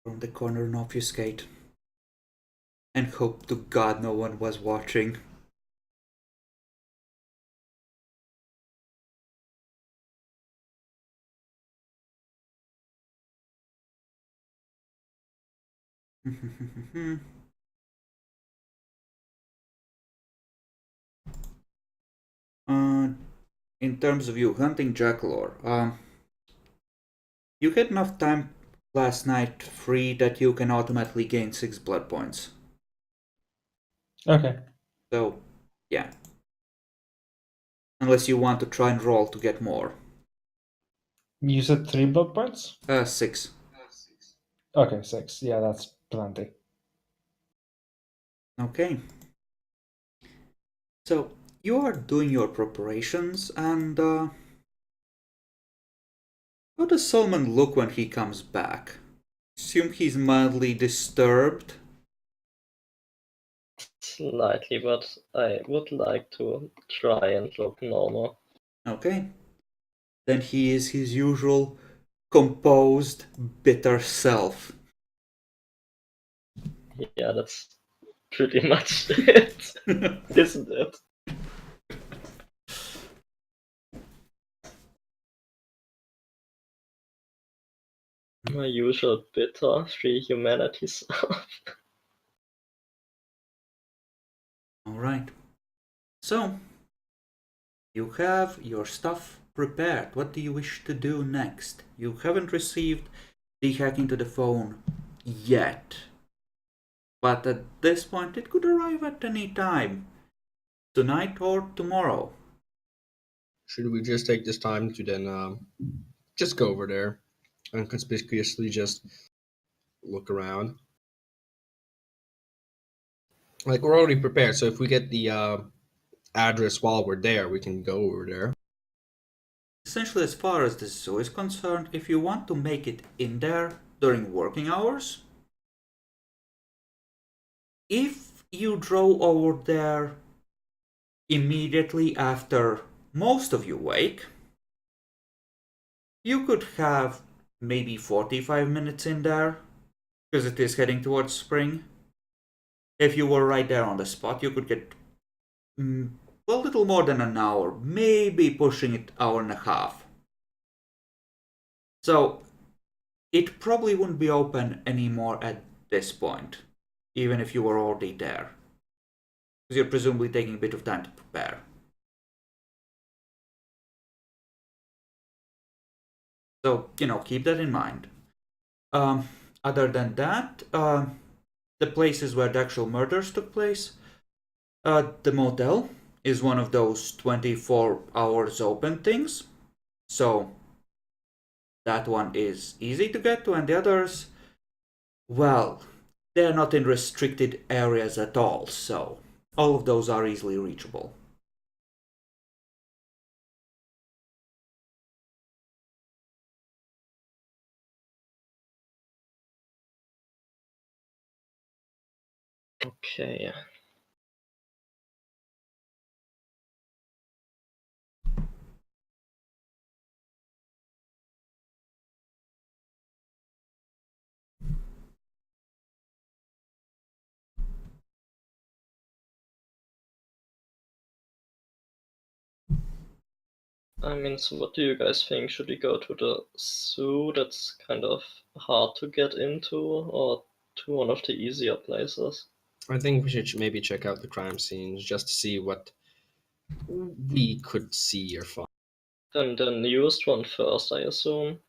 From the corner and obfuscate. And hope to God no one was watching. uh, in terms of you hunting Jackalore, you had enough time last night free that you can automatically gain 6 blood points. Okay. So, yeah. Unless you want to try and roll to get more. You said 3 blood points? 6. Okay, 6. Yeah, that's plenty. Okay. So you are doing your preparations, and how does Solomon look when he comes back? Assume he's mildly disturbed. Slightly, but I would like to try and look normal. Okay. Then he is his usual composed, bitter self. Yeah, that's pretty much it, isn't it? My usual bitter free humanity self. Alright. So, you have your stuff prepared. What do you wish to do next? You haven't received the hack into the phone yet. But at this point, it could arrive at any time. Tonight or tomorrow. Should we just take this time to then just go over there and conspicuously just look around? Like, we're already prepared, so if we get the address while we're there, we can go over there. Essentially, as far as the zoo is concerned, if you want to make it in there during working hours, if you drove over there immediately after most of you wake, you could have maybe 45 minutes in there, because it is heading towards spring. If you were right there on the spot, you could get a little more than an hour, maybe pushing it hour and a half. So it probably wouldn't be open anymore at this point, even if you were already there, because you're presumably taking a bit of time to prepare. So, keep that in mind. Other than that, the places where the actual murders took place, the motel is one of those 24 hours open things. So that one is easy to get to, and the others, well, they're not in restricted areas at all, so all of those are easily reachable. Okay. I mean, so what do you guys think? Should we go to the zoo that's kind of hard to get into, or to one of the easier places? I think we should maybe check out the crime scenes just to see what we could see or find. Then the newest one first, I assume.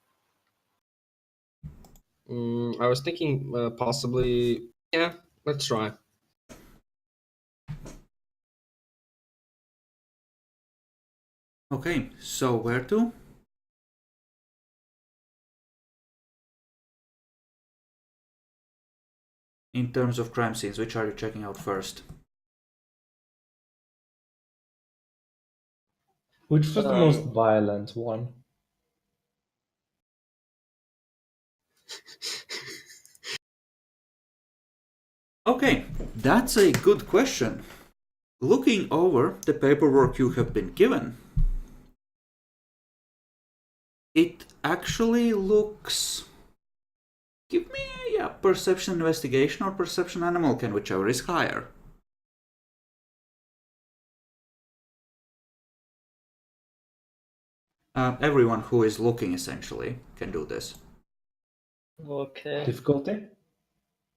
I was thinking possibly, yeah, let's try. Okay, so where to? In terms of crime scenes, which are you checking out first? Which was the most violent one? Okay, that's a good question. Looking over the paperwork you have been given, it actually looks. Give me a perception investigation or perception animal can, whichever is higher. Everyone who is looking essentially can do this. Okay. Difficulty?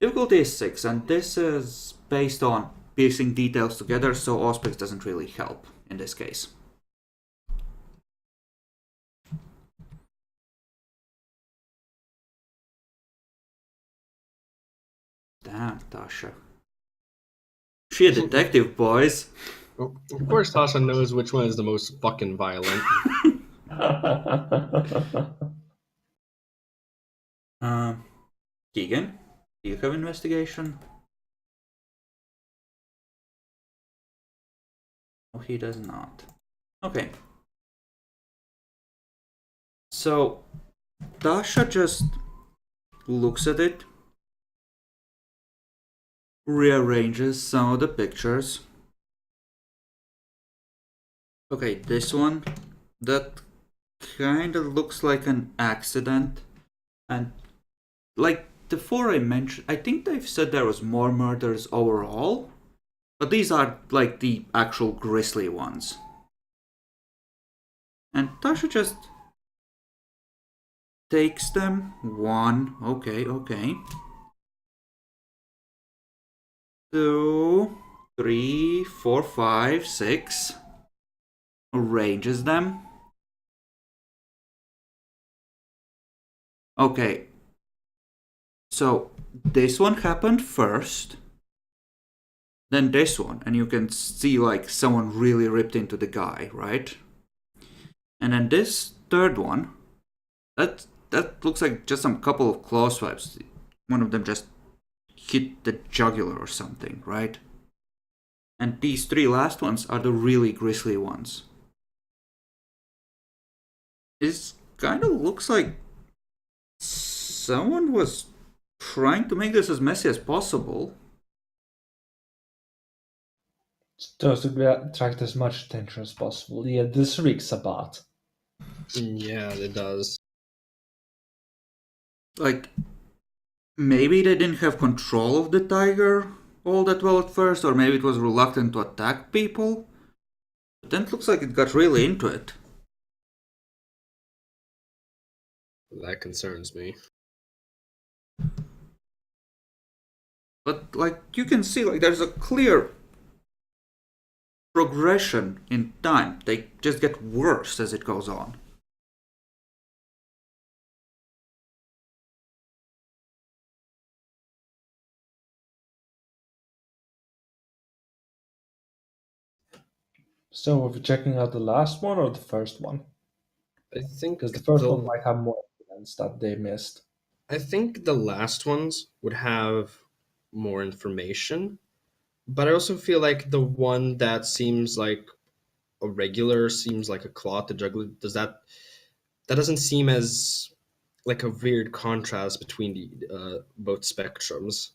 Difficulty is 6, and this is based on piecing details together, so Auspex doesn't really help in this case. Damn, Tasha. She a detective, boys. Well, of course, Tasha knows which one is the most fucking violent. Keegan, do you have investigation? Oh, he does not. Okay. So, Tasha just looks at it, rearranges some of the pictures. Okay, this one, that kind of looks like an accident. And like the four I mentioned, I think they've said there was more murders overall, but these are like the actual grisly ones. And Tasha just takes them one, okay, 2, 3, 4, 5, 6, arranges them. Okay, so this one happened first, then this one, and you can see like someone really ripped into the guy, right? And then this third one, that looks like just some couple of claw swipes. One of them just hit the jugular or something, right? And these three last ones are the really grisly ones. It kind of looks like someone was trying to make this as messy as possible. Just to attract as much attention as possible. Yeah, this reeks a lot. Yeah, it does. Like, maybe they didn't have control of the tiger all that well at first, or maybe it was reluctant to attack people. But then it looks like it got really into it. That concerns me. But like you can see, like there's a clear progression in time. They just get worse as it goes on. So, are we checking out the last one or the first one? I think Because the first one might have more evidence that they missed. I think the last ones would have more information, but I also feel like the one that seems like a regular seems like a cloth to juggler. That doesn't seem as like a weird contrast between the both spectrums.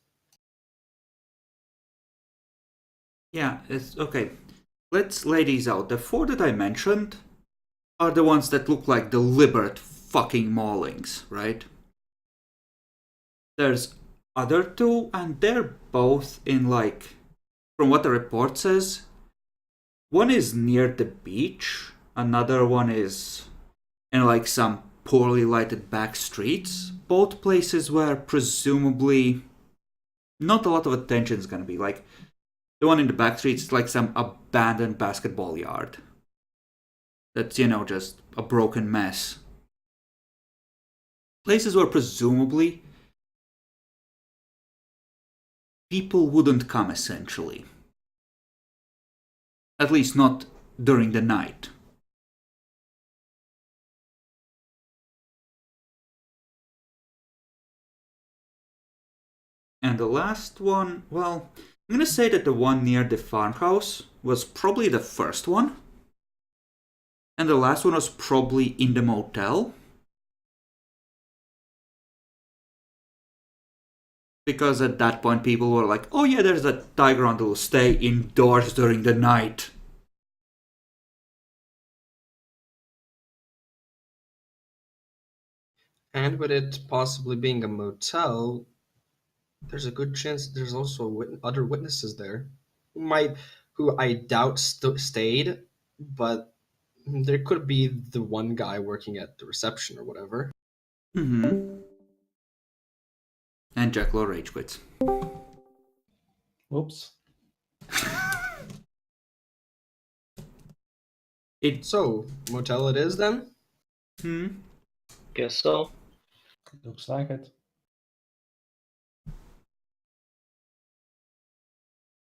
Yeah, it's okay. Let's lay these out. The four that I mentioned are the ones that look like deliberate fucking maulings, right? There's other two, and they're both in like, from what the report says, one is near the beach, another one is in like some poorly lighted back streets. Both places where presumably not a lot of attention is gonna be. Like the one in the back streets is like some abandoned basketball yard. That's, just a broken mess. Places where presumably people wouldn't come essentially. At least not during the night. And the last one, well, I'm gonna say that the one near the farmhouse was probably the first one. And the last one was probably in the motel. Because at that point people were like, oh yeah, there's a tiger on the loose, stay indoors during the night. And with it possibly being a motel, there's a good chance there's also other witnesses there who I doubt stayed, but there could be the one guy working at the reception or whatever. Mm-hmm. And Jack Law rage quits. Whoops. So, motel it is then? Guess so. Looks like it.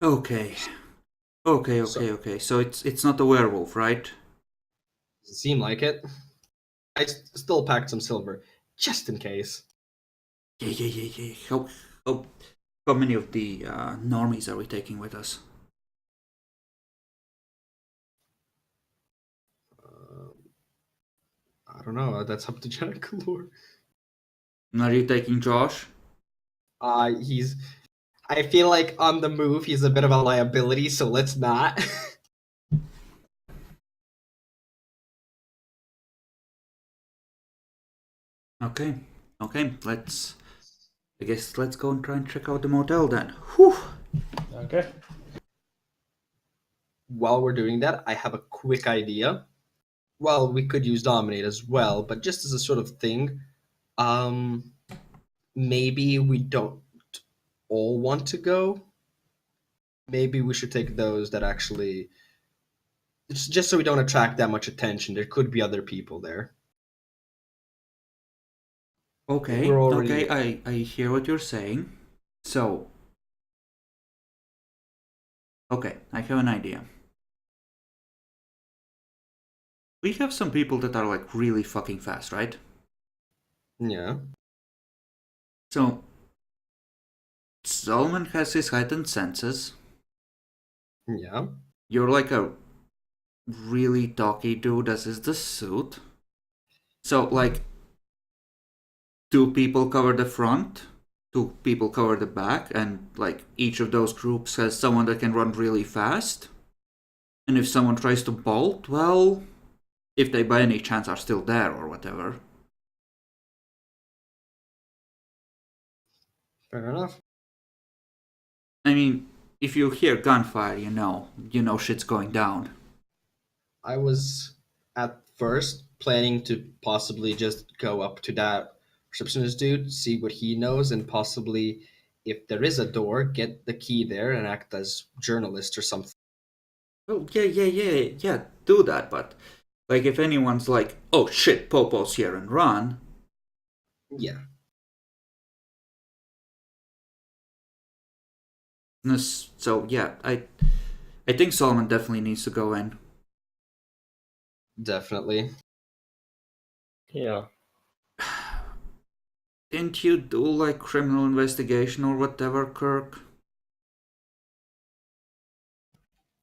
Okay. So it's not a werewolf, right? Does it seem like it? I still packed some silver, just in case. Yeah. How many of the normies are we taking with us? I don't know. That's up to Janakalur. Are you taking Josh? He's. I feel like on the move, he's a bit of a liability, so let's not. Okay. I guess let's go and try and check out the motel then. Whew. Okay. While we're doing that, I have a quick idea. Well, we could use Dominate as well, but just as a sort of thing, um, maybe we don't all want to go. Maybe we should take those that actually. It's just so we don't attract that much attention. There could be other people there. Okay, We're already. I hear what you're saying. So, okay, I have an idea. We have some people that are like really fucking fast, right? Yeah. So, Solomon has his heightened senses. Yeah. You're like a really talky dude, as is the suit. So, like, two people cover the front, two people cover the back, and like each of those groups has someone that can run really fast. And if someone tries to bolt, well, if they by any chance are still there or whatever. Fair enough. I mean, if you hear gunfire, you know shit's going down. I was at first planning to possibly just go up to that receptionist dude, see what he knows, and possibly, if there is a door, get the key there and act as journalist or something. Well, yeah, do that, but like if anyone's like, oh shit, Popo's here and run. Yeah, So yeah, I think Solomon definitely needs to go in. definitely. Yeah. Didn't you do like criminal investigation or whatever, Kirk?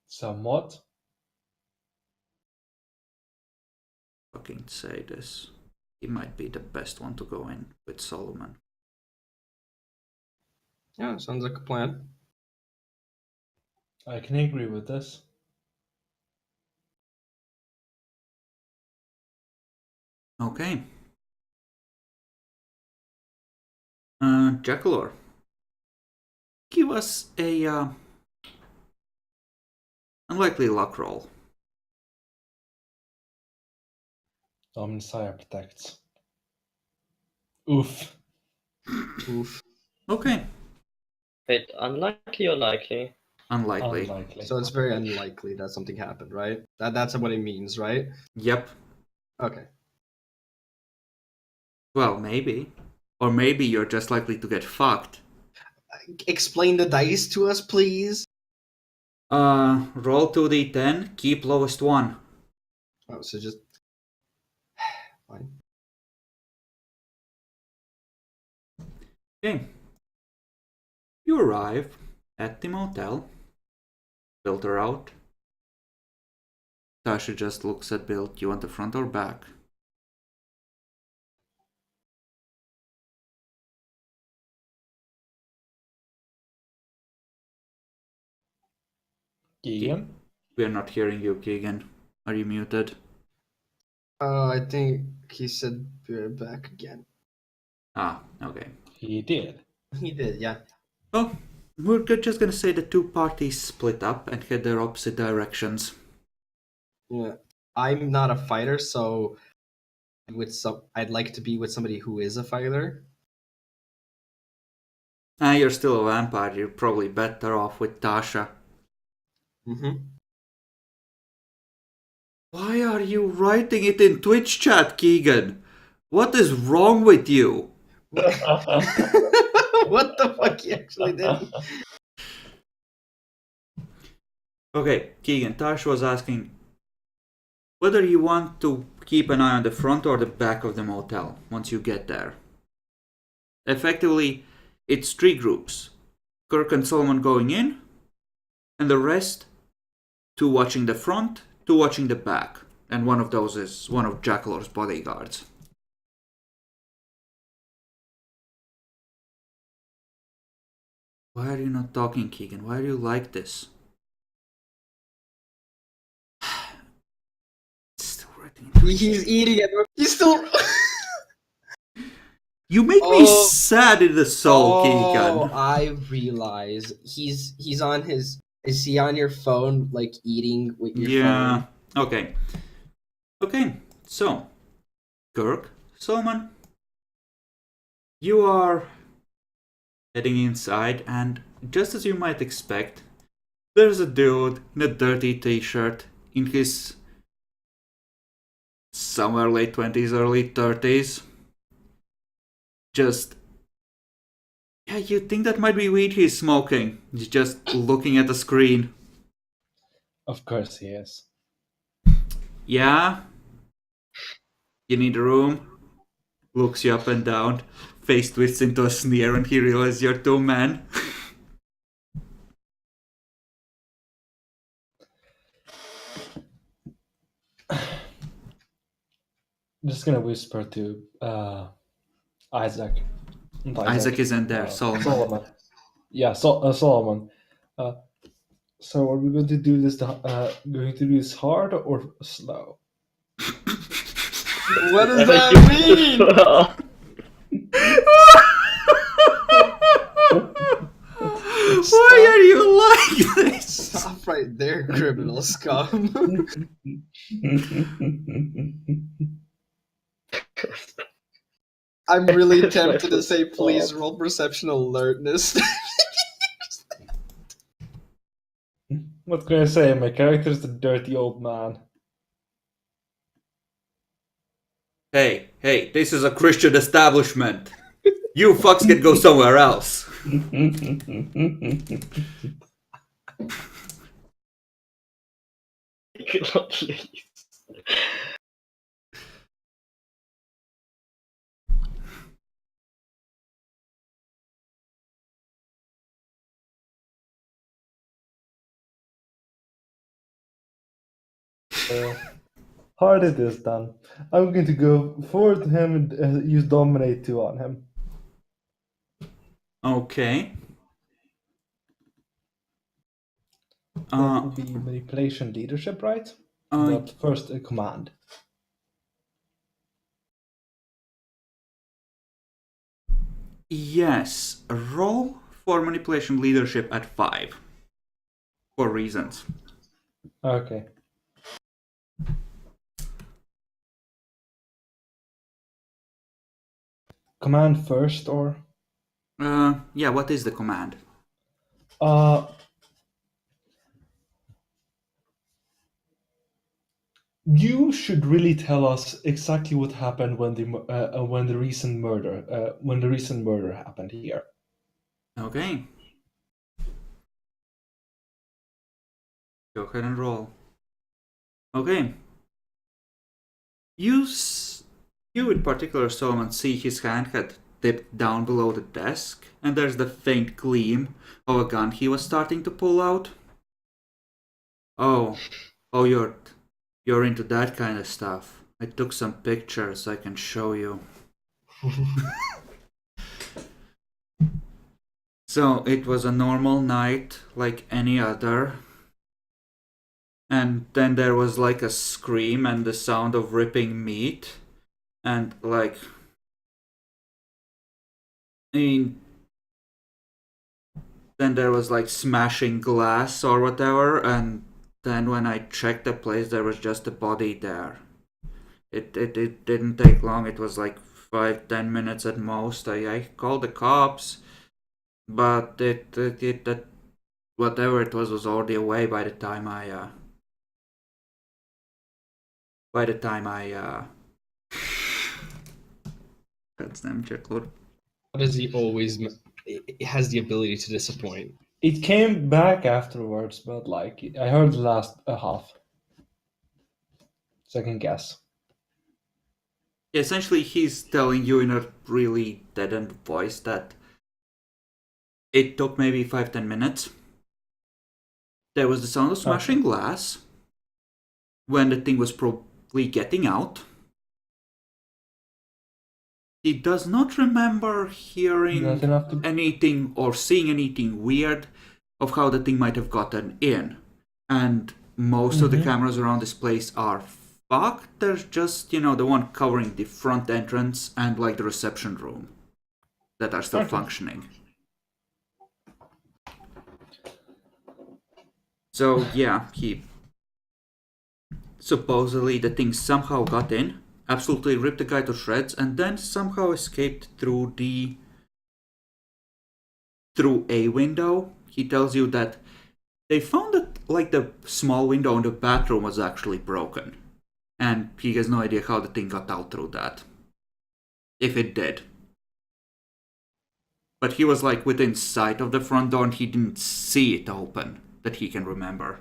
Somewhat. Fucking say this. He might be the best one to go in with Solomon. Yeah, sounds like a plan. I can agree with this. Okay. Jackalor. Give us a unlikely luck roll. Omnisire protects. Oof. Oof. Okay. Wait, unlikely or likely? Unlikely. Unlikely. So it's very unlikely that something happened, right? That's what it means, right? Yep. Okay. Well, maybe. Or maybe you're just likely to get fucked. Explain the dice to us, please. Roll 2d10, keep lowest one. Oh, so just fine. Okay. You arrive at the motel. Filter out. Tasha just looks at Bill. Do you want the front or back? Keegan? We're not hearing you, Keegan. Are you muted? I think he said we're back again. Ah, okay. He did. He did, yeah. Well, we're just gonna say the two parties split up and head their opposite directions. Yeah. I'm not a fighter, so I'd like to be with somebody who is a fighter. You're still a vampire. You're probably better off with Tasha. Mm-hmm. Why are you writing it in Twitch chat, Keegan? What is wrong with you? What the fuck he actually did? Okay, Keegan, Tash was asking whether you want to keep an eye on the front or the back of the motel once you get there. Effectively, it's 3 groups. Kirk and Solomon going in, and the rest 2 watching the front, 2 watching the back. And one of those is one of Jackalor's bodyguards. Why are you not talking, Keegan? Why are you like this? It's still writing. He's eating it. He's still. You make me sad in the soul, Oh, Keegan. I realize he's on his. Is he on your phone, like eating with your Yeah. phone? Okay. Okay. So, Kirk, Solomon, you are heading inside, and just as you might expect, there's a dude in a dirty t-shirt in his somewhere late 20s, early 30s. Just, yeah, you'd think that might be weed he's smoking. He's just looking at the screen. Of course he is. Yeah? You need a room? Looks you up and down. Face twists into a sneer and he realizes you're 2 men. I'm just gonna whisper to Isaac. Not Isaac isn't there, Solomon. Solomon. Yeah, Solomon. So are we going to do this? Going to do this hard or slow? What does I that think you mean? Why are you like this? Stop right there, criminal scum. I'm really It's my tempted to first say, please thought. roll perception alertness. What can I say? My character's the dirty old man. Hey, this is a Christian establishment. You fucks can go somewhere else. Not least. Hard it is then. I'm going to go forward to him and use Dominate 2 on him. Okay. That would be manipulation leadership, right? But first, a command. Yes, roll for manipulation leadership at 5. For reasons. Okay. Command first, or? Yeah, what is the command? You should really tell us exactly what happened when the recent murder happened here. Okay. Go ahead and roll. Okay. You in particular, Solomon, see his hand had dipped down below the desk, and there's the faint gleam of a gun he was starting to pull out. Oh, you're into that kind of stuff. I took some pictures I can show you. So it was a normal night like any other. And then there was like a scream and the sound of ripping meat. And like, I mean, then there was like smashing glass or whatever. And then when I checked the place, there was just a body there. It didn't take long. It was like 5-10 minutes at most. I called the cops, but that whatever it was already away by the time I That's damn Jackalor. How does he always has the ability to disappoint? It came back afterwards, but like I heard the last half. Second guess. Essentially, he's telling you in a really dead-end voice that it took maybe 5-10 minutes. There was the sound of smashing glass when the thing was probably getting out. He does not remember hearing Not enough to. anything or seeing anything weird of how the thing might have gotten in. And most of the cameras around this place are fucked. There's just, the one covering the front entrance and like the reception room that are still Okay. functioning. So yeah, he supposedly the thing somehow got in, absolutely ripped the guy to shreds, and then somehow escaped through a window. He tells you that they found that like the small window in the bathroom was actually broken, and he has no idea how the thing got out through that, if it did. But he was like within sight of the front door and he didn't see it open that he can remember.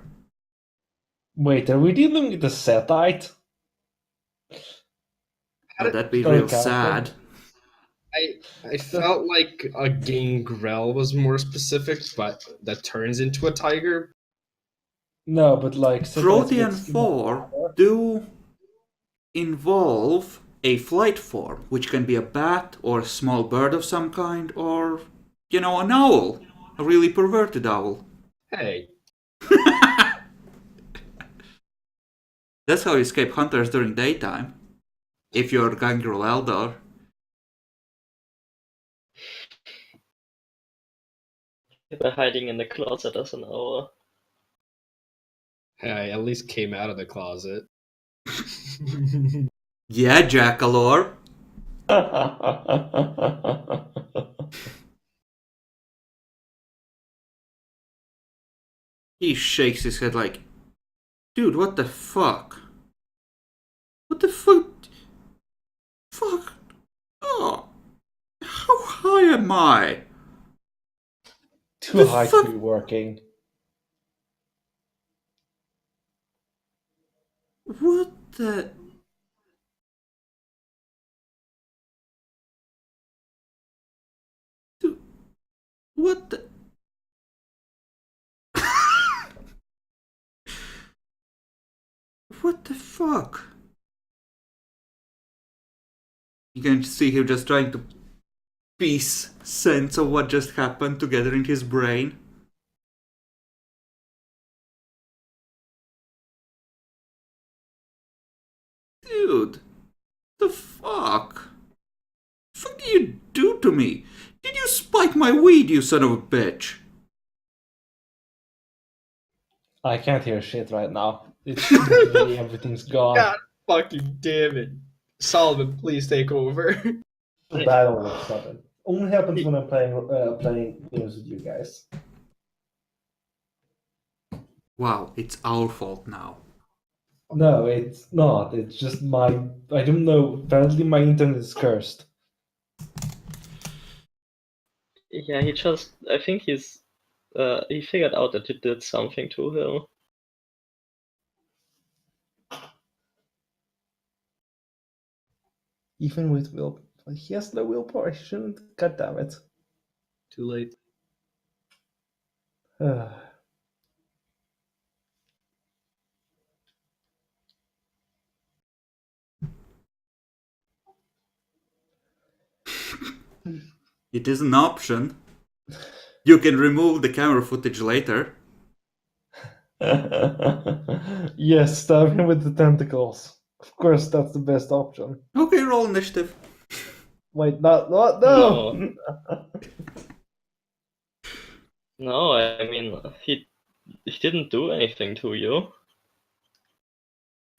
Wait, are we dealing with the Setite? But that'd be Sorry, real character. sad. I felt like a gangrel was more specific, but that turns into a tiger. No, but like Setites Protean gets 4 do involve a flight form, which can be a bat or a small bird of some kind, or, an owl. A really perverted owl. Hey, That's how you escape hunters during daytime. If you're Gangrel Eldar. By hiding in the closet as an hour. I at least came out of the closet. Yeah, Jackalor. He shakes his head like, dude, what the fuck? What the fuck? Fuck. Oh. How high am I? Too high to be working. What the... Dude, what the... What the fuck? You can see him just trying to piece sense of what just happened together in his brain. Dude, the fuck? The fuck did you do to me? Did you spike my weed, you son of a bitch? I can't hear shit right now. It's really everything's gone. God fucking damn it. Solomon, please take over. Bad all of a sudden. Only happens when I'm playing games with you guys. Wow, it's our fault now. No, it's not. It's just my. I don't know. Apparently, my internet is cursed. Yeah, I think he figured out that you did something to him. Even with will, he has no willpower. He shouldn't. God damn it. Too late. It is an option. You can remove the camera footage later. Yes, stab him with the tentacles. Of course, that's the best option. Okay, roll initiative. Wait, no. No, I mean, he didn't do anything to you.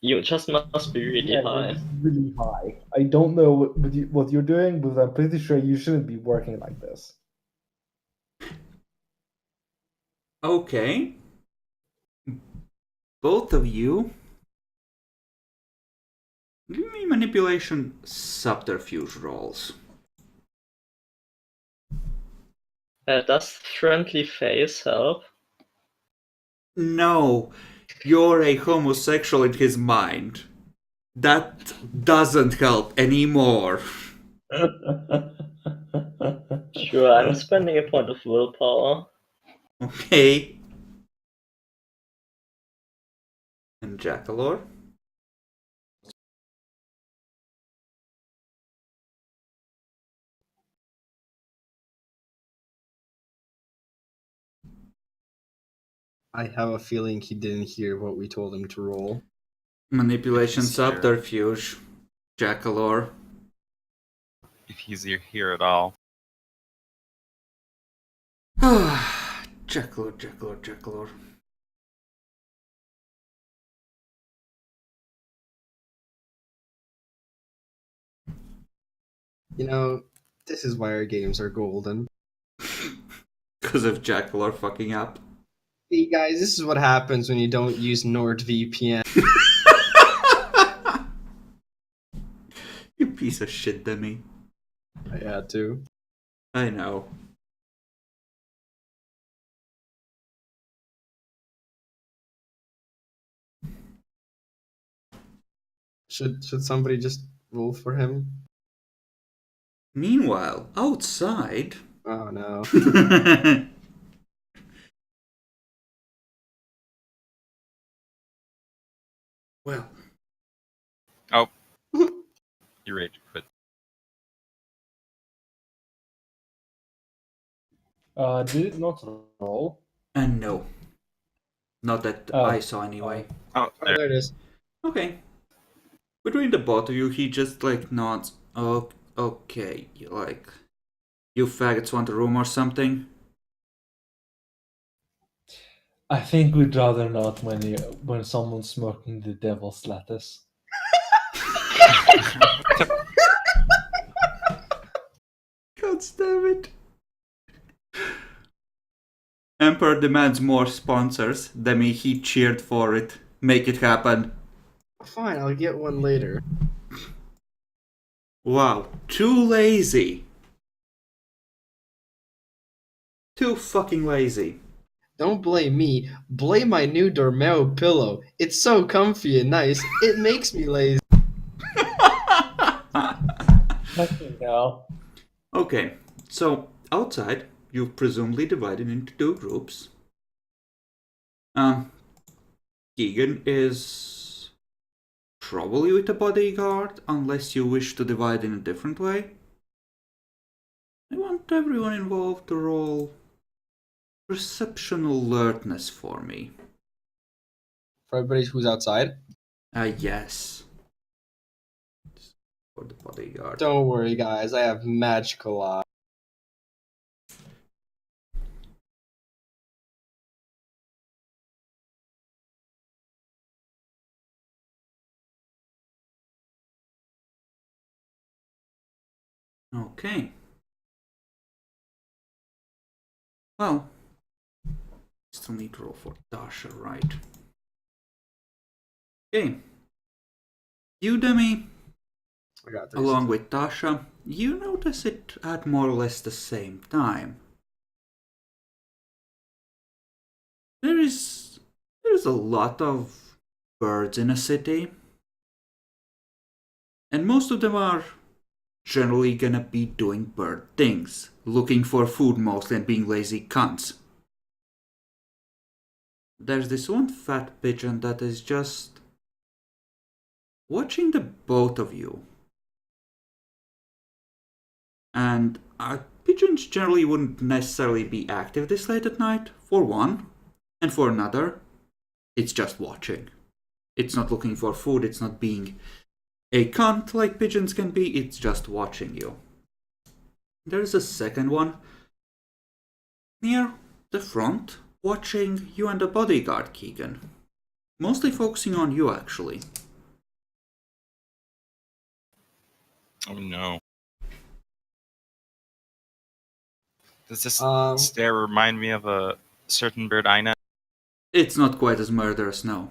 You just must be really Yeah, high. it's really high. I don't know what you're doing, but I'm pretty sure you shouldn't be working like this. Okay. Both of you. Give me manipulation subterfuge rolls. Does friendly face help? No, you're a homosexual in his mind. That doesn't help anymore. Sure, I'm spending a point of willpower. Okay. And Jackalor? I have a feeling he didn't hear what we told him to roll. Manipulation He's here. subterfuge. Jackalor. If he's here at all. Jackalor, Jackalor, Jackalor. You know, this is why our games are golden. Because of Jackalor fucking up. Hey guys, this is what happens when you don't use NordVPN. You piece of shit, Demi. I had to. I know. Should somebody just roll for him? Meanwhile, outside. Oh no. Well, Oh. You're ready to quit. Did it not roll? and no. Not that Oh. I saw anyway. Oh, Oh, there. there it is. Okay. Between the both of you, he just like nods. Oh, okay. You faggots want a room or something? I think we'd rather not when someone's smoking the devil's lettuce. God damn it. Emperor demands more sponsors. Demi, he cheered for it. Make it happen. Fine, I'll get one later. Wow, too lazy. Too fucking lazy. Don't blame me. Blame my new Dormeo pillow. It's so comfy and nice. It makes me lazy. Fucking hell. Okay, so outside, you've presumably divided into two groups. Keegan is probably with a bodyguard, unless you wish to divide in a different way. I want everyone involved to roll perception alertness for me. For everybody who's outside? Yes. For the bodyguard. Don't worry, guys. I have magical eye. Okay. Well, still need to roll for Dasha, right? Okay. You, Demi, I got this. along with Tasha, you notice it at more or less the same time. There is a lot of birds in a city, and most of them are generally gonna be doing bird things, looking for food mostly and being lazy cunts. There's this one fat pigeon that is just watching the both of you. And pigeons generally wouldn't necessarily be active this late at night, for one. And for another, it's just watching. It's not looking for food, it's not being a cunt like pigeons can be, it's just watching you. There's a second one near the front, watching you and the bodyguard, Keegan. Mostly focusing on you, actually. Oh no. Does this stare remind me of a certain bird I know? It's not quite as murderous, no.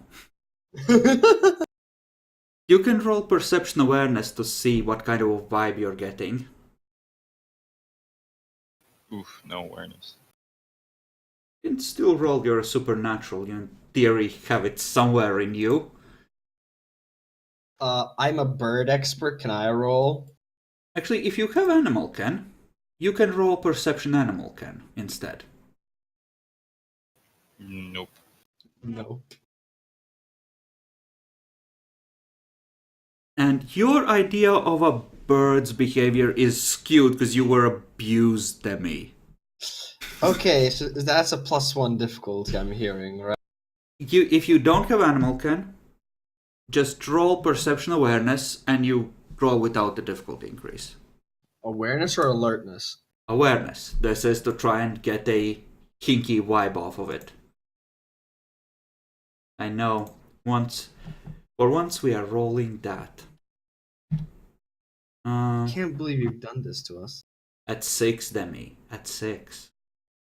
You can roll perception awareness to see what kind of a vibe you're getting. Oof, no awareness. You can still roll your supernatural. You, in theory, have it somewhere in you. I'm a bird expert. Can I roll? Actually, if you have animal can, you can roll perception animal can instead. Nope. Nope. And your idea of a bird's behavior is skewed because you were abused, Demi. Okay, so that's a +1 difficulty I'm hearing, right? If you don't have animal can, just roll perception awareness and you roll without the difficulty increase. Awareness or alertness? Awareness. This is to try and get a kinky vibe off of it. I know. For once we are rolling that. I can't believe you've done this to us. At 6, Demi. At 6.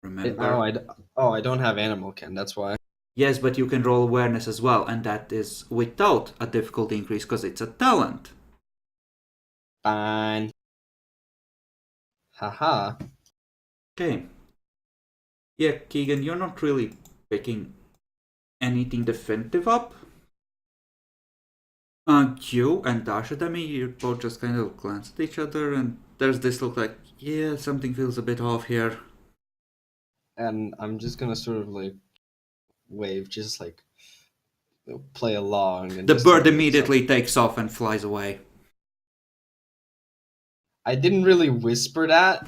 Remember? I don't have animal ken, that's why. Yes, but you can roll awareness as well, and that is without a difficulty increase because it's a talent. Fine. Haha. Okay. Yeah, Keegan, you're not really picking anything definitive up. You and Dasha, Demi, you both just kind of glance at each other, and there's this look like, yeah, something feels a bit off here. And I'm just gonna sort of like wave, just like play along. And The just bird like, immediately takes off and flies away. I didn't really whisper that.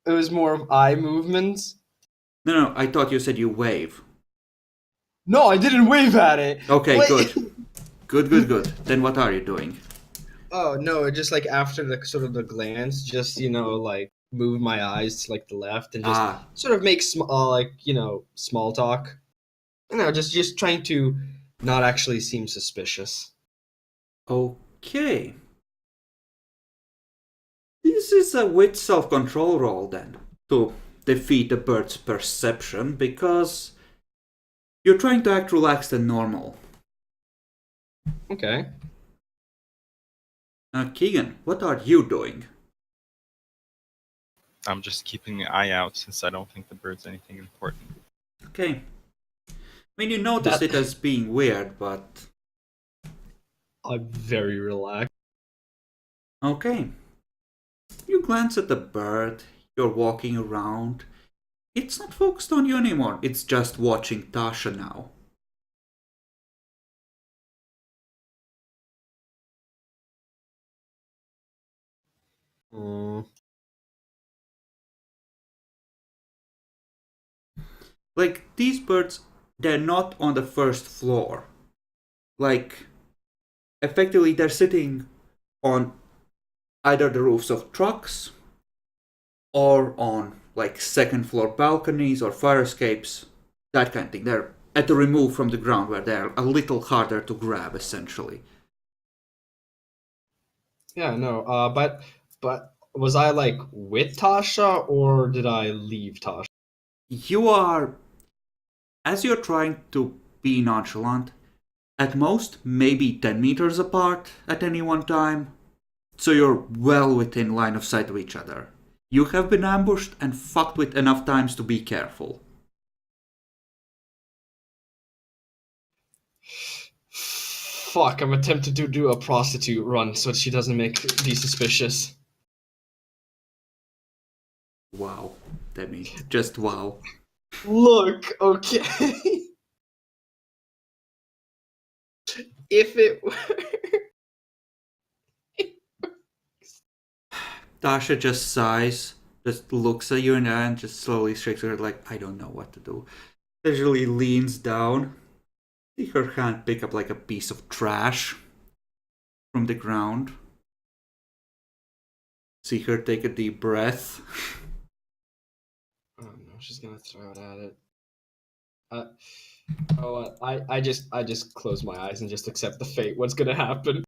It was more of eye movements. No, I thought you said you wave. No, I didn't wave at it. Okay, Wait. good. Good. Then what are you doing? Oh no, just like after the sort of the glance, just like move my eyes to like the left and just sort of make small talk. Just trying to not actually seem suspicious. Okay. This is a wit self-control roll then, to defeat the bird's perception, because you're trying to act relaxed and normal. Okay. Keegan, what are you doing? I'm just keeping an eye out since I don't think the bird's anything important. Okay. I mean, you notice it as being weird, but... I'm very relaxed. Okay. You glance at the bird, you're walking around. It's not focused on you anymore, it's just watching Tasha now. Like, these birds, they're not on the first floor. Like, effectively, they're sitting on either the roofs of trucks or on, like, second floor balconies or fire escapes, that kind of thing. They're at the remove from the ground where they're a little harder to grab, essentially. Yeah, no. But was I like with Tasha or did I leave Tasha? You are, as you're trying to be nonchalant, at most maybe 10 meters apart at any one time. So you're well within line of sight of each other. You have been ambushed and fucked with enough times to be careful. Fuck, I'm attempting to do a prostitute run so she doesn't be suspicious. Wow, Demi, just wow. Look, okay. If it were... Tasha just sighs, just looks at you in the eye and just slowly shakes her head like, I don't know what to do. Casually leans down. See her hand pick up like a piece of trash from the ground. See her take a deep breath. Oh no, she's gonna throw it at it. I just close my eyes and just accept the fate. What's gonna happen?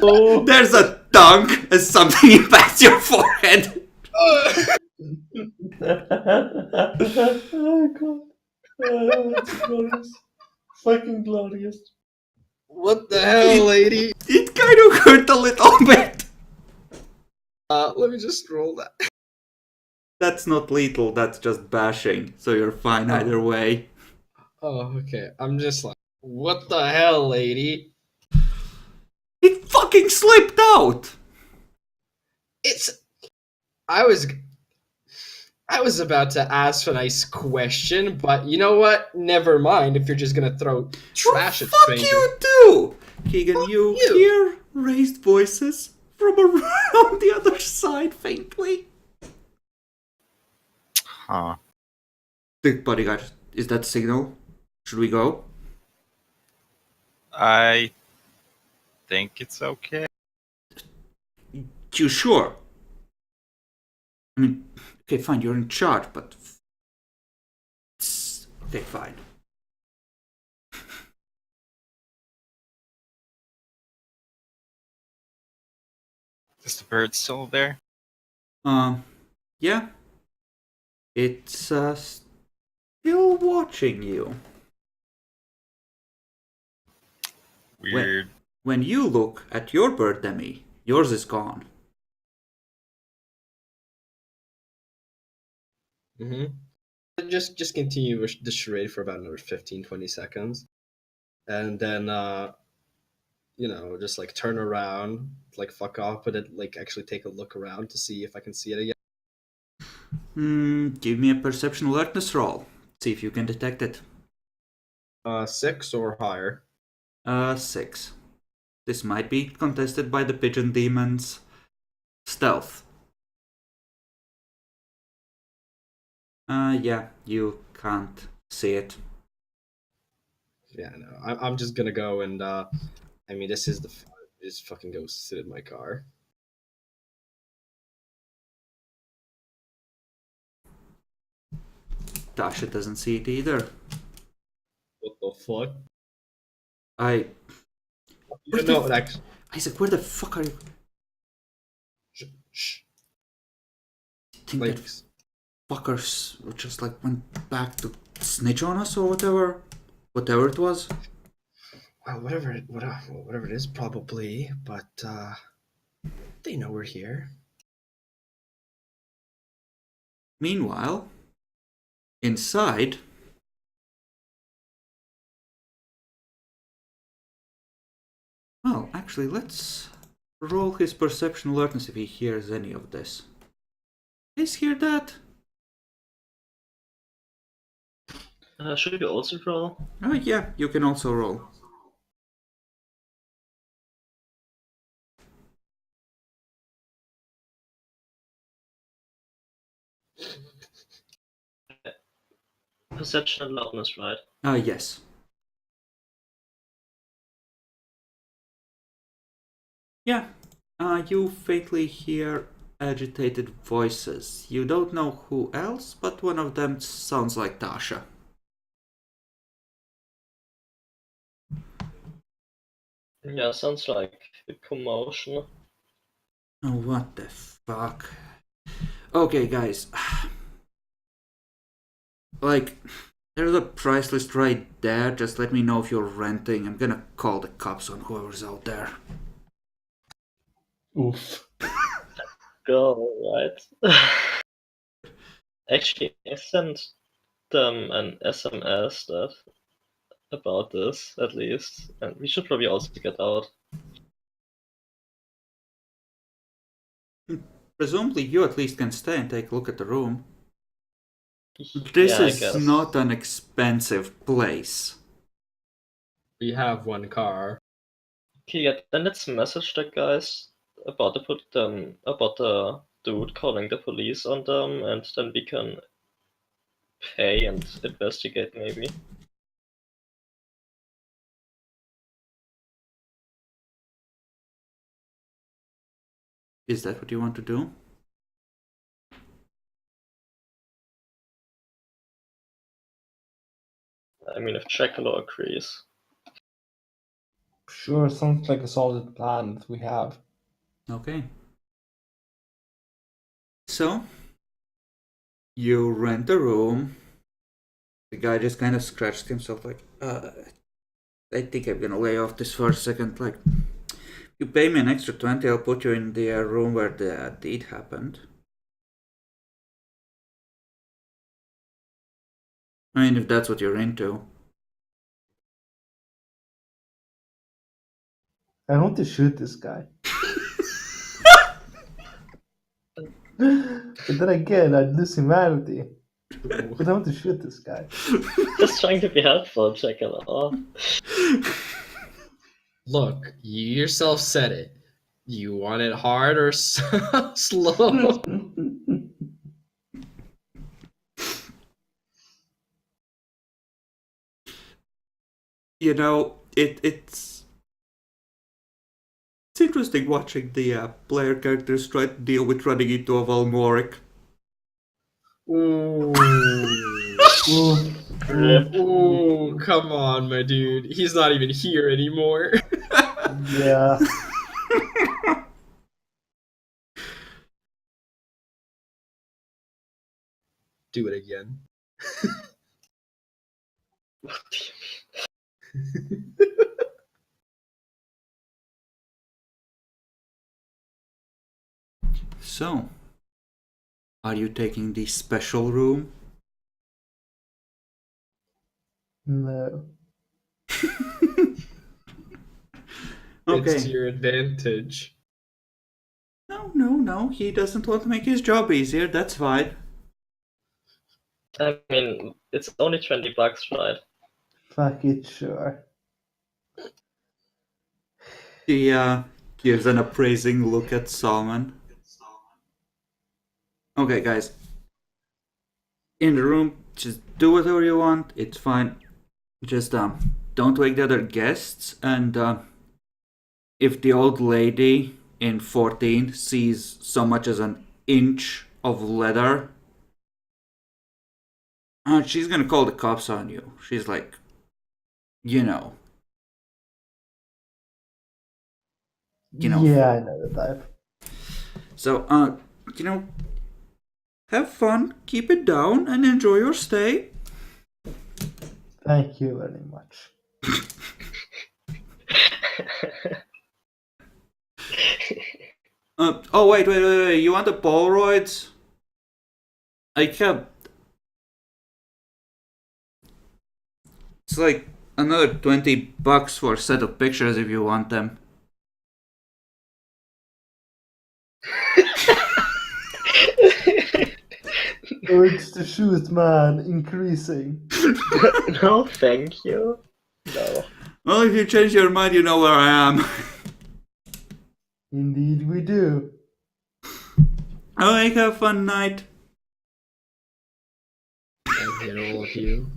Oh. There's a dunk as something impacts your forehead. Oh god. That's glorious. Fucking glorious. What the hell, lady? It kind of hurt a little bit. Let me just roll that. That's not lethal, that's just bashing, so you're fine either way. Oh, okay. I'm just like, what the hell, lady? fucking slipped out! It's. I was. I was about to ask a nice question, but you know what? Never mind if you're just gonna throw trash Well, at fuck strangers. you too! Keegan, you you. hear raised voices from around the other side faintly. Huh. The bodyguard, is that signal? Should we go? I think it's okay. You sure? I mean, okay, fine, you're in charge, but... Okay, fine. Is the bird still there? Yeah. It's, still watching you. Weird. When you look at your bird, Demi, yours is gone. Just continue the charade for about another 15-20 seconds. And then, just like turn around, like fuck off, but it like actually take a look around to see if I can see it again. Give me a perception alertness roll. See if you can detect it. 6 or higher. 6. This might be contested by the pigeon demon's stealth. Yeah, you can't see it. Yeah, no, I'm just gonna go and this is just fucking go sit in my car. Tasha doesn't see it either. What the fuck? I... You know, actually, Isaac, where the fuck are you? shh. Think Like, that fuckers just like went back to snitch on us or whatever? Whatever it was? well, whatever it is, probably. But they know we're here. Meanwhile, inside... Well, actually, let's roll his perception alertness if he hears any of this. Guys hear that? Should we also roll? Oh yeah, you can also roll. Perception and loudness, right? Yes. Yeah, you faintly hear agitated voices. You don't know who else, but one of them sounds like Tasha. Yeah, sounds like a commotion. Oh, what the fuck? Okay, guys. Like, there's a price list right there. Just let me know if you're renting. I'm gonna call the cops on whoever's out there. Oof. Go, right? Actually, I sent them an SMS about this, at least. And we should probably also get out. Presumably, you at least can stay and take a look at the room. This Yeah, I is guess. not an expensive place. We have one car. Okay, yeah, then let's message the guys about the dude calling the police on them, and then we can pay and investigate maybe. Is that what you want to do? I mean, if Chekalo agrees. Sure, sounds like a solid plan that we have. Okay. So, you rent a room. The guy just kind of scratched himself like, I think I'm gonna lay off this for a second. Like, you pay me an extra 20, I'll put you in the room where the deed happened. I mean, if that's what you're into. I want to shoot this guy. But then again, I'd lose humanity. But I want to shoot this guy. Just trying to be helpful, check it out. Look, you yourself said it. You want it hard or slow? You know, it's interesting watching the player characters try to deal with running into a Valmoric. Ooh. Rip. Ooh, come on, my dude. He's not even here anymore. Yeah. Do it again. What do you So, are you taking the special room? No. Okay. It's to your advantage. No. He doesn't want to make his job easier. That's fine. I mean, it's only $20, right? Fuck it, sure. He gives an appraising look at Salman. Okay, guys. In the room, just do whatever you want. It's fine. Just don't wake the other guests. And if the old lady in 14 sees so much as an inch of leather, she's gonna call the cops on you. She's like, you know. Yeah, I know the type. So, have fun, keep it down, and enjoy your stay. Thank you very much. Oh, wait. You want the Polaroids? I kept. It's like another $20 for a set of pictures if you want them. Urge to shoot, man, increasing. No, thank you. No. Well, if you change your mind, you know where I am. Indeed, we do. Alright, have a fun night. I hate all of you.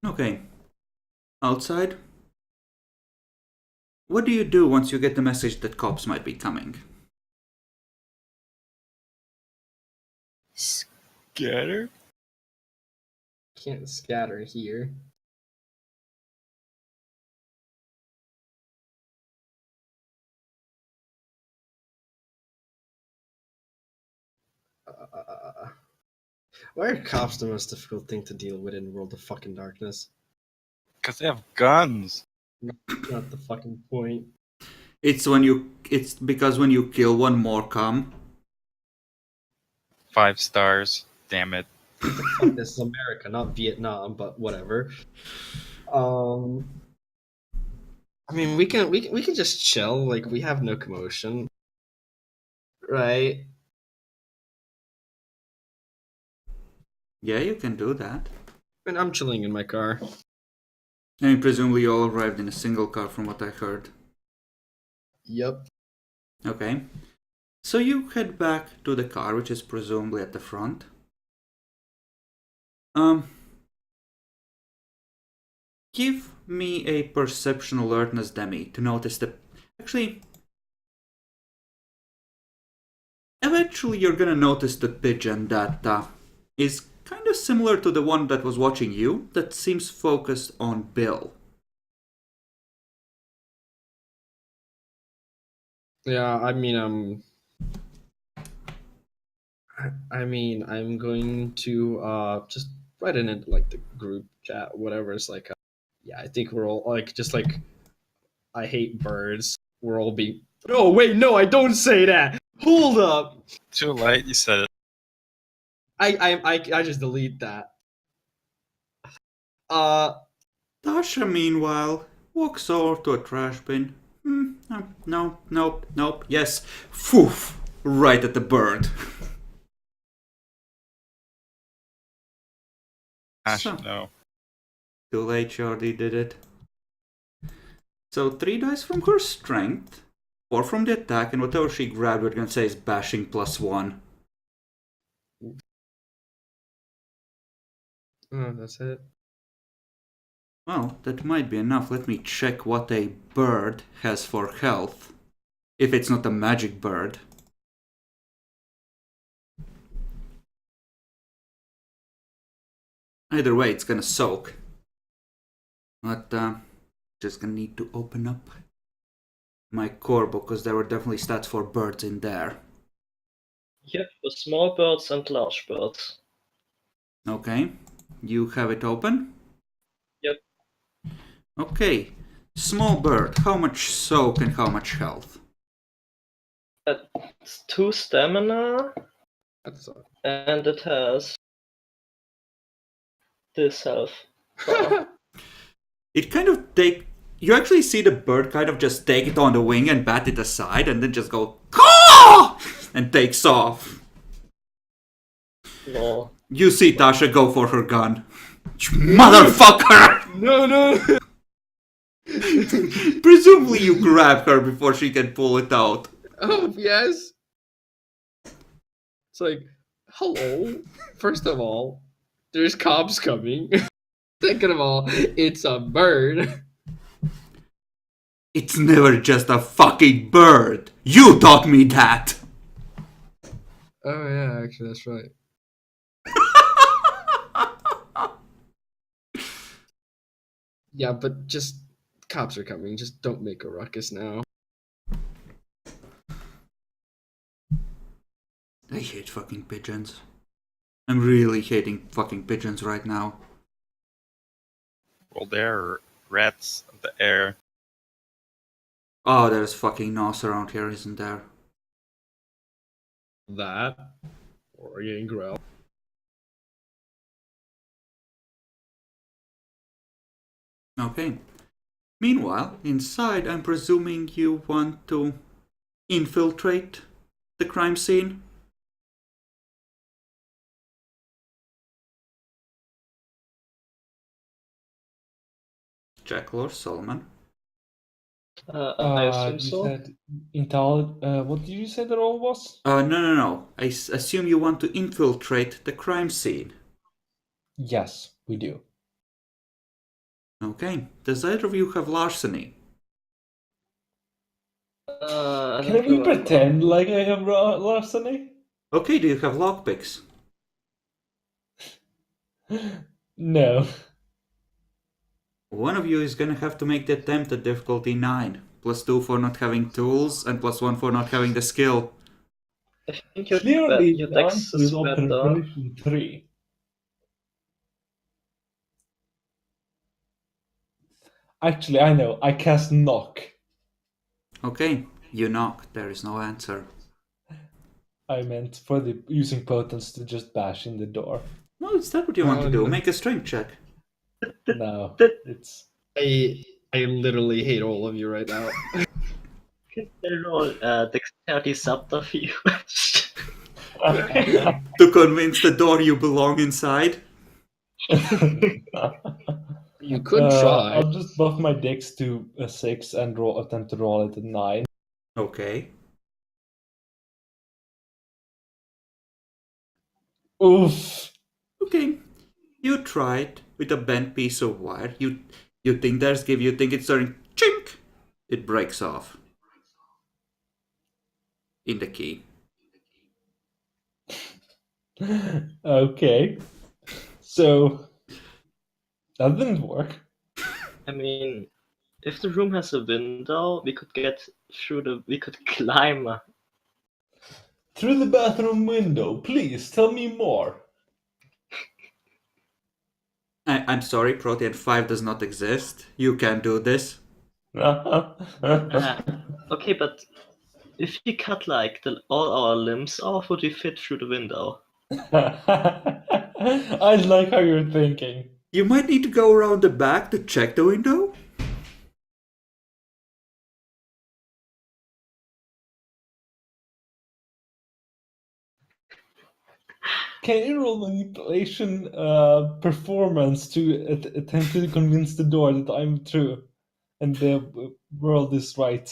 Okay. Outside? What do you do once you get the message that cops might be coming? Scatter? Can't scatter here. Why are cops the most difficult thing to deal with in World of fucking Darkness? Because they have guns. Not the fucking point. It's because when you kill one, more come. 5 stars. Damn it. Fuck, this is America, not Vietnam, but whatever. I mean, we can just chill. Like, we have no commotion, right? Yeah, you can do that. I mean, I'm chilling in my car. And presumably you all arrived in a single car from what I heard. Yep. Okay. So you head back to the car, which is presumably at the front. Give me a perception alertness demi to notice the... Actually, eventually you're gonna notice the pigeon that is kind of similar to the one that was watching you, that seems focused on Bill. Yeah, I mean, I'm going to just write in it like the group chat, whatever. It's like, yeah, I think we're all like, just like, I hate birds. We're all being. Oh wait, no, I don't say that. Hold up. Too late, you said it. I just delete that. Tasha, meanwhile, walks over to a trash bin. No, nope, yes. Foof! Right at the bird. Ash, So, no. too late, Jordi did it. So 3 dice from her strength, 4 from the attack, and whatever she grabbed, we're gonna say is bashing +1. Oh, that's it. Well, that might be enough. Let me check what a bird has for health. If it's not a magic bird. Either way, it's gonna soak. But, just gonna need to open up my core book, because there were definitely stats for birds in there. You have for small birds and large birds. Okay, you have it open? Yep. Okay, small bird, how much soak and how much health? It's 2 stamina, That's all. and it has this health bar. It kind of you actually see the bird kind of just take it on the wing and bat it aside and then just go caw and takes off. No. You see Tasha go for her gun. Motherfucker! No. Presumably you grab her before she can pull it out. Oh, yes. It's like, hello. First of all, there's cops coming. Second of all, it's a bird. It's never just a fucking bird. You taught me that. Oh, yeah, actually, that's right. Yeah, but just cops are coming. Just don't make a ruckus now. I hate fucking pigeons. I'm really hating fucking pigeons right now. Well, there are rats of the air. Oh, there's fucking nos around here, isn't there? That or getting grilled. Okay. Meanwhile, inside, I'm presuming you want to infiltrate the crime scene? Jackal or Solomon? I assume You so. said what did you say the role was? No. I assume you want to infiltrate the crime scene. Yes, we do. Okay. Does either of you have larceny? I Can don't we remember. pretend like I have larceny? Okay, do you have lockpicks? No. One of you is gonna have to make the attempt at difficulty 9. +2 for not having tools, and +1 for not having the skill. I think Clearly, your the dex answer is is better. operation 3. Actually, I know. I cast knock. Okay, you knock. There is no answer. I meant for the using potence to just bash in the door. Well, is that what you want to do? Make a strength check. No, it's I literally hate all of you right now. Can I roll dexterity subterfuge? To convince the door you belong inside? You could try. I'll just buff my dex to a 6 and attempt to roll it at 9. Okay. Oof. Okay. You try it with a bent piece of wire. You think there's give. You think it's turning chink. It breaks off. In the key. Okay. So that didn't work. I mean, if the room has a window, we could get through we could climb. Through the bathroom window, please tell me more. I'm sorry, Protean 5 does not exist. You can't do this. Okay, but if we cut like all our limbs off, would we fit through the window? I like how you're thinking. You might need to go around the back to check the window. Can you roll manipulation performance to attempt to convince the door that I'm true and the world is right?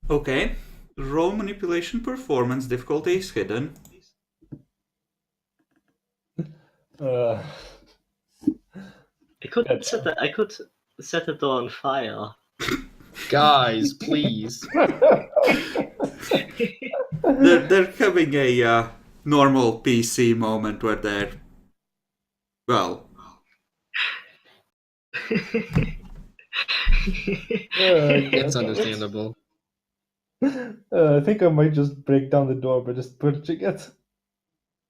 Okay. Roll manipulation performance. Difficulty is hidden. Uh, I could Gotcha. set the door on fire. Guys, please. They're having a normal PC moment where they're, well, It's God, understandable. I think I might just break down the door by just punching it.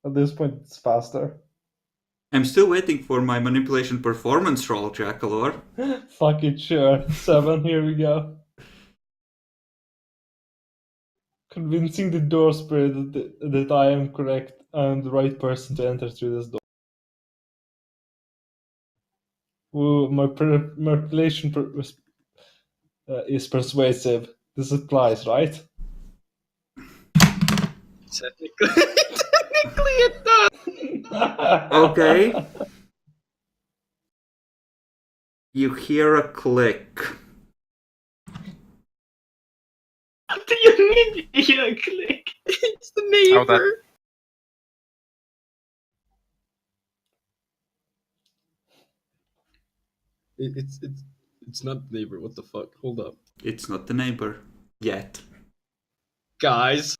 At this point, it's faster. I'm still waiting for my manipulation performance roll, Jackalor. Fuck it, sure. 7, here we go. Convincing the door spirit that I am correct. I'm the right person to enter through this door. Ooh, my manipulation is persuasive. This applies, right? Technically it does. Okay. You hear a click. What do you mean you hear a click? It's the neighbor. Oh, that- It's not neighbor. What the fuck? Hold up, It's not the neighbor. Yet. guys.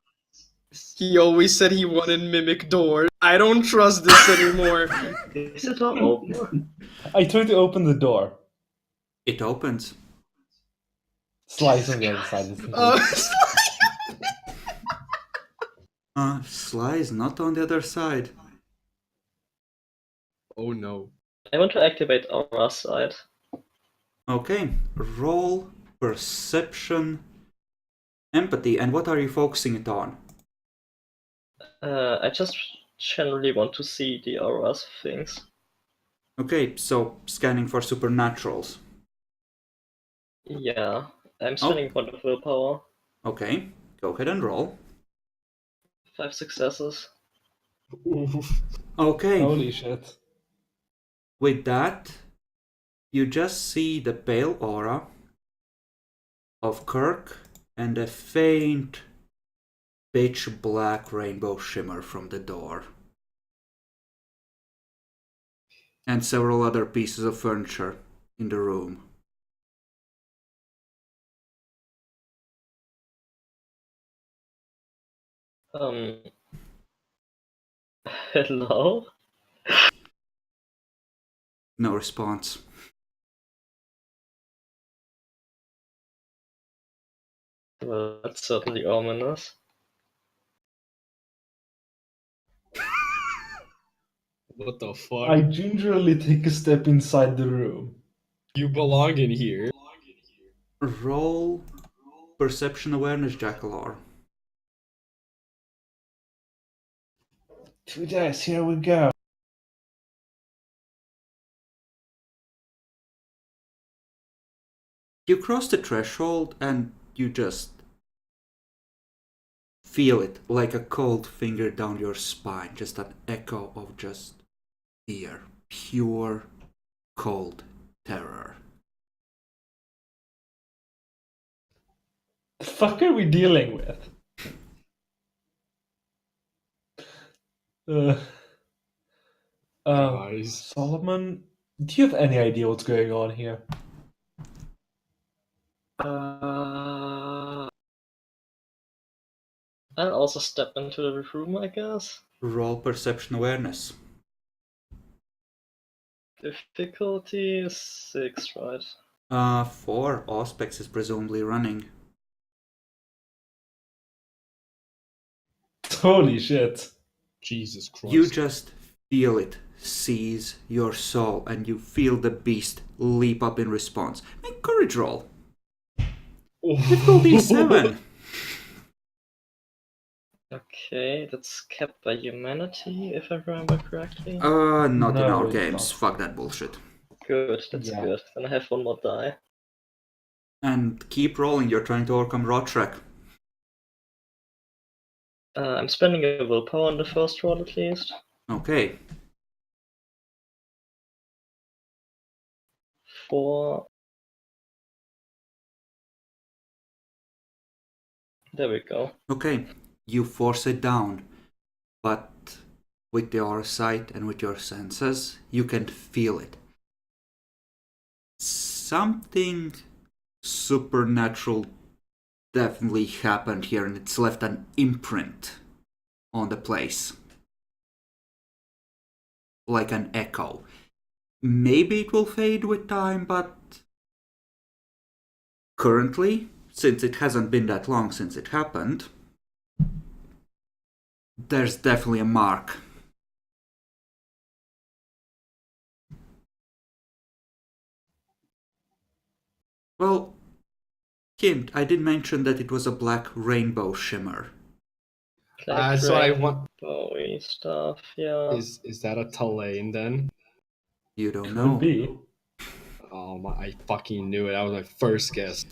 He always said he wanted mimic doors. I don't trust this anymore. Is the door open? I try to open the door. It opens. Slice on the other side. Isn't it? Sly is not on the other side. Oh no. I want to activate our side. Okay. Roll perception, empathy, and what are you focusing it on? I just generally want to see the auras of things. Okay, so scanning for supernaturals. Yeah, I'm spending one of willpower. Okay, go ahead and roll. 5 successes. Okay, Holy shit. with that, you just see the pale aura of Kirk and a faint pitch black rainbow shimmer from the door. And several other pieces of furniture in the room. Hello? No response. Well, that's certainly ominous. What the fuck? I gingerly take a step inside the room. You belong in here. Roll perception awareness, Jackalor. 2 dice, here we go. You cross the threshold and you just feel it like a cold finger down your spine. Just an echo of just fear. Pure, cold terror. The fuck are we dealing with? Guys. Solomon, do you have any idea what's going on here? I'll also step into the room, I guess. Roll perception awareness. Difficulty is 6, right? 4. Auspex is presumably running. Holy shit. Jesus Christ. You just feel it seize your soul and you feel the beast leap up in response. Make courage roll. Difficulty 7. Okay, that's kept by humanity, if I remember correctly. Not in No, our it's games. not. Fuck that bullshit. Good, that's Yeah. good. Then I have one more die. And keep rolling, you're trying to overcome Rodtrek. I'm spending a willpower on the first roll at least. Okay. 4. There we go. Okay. You force it down. But with your sight and with your senses, you can feel it. Something supernatural definitely happened here, and it's left an imprint on the place. Like an echo. Maybe it will fade with time, but currently, since it hasn't been that long since it happened, there's definitely a mark. Well, hint, I did mention that it was a black rainbow shimmer. Like So I want. rainbowy stuff, yeah. Is that a Tulane then? You don't Could know. be. Oh my! I fucking knew it. That was my first guess.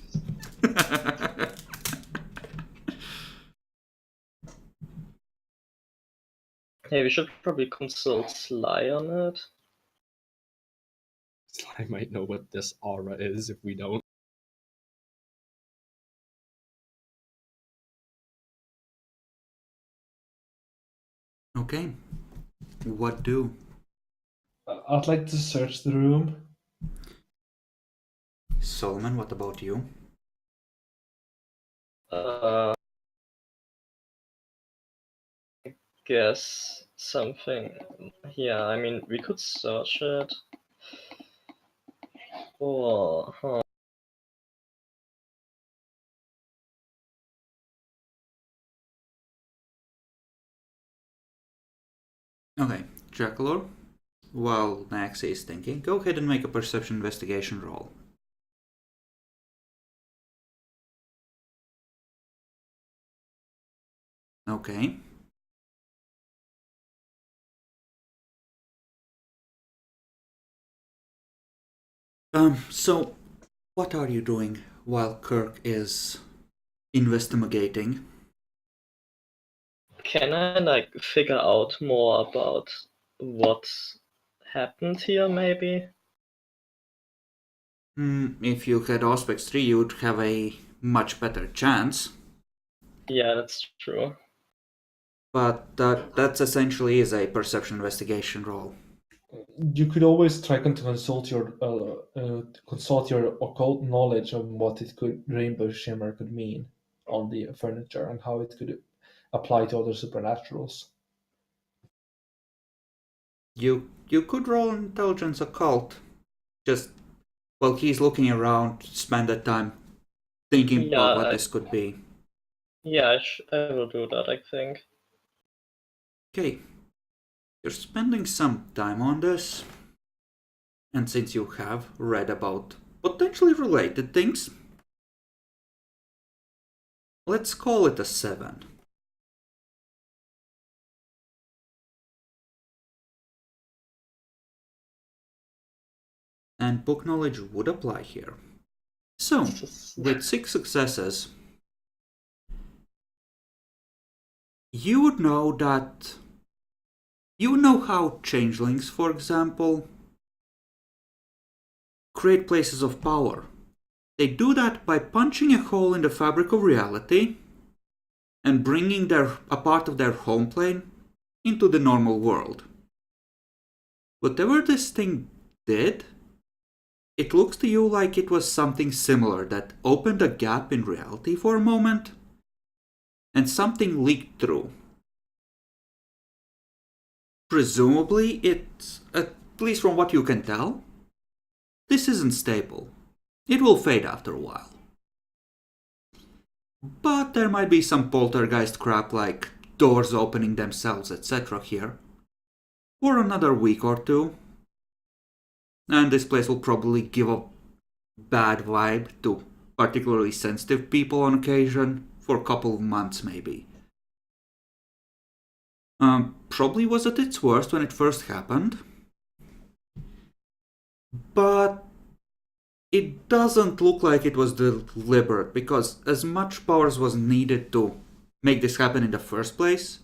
Hey, we should probably consult Sly on it. I might know what this aura is if we don't. Okay. What do? I'd like to search the room. Solomon, what about you? Guess something. Yeah, I mean, we could search it. Or, Okay, Jackalor, while Maxie is thinking, go ahead and make a perception investigation roll. Okay. So, what are you doing while Kirk is investigating? can I, like, figure out more about what happened here, maybe? If you had Auspex 3, you would have a much better chance. Yeah, that's true. But that's essentially is a perception investigation roll. You could always try to consult your occult knowledge of what rainbow shimmer could mean on the furniture and how it could apply to other supernaturals. You could roll intelligence occult. Just while he's looking around, spend that time thinking about what this could be. Yeah, I will do that, I think. Okay. You're spending some time on this. And since you have read about potentially related things, let's call it a 7. And book knowledge would apply here. So, with 6 successes, you would know that... You know how changelings, for example, create places of power. They do that by punching a hole in the fabric of reality and bringing a part of their home plane into the normal world. Whatever this thing did, it looks to you like it was something similar that opened a gap in reality for a moment and something leaked through. Presumably, it's, at least from what you can tell, this isn't stable. It will fade after a while. But there might be some poltergeist crap like doors opening themselves, etc. here. For another week or two. And this place will probably give a bad vibe to particularly sensitive people on occasion for a couple of months maybe. Probably was at its worst when it first happened. But it doesn't look like it was deliberate, because as much power as was needed to make this happen in the first place,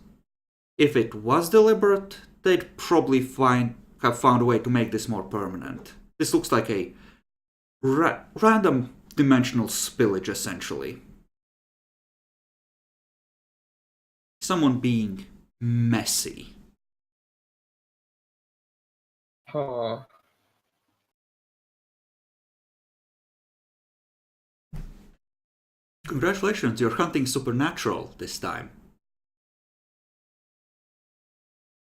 if it was deliberate, they'd probably have found a way to make this more permanent. This looks like a random dimensional spillage, essentially. Someone being messy. Huh. Congratulations, you're hunting supernatural this time.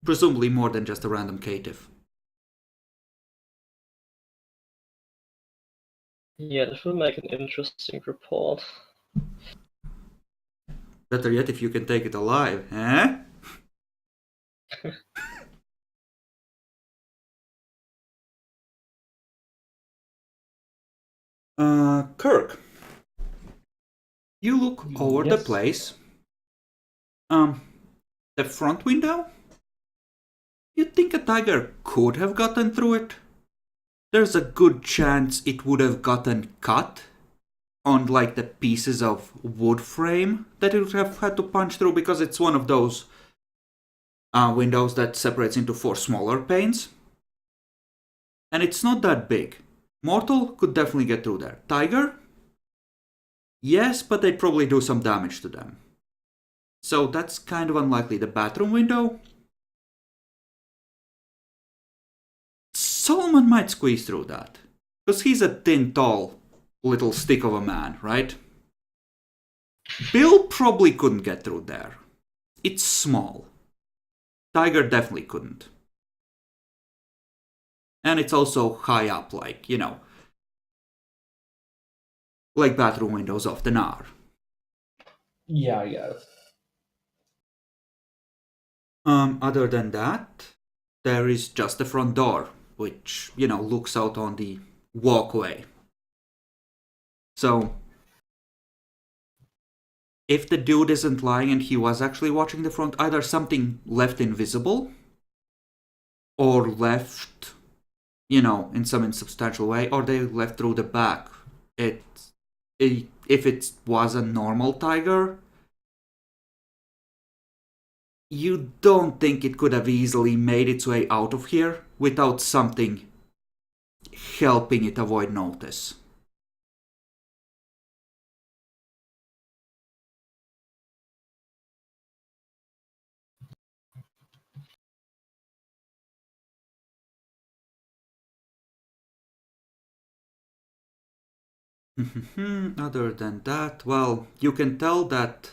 Presumably more than just a random caitiff. Yeah, this will make an interesting report. Better yet if you can take it alive, eh? Kirk. You look over the Yes. place. The front window? You'd think a tiger could have gotten through it. There's a good chance it would have gotten cut on like the pieces of wood frame that it would have had to punch through, because it's one of those windows that separates into 4 smaller panes. And it's not that big. Mortal could definitely get through there. Tiger? Yes, but they'd probably do some damage to them. So that's kind of unlikely. The bathroom window? Solomon might squeeze through that. Because he's a thin, tall, little stick of a man, right? Bill probably couldn't get through there. It's small. Tiger definitely couldn't. And it's also high up, like bathroom windows often are. Yeah, yeah. Other than that, there is just the front door, which, looks out on the walkway. So, if the dude isn't lying and he was actually watching the front, either something left invisible, or left, in some insubstantial way, or they left through the back. If it was a normal tiger, you don't think it could have easily made its way out of here without something helping it avoid notice. Other than that, well, you can tell that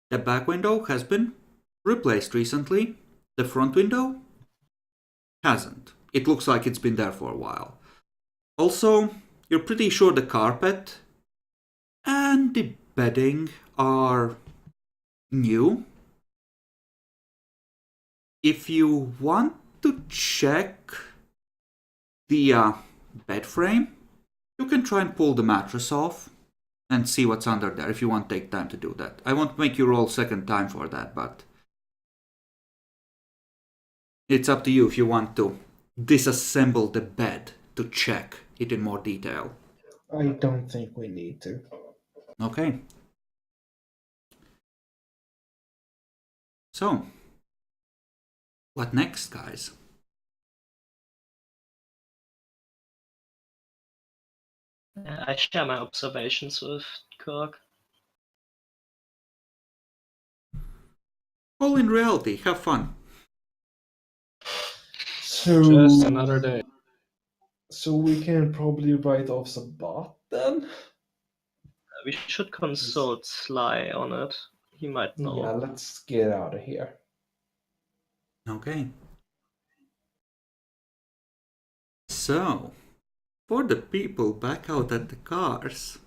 the back window has been replaced recently. The front window hasn't. It looks like it's been there for a while. Also, you're pretty sure the carpet and the bedding are new. If you want to check the bed frame, you can try and pull the mattress off and see what's under there if you want to take time to do that. I won't make you roll second time for that, but it's up to you if you want to disassemble the bed to check it in more detail. I don't think we need to. Okay. So, what next, guys? I share my observations with Kirk. All in reality, have fun. So Just another day. So we can probably write off some bot then? We should consult Sly on it. He might know. Yeah, let's get out of here. Okay. So, for the people back out at the cars,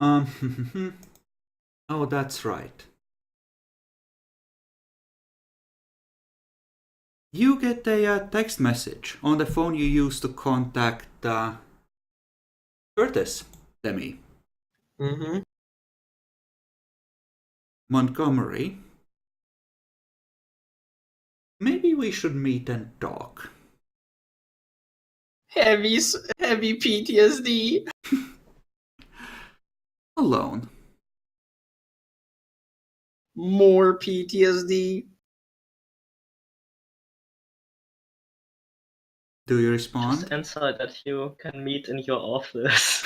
oh, that's right. You get a text message on the phone you use to contact Curtis, Demi, Mm-hmm. Montgomery. Maybe we should meet and talk. Heavy PTSD. Alone. More PTSD. Do you Just respond? inside that you can meet in your office.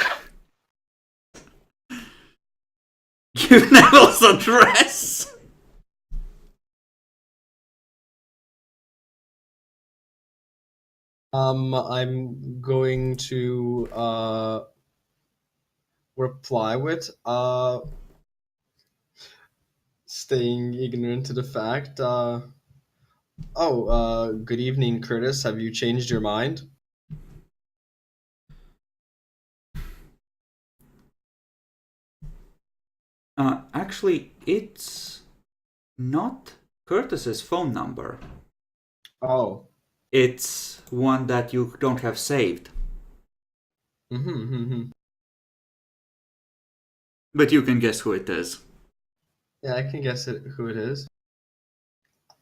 Give Neville's address! I'm going to reply with staying ignorant to the fact. Good evening, Curtis. Have you changed your mind? Actually, it's not Curtis's phone number. Oh. It's one that you don't have saved. Mm-hmm. But you can guess who it is. Yeah, I can guess who it is.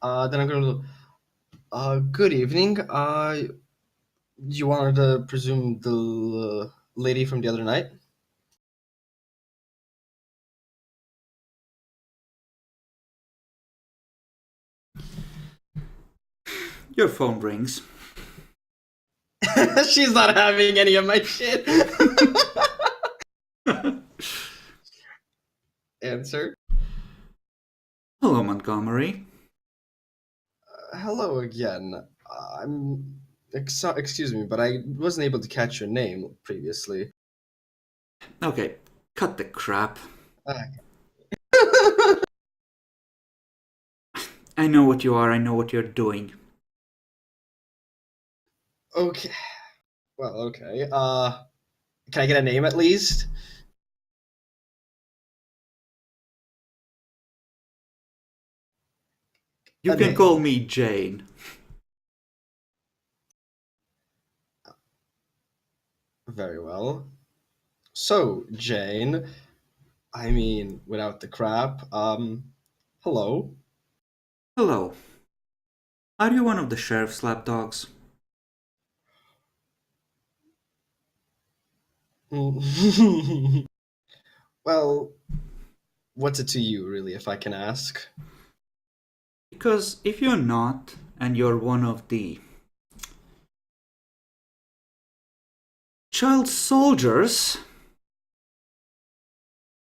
Then I'm gonna. Good evening. You wanted to presume the lady from the other night? Your phone rings. She's not having any of my shit. Answer. Hello, Montgomery. Hello again. Excuse me, but I wasn't able to catch your name previously. Okay, cut the crap. I know what you are, I know what you're doing. Okay. Well, okay. Can I get a name at least? You A can name. call me Jane. Very well. So, Jane, I mean, without the crap, hello. Hello. Are you one of the sheriff's lapdogs? Well, what's it to you, really, if I can ask? Because if you're not, and you're one of the child soldiers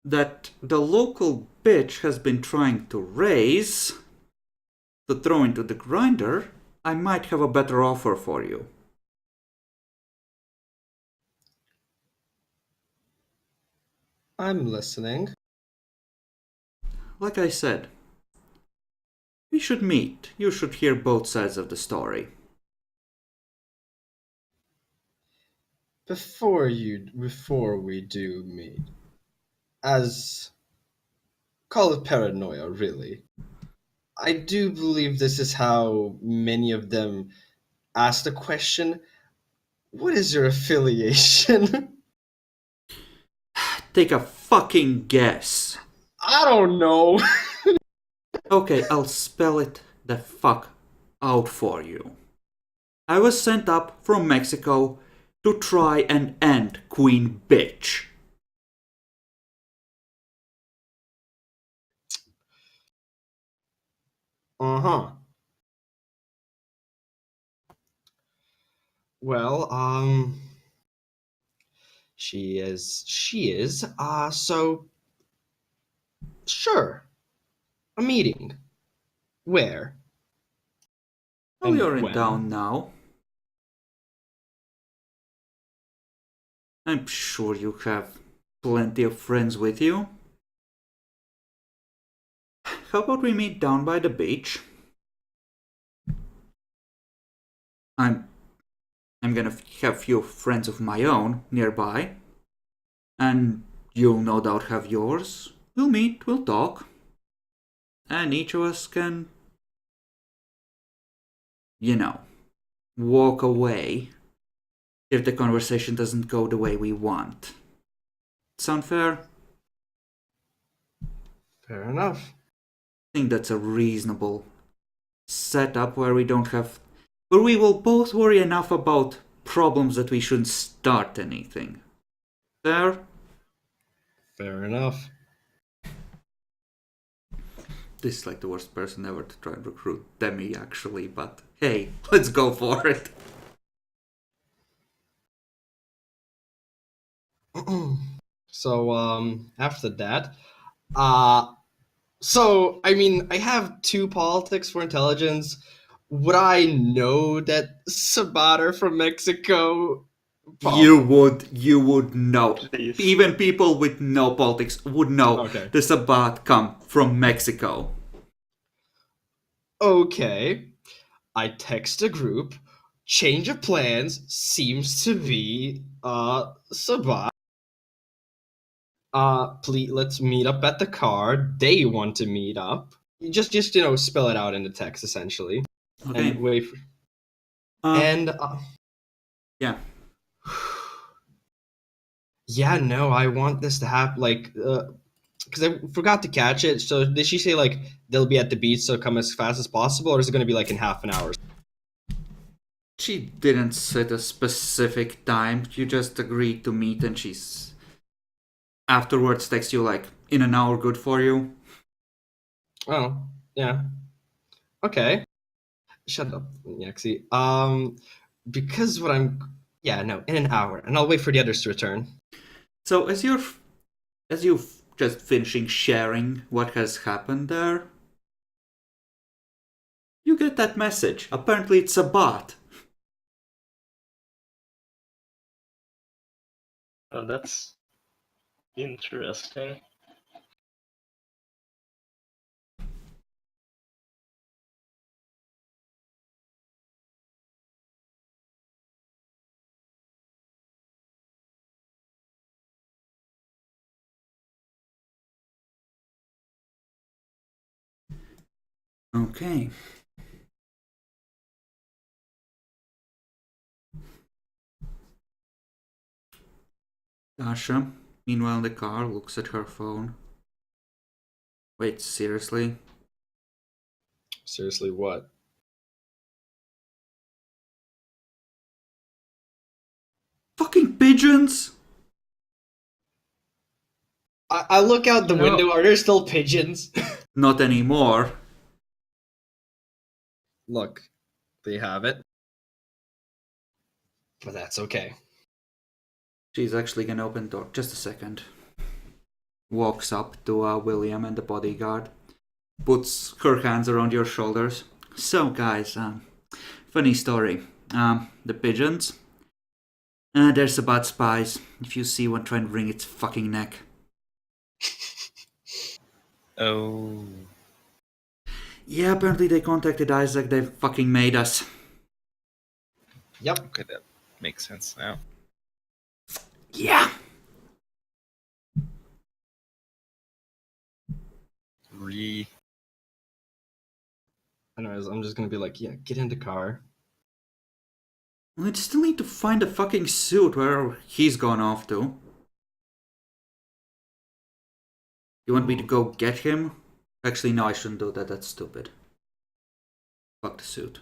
that the local bitch has been trying to raise to throw into the grinder, I might have a better offer for you. I'm listening. Like I said, we should meet. You should hear both sides of the story. Before we do meet, as call it paranoia, really. I do believe this is how many of them ask the question, what is your affiliation? Take a fucking guess. I don't know. Okay, I'll spell it the fuck out for you. I was sent up from Mexico to try and end Queen Bitch. Uh-huh. Well, so, sure, a meeting. Where? Well, And you're in when? town now. I'm sure you have plenty of friends with you. How about we meet down by the beach? I'm gonna have few friends of my own nearby, and you'll no doubt have yours. We'll meet, we'll talk, and each of us can, you know, walk away if the conversation doesn't go the way we want. Sound fair? Fair enough. I think that's a reasonable setup where we will both worry enough about problems that we shouldn't start anything. Fair? Fair enough. This is like the worst person ever to try and recruit Demi, actually, but hey, let's go for it. So, after that, so, I mean, I have 2 politics for intelligence. Would I know that Sabat are from Mexico? You would know. Please. Even people with no politics would know Okay. the Sabbat come from Mexico. Okay. I text a group. Change of plans seems to be, Sabat. Please, let's meet up at the car. They want to meet up. Just, spell it out in the text, essentially. Okay. And wait for... Yeah. Yeah, no, I want this to happen, like, because I forgot to catch it. So did she say, like, they'll be at the beach, so come as fast as possible, or is it going to be, like, in half an hour? She didn't set a specific time. You just agreed to meet, and she's afterwards text you like, in an hour, good for you. Oh, yeah. Okay. Shut up, Yaxie. Because what I'm... Yeah, no, in an hour, and I'll wait for the others to return. So as you're just finishing sharing what has happened there, you get that message. Apparently it's a bot. Oh, that's interesting. Okay. Dasha, meanwhile in the car, looks at her phone. Wait, seriously? Seriously, what? Fucking pigeons! I look out the No. window. Are there still pigeons? Not anymore. Look, they have it. But that's okay. She's actually gonna open the door. Just a second. Walks up to William and the bodyguard. Puts her hands around your shoulders. So, guys, funny story. The pigeons. There's about spies. If you see one, try and wring its fucking neck. Oh. Yeah, apparently they contacted Isaac. They fucking made us. Yep. Okay, that makes sense now. Yeah. Anyways, I'm just gonna be like, yeah, get in the car. I still need to find the fucking suit where he's gone off to. You want me to go get him? Actually, no, I shouldn't do that. That's stupid. Fuck the suit.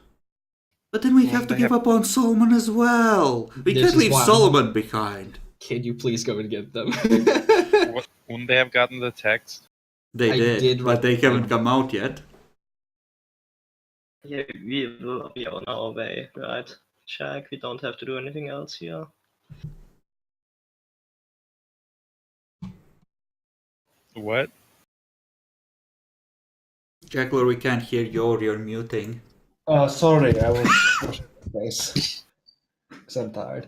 But then we Well, have to they give have- up on Solomon as well. We This can't is leave why- Solomon behind. Can you please go and get them? Wouldn't they have gotten the text? They I did, did but write they it haven't down. come out yet. Yeah, we will be on our way, right? Jack, we don't have to do anything else here. What? Jackler, we can't hear you or you're muting. Sorry, I was washing my face because I'm tired.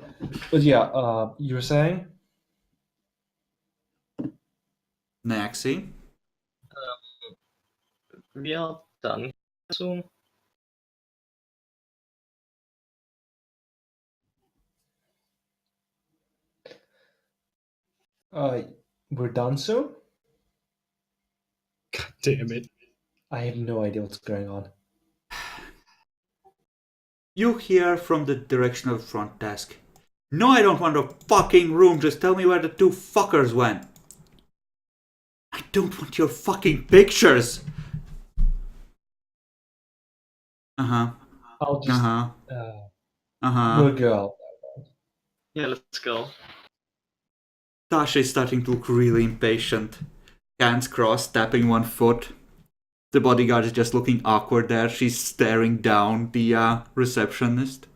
But yeah, you were saying? Naxi? We are done soon. We're done soon? God damn it. I have no idea what's going on. You hear from the direction of the front desk. No, I don't want a fucking room. Just tell me where the two fuckers went. I don't want your fucking pictures. Uh-huh. I'll just. Uh-huh. We'll Uh-huh. go. Yeah, let's go. Tasha is starting to look really impatient. Hands crossed, tapping one foot. The bodyguard is just looking awkward there. She's staring down the receptionist.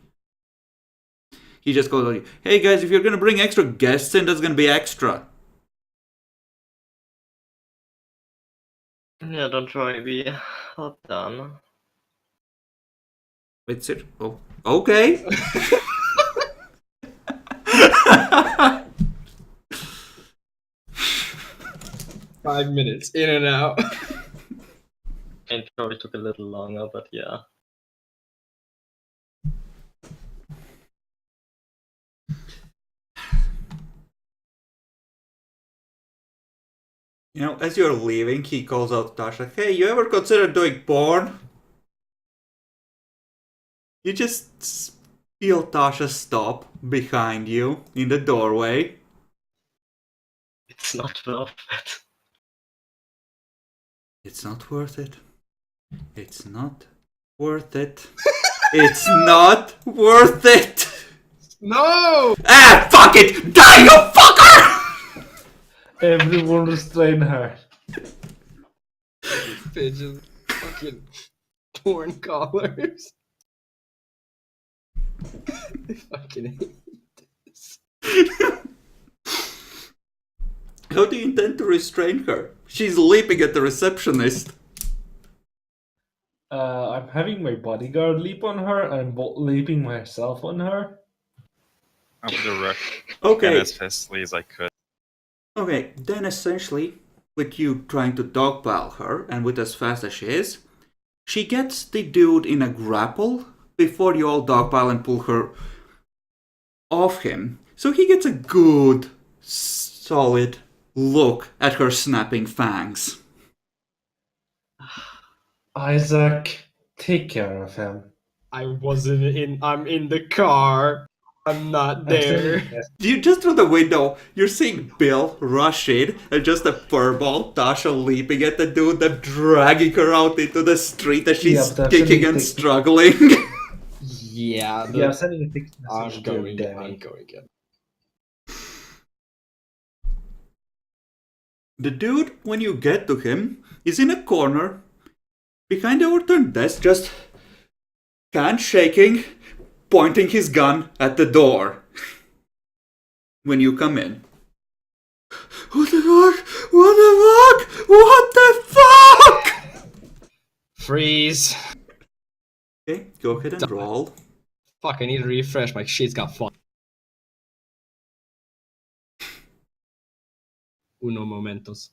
He just goes like, hey guys, if you're gonna bring extra guests in, that's gonna be extra. Yeah, don't worry, we are done. It's it. Oh, okay. 5 minutes in and out. It probably took a little longer, but yeah. You know, as you're leaving, he calls out to Tasha, hey, you ever considered doing porn? You just feel Tasha stop behind you in the doorway. It's not worth it. It's not worth it. It's not worth it. It's not worth it. No! Ah, fuck it! Die, you fucker! Everyone restrain her. Pigeon. Fucking porn collars. I fucking hate this. How do you intend to restrain her? She's leaping at the receptionist. I'm having my bodyguard leap on her. I'm leaping myself on her. I would have rushed Okay. as fastly as I could. Okay, then essentially, with you trying to dogpile her, and with as fast as she is, she gets the dude in a grapple before you all dogpile and pull her off him. So he gets a good, solid look at her snapping fangs. Isaac, take care of him. I'm in the car. I'm not there. You just through the window, you're seeing Bill rush in, and just a furball, Tasha leaping at the dude, then dragging her out into the street as she's Yeah, but kicking and struggling. Yeah, Yeah, I'm sending a text message I'm to going Danny. again. The dude, when you get to him, is in a corner, behind the overturned desk, just hand shaking, pointing his gun at the door. When you come in. What the fuck? What the fuck? What the fuck? Freeze. Okay, go ahead and roll. Fuck, I need to refresh. My shit's got fucked. Uno momentos.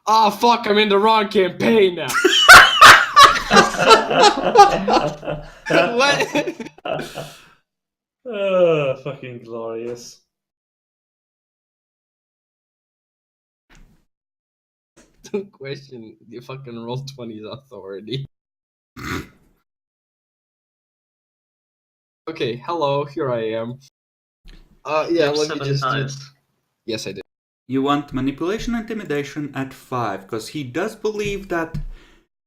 Oh fuck, I'm in the wrong campaign now. What? Fucking glorious. Don't question the fucking Roll20's authority. Okay, hello, here I am. Yeah, let me just do... Yes, I did. You want manipulation and intimidation at 5, because he does believe that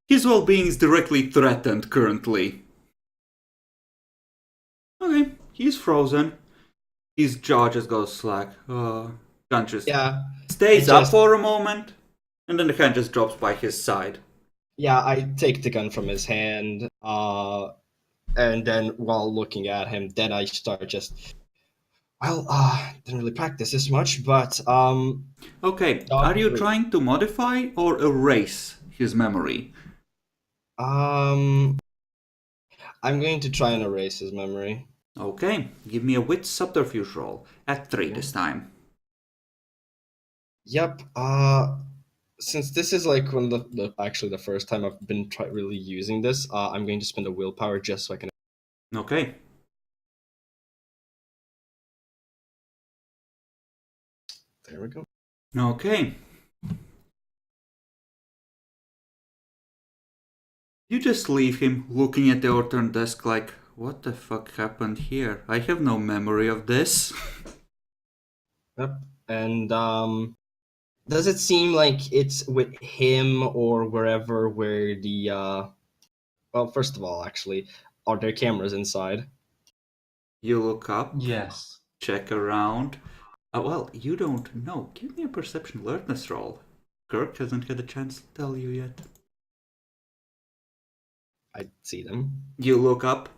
his well-being is directly threatened currently. Okay, he's frozen. His jaw just goes slack. Gun just stays up for a moment, and then the hand just drops by his side. Yeah, I take the gun from his hand, and then while looking at him, then I start just... Well, didn't really practice this much, but, Okay, are you trying to modify or erase his memory? I'm going to try and erase his memory. Okay, give me a wit subterfuge roll at 3 this time. Yep, since this is like one of actually the first time I've been really using this, I'm going to spend a willpower just so I can... Okay. There we go. Okay. You just leave him looking at the overturned desk like, what the fuck happened here? I have no memory of this. Yep. And does it seem like it's with him or wherever where the well, first of all, actually, are there cameras inside? You look up, Yes. check around. Well, you don't know. Give me a perception alertness roll. Kirk hasn't had a chance to tell you yet. I see them. You look up,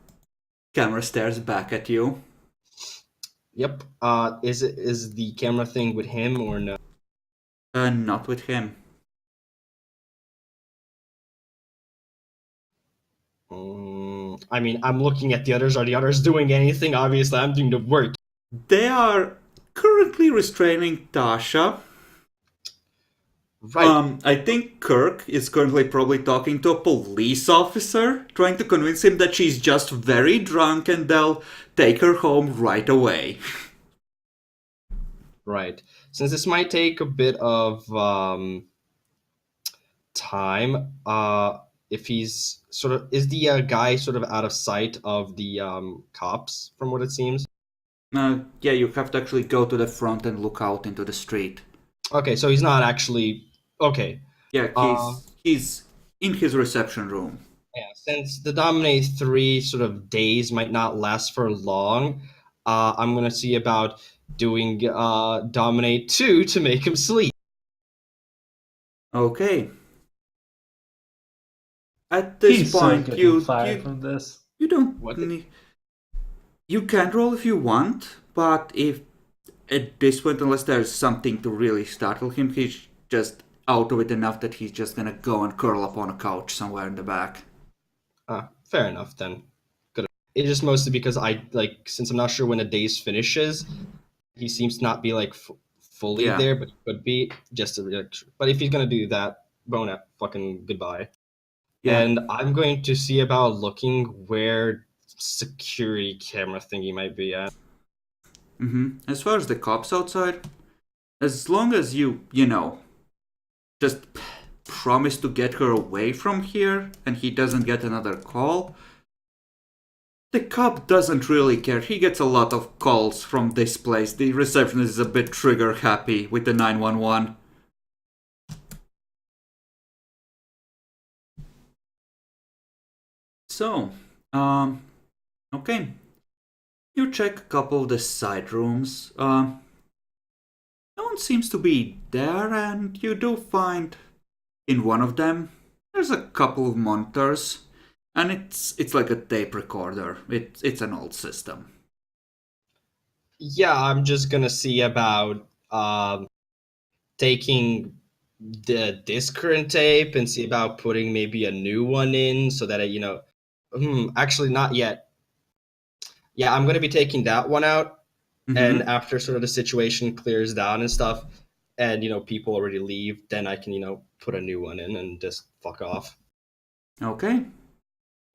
camera stares back at you. Yep. Is the camera thing with him or no? Not with him. I mean, I'm looking at the others. Are the others doing anything? Obviously, I'm doing the work. They are currently restraining Tasha. Right. I think Kirk is currently probably talking to a police officer, trying to convince him that she's just very drunk and they'll take her home right away. Right. Since this might take a bit of time, if he's sort of is the guy sort of out of sight of the cops, from what it seems. Yeah, you have to actually go to the front and look out into the street. Okay, so he's not actually okay. Yeah, he's in his reception room. Yeah, since the Dominate 3 sort of days might not last for long, I'm gonna see about doing Dominate 2 to make him sleep. Okay. At this He's so point, getting fired from this. you don't What? need. You can roll if you want, but if at this point, unless there's something to really startle him, he's just out of it enough that he's just gonna go and curl up on a couch somewhere in the back. Fair enough then. Good. It's just mostly because I like since I'm not sure when the days finishes, he seems to not be like fully Yeah. there, but he could be just to. But if he's gonna do that, Bona, fucking goodbye. Yeah. And I'm going to see about looking where security camera thingy might be at. As far as the cops outside, as long as you know, just promise to get her away from here and he doesn't get another call, the cop doesn't really care. He gets a lot of calls from this place. The receptionist is a bit trigger happy with the 911. So, okay. You check a couple of the side rooms. No one seems to be there, and you do find in one of them there's a couple of monitors, and it's like a tape recorder. It's an old system. Yeah, I'm just gonna see about taking this current tape and see about putting maybe a new one in so that actually not yet. Yeah, I'm gonna be taking that one out, and after sort of the situation clears down and stuff, and people already leave, then I can put a new one in and just fuck off. Okay.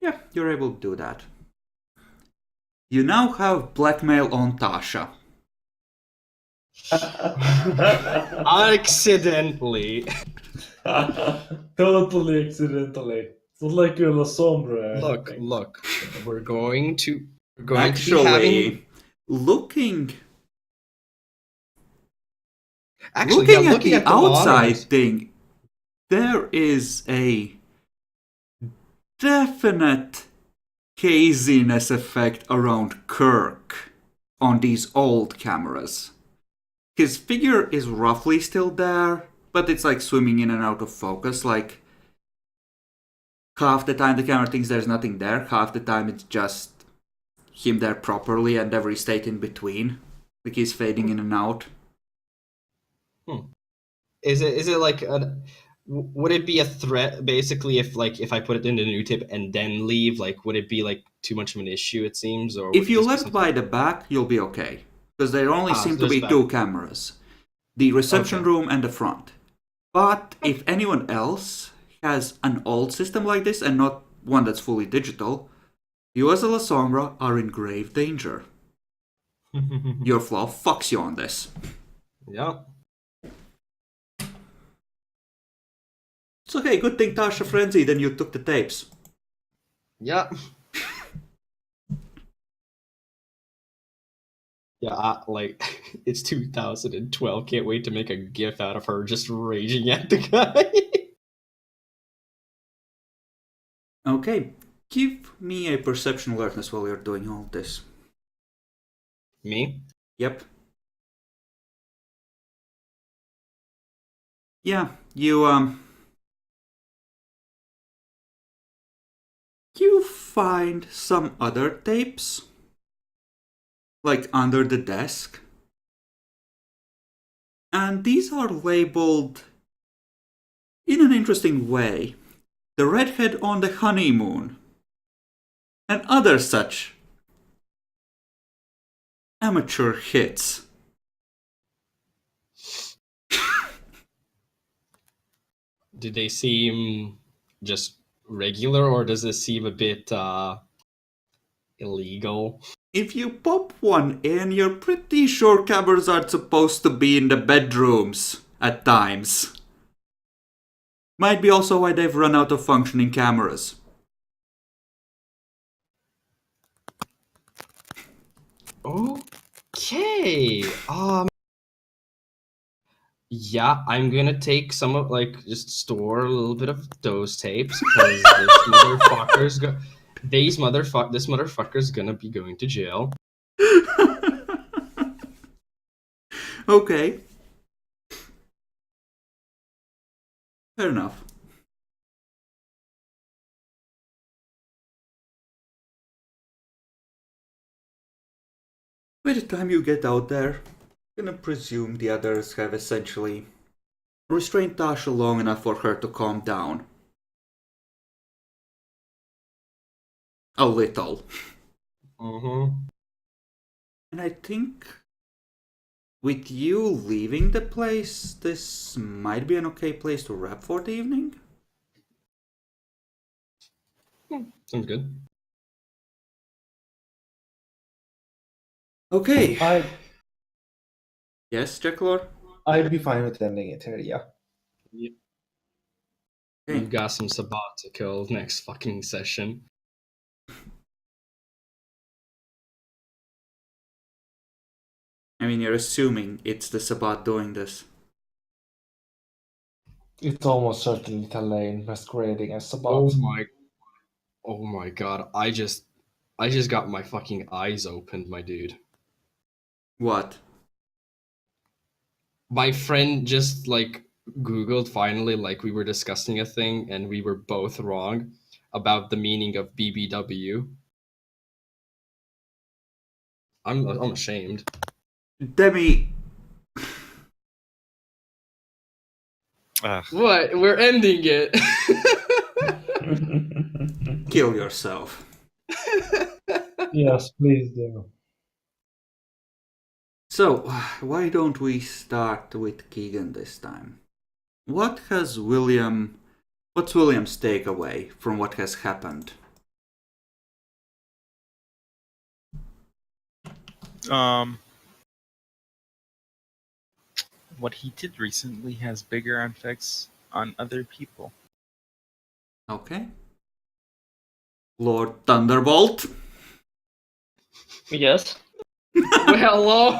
Yeah, you're able to do that. You now have blackmail on Tasha. Accidentally. Totally accidentally. It's not like you're La Sombra. or Look, anything. look. We're going to be Actually, having. looking Actually, looking yeah, at looking the at the outside monitors. thing, there is a definite haziness effect around Kirk on these old cameras. His figure is roughly still there, but it's like swimming in and out of focus. Like half the time the camera thinks there's nothing there, half the time it's just him there properly, and every state in between. Like he's fading in and out. Is it like would it be a threat basically if I put it in the new tip and then leave? Like, would it be like too much of an issue? It seems, or If would it you just be left something- by the back, you'll be okay. Because there only seem to there's be that. two cameras. The reception Okay. room and the front. But if anyone else has an old system like this and not one that's fully digital, you as a La Sombra are in grave danger. Your flaw fucks you on this. Yeah. It's okay, good thing Tasha frenzied and you took the tapes. Yeah. Yeah, like it's 2012. Can't wait to make a GIF out of her just raging at the guy. Okay, give me a perception alertness while you're doing all this. Me? Yep. Yeah, you find some other tapes, like under the desk. And these are labeled in an interesting way. The redhead on the honeymoon. And other such amateur hits. Did they seem just regular, or does it seem a bit illegal? If you pop one in, you're pretty sure cameras aren't supposed to be in the bedrooms at times. Might be also why they've run out of functioning cameras. Okay. Yeah, I'm gonna take some of just store a little bit of those tapes because this motherfucker's gonna be going to jail. Okay. Fair enough. By the time you get out there, I'm gonna presume the others have essentially restrained Tasha long enough for her to calm down. A little. Mm-hmm. And I think with you leaving the place, this might be an okay place to wrap for the evening. Sounds good. Okay. I Yes, Jackalor? I'd be fine with ending it here. Yeah. Okay. We've got some sabbatical next fucking session. I mean, you're assuming it's the Sabbat doing this. It's almost certainly Talaine masquerading as Sabat. Oh my god! I just got my fucking eyes opened, my dude. What? My friend just Googled finally, we were discussing a thing and we were both wrong about the meaning of BBW. I'm ashamed. Demi, Ugh. What? We're ending it. kill yourself. Yes, please do. So, why don't we start with Keegan this time? What's William's takeaway from what has happened? What he did recently has bigger effects on other people. Okay. Lord Thunderbolt? Yes. Hello.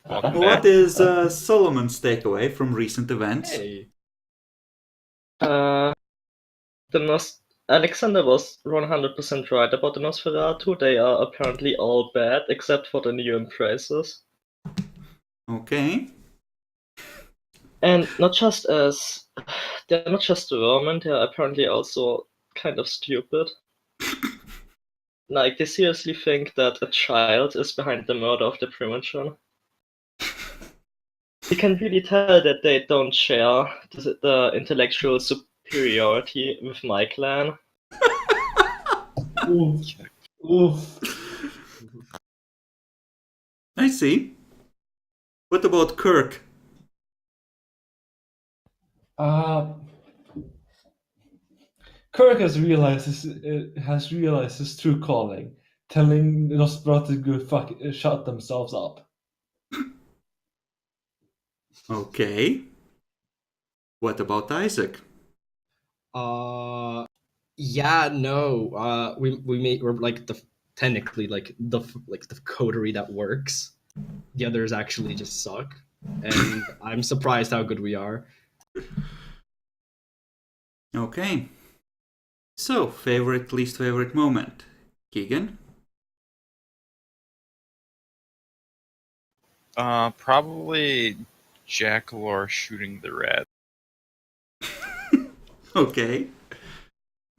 Welcome What back. is Solomon's takeaway from recent events? Hey. The Alexander was 100% right about the Nosferatu. They are apparently all bad except for the new embraces. Okay. And not just as they're not just vermin, they're apparently also kind of stupid. Like, they seriously think that a child is behind the murder of the Primogen. You can really tell that they don't share the intellectual superiority with my clan. Oof. Oof. I see. What about Kirk? Kirk has realized his true calling, telling Nosferatu to shut themselves up. Okay. What about Isaac? Yeah, no. We're technically the coterie that works. The others actually just suck, and I'm surprised how good we are. Okay. So, favorite, least favorite moment. Keegan? Probably Jackalor shooting the rat. Okay.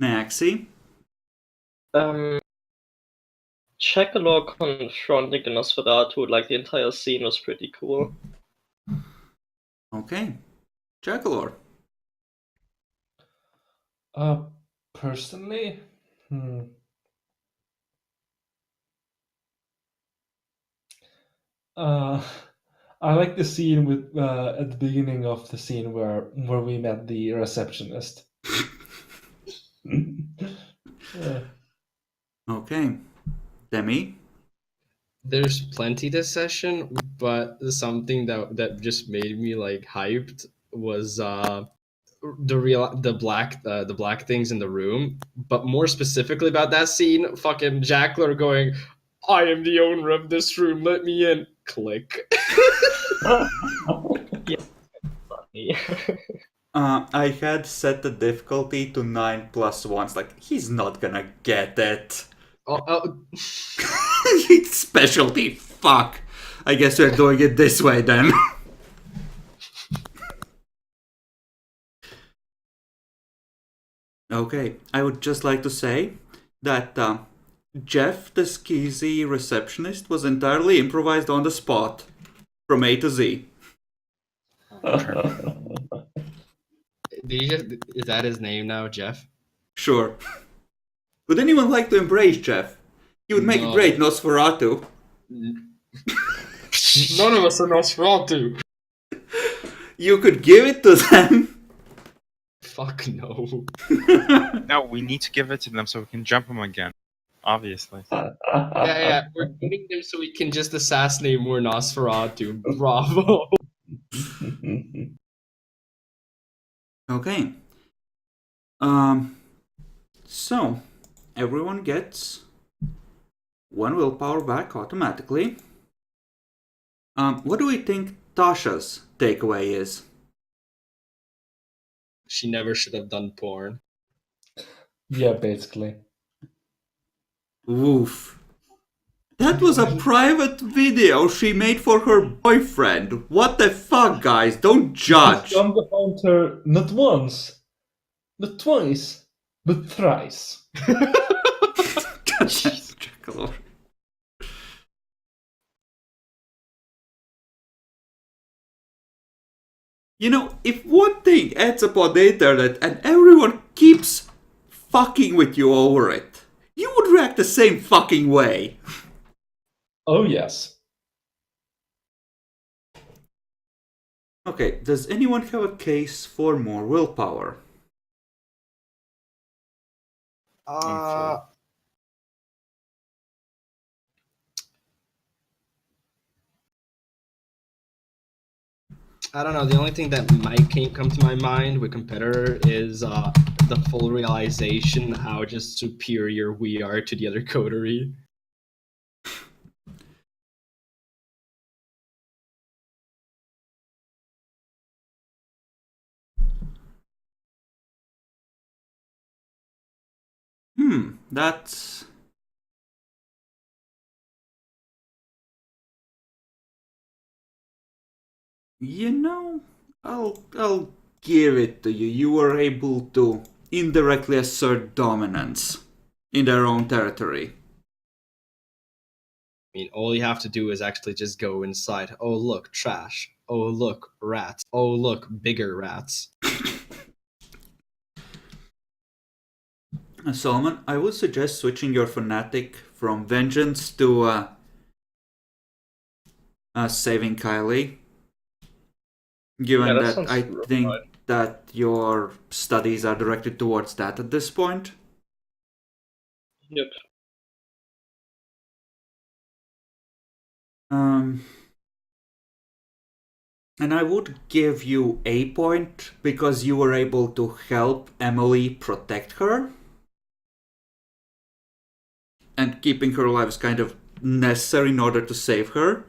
Naxi? Checkalor confronting the Nosferatu, like the entire scene was pretty cool. Okay. Jackalor? Personally, I like the scene with at the beginning of the scene where we met the receptionist. Okay. Demi? There's plenty this session, but something that just made me like hyped was the black things in the room, but more specifically about that scene, fucking Jackler going, "I am the owner of this room. Let me in." Click. Funny. I had set the difficulty to 9 plus 1. Like, he's not gonna get it. Oh, Specialty, fuck. I guess we're doing it this way then. Okay, I would just like to say that Jeff, the skeezy receptionist, was entirely improvised on the spot, from A to Z. is that his name now, Jeff? Sure. Would anyone like to embrace Jeff? He would make a No. great Nosferatu. None of us are Nosferatu. You could give it to them. Fuck no. No, we need to give it to them so we can jump them again. Obviously. Yeah. We're giving them so we can just assassinate more Nosferatu. Bravo. Okay. So, everyone gets 1 willpower back automatically. What do we think Tasha's takeaway is? She never should have done porn. Yeah, basically. Woof. That was a private video she made for her boyfriend. What the fuck, guys? Don't judge. Come behind her not once, not twice, but thrice. Jackalope. You know, if one thing ends up on the internet and everyone keeps fucking with you over it, you would react the same fucking way. Oh yes. Okay, does anyone have a case for more willpower? I don't know. The only thing that might come to my mind with competitor is the full realization how just superior we are to the other coterie. That's... You know, I'll give it to you. You were able to indirectly assert dominance in their own territory. I mean, all you have to do is actually just go inside. Oh, look, trash. Oh, look, rats. Oh, look, bigger rats. Solomon, I would suggest switching your fanatic from vengeance to saving Kylie. Given Yeah, that that sounds I real think fine. that your studies are directed towards that at this point. Yep. And I would give you a point because you were able to help Emily protect her. and keeping her alive is kind of necessary in order to save her.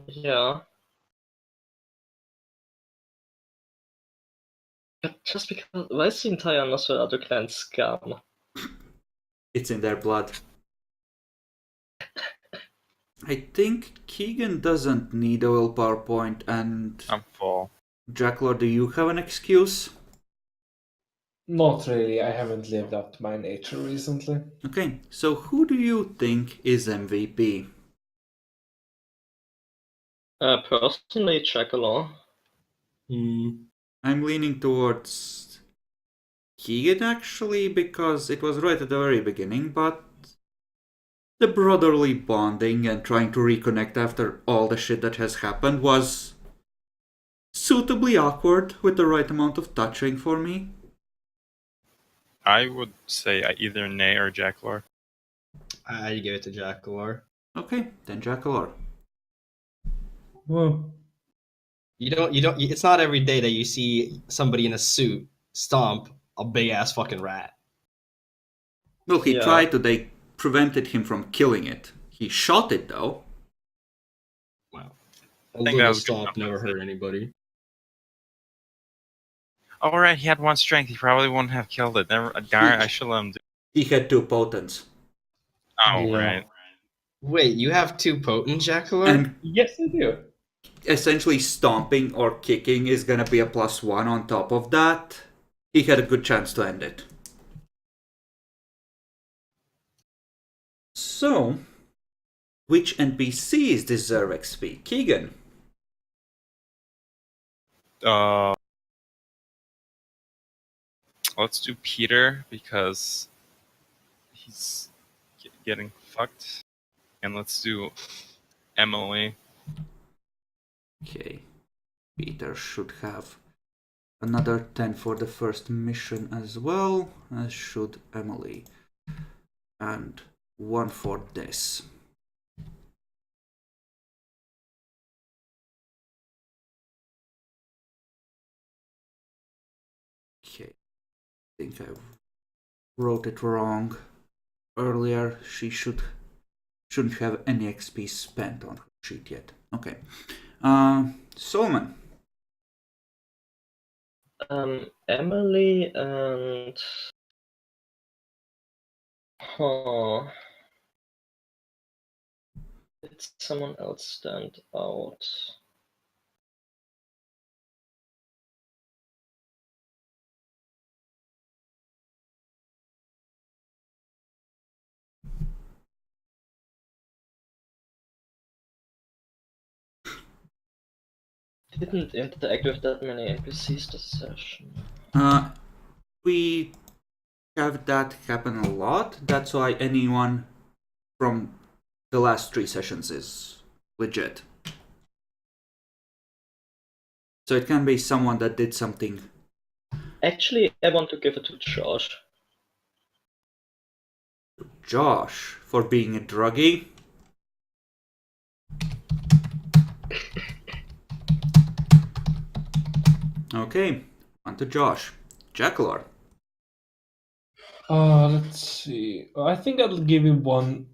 Yeah. But just because, why is the entire Nosferatu clan scum? It's in their blood. I think Keegan doesn't need a willpower point, and I'm full. Jacklor, do you have an excuse? Not really. I haven't lived up to my nature recently. Okay, so who do you think is MVP? Personally, Jackalow. I'm leaning towards Keegan actually, because it was right at the very beginning, but the brotherly bonding and trying to reconnect after all the shit that has happened was suitably awkward with the right amount of touching for me. I would say either Nay or Jacklor. I'd give it to Jackalor. Okay, then Jackalor. Well, It's not every day that you see somebody in a suit stomp a big ass fucking rat. Well, he Yeah. tried to, they prevented him from killing it. He shot it though. Wow. A think that little was good stomp never hurt anybody. Oh, right, he had 1 strength. He probably wouldn't have killed it. Never, darn, I should let him do. He had 2 potents. Oh, yeah. right. Wait, you have 2 potent, Jackalor? And Yes, I do. essentially stomping or kicking is gonna be a +1 on top of that. He had a good chance to end it. So, which NPCs deserve XP? Keegan. Let's do Peter because he's getting fucked. And let's do Emily. Okay. Peter should have another 10 for the first mission as well, as should Emily. And 1 for this. Okay. I think I wrote it wrong earlier. She shouldn't have any XP spent on her sheet yet. Okay. Solomon. Emily and... Huh. Did someone else stand out? Didn't interact with that many NPCs this session. We have that happen a lot. That's why anyone from the last 3 sessions is legit. So it can be someone that did something. Actually, I want to give it to Josh. Josh for being a druggie. Okay, on to Josh. Jackalor. Let's see. I think I'll give you one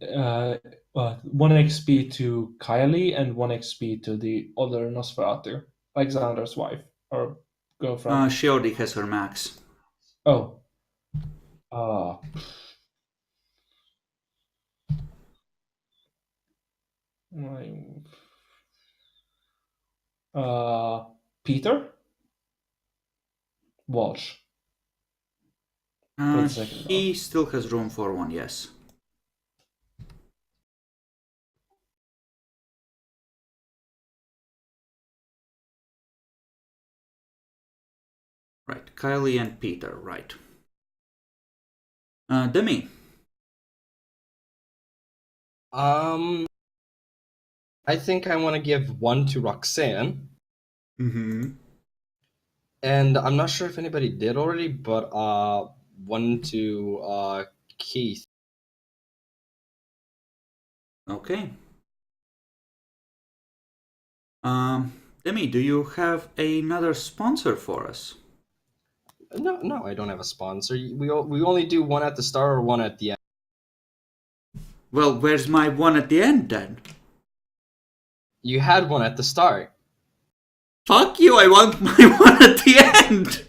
XP to Kylie and 1 XP to the other Nosferatu, Alexander's wife or girlfriend. She already has her max. Oh. Uh, Peter Walsh. For the second He still has room for 1, yes. Right, Kylie and Peter, right. Demi. I think I want to give 1 to Roxanne. Mm-hmm. And I'm not sure if anybody did already, but 1 to Keith. Okay. Demi, do you have another sponsor for us? No, I don't have a sponsor. We only do one at the start or one at the end. Well, where's my one at the end then? You had one at the start. Fuck you, I want my one at the end!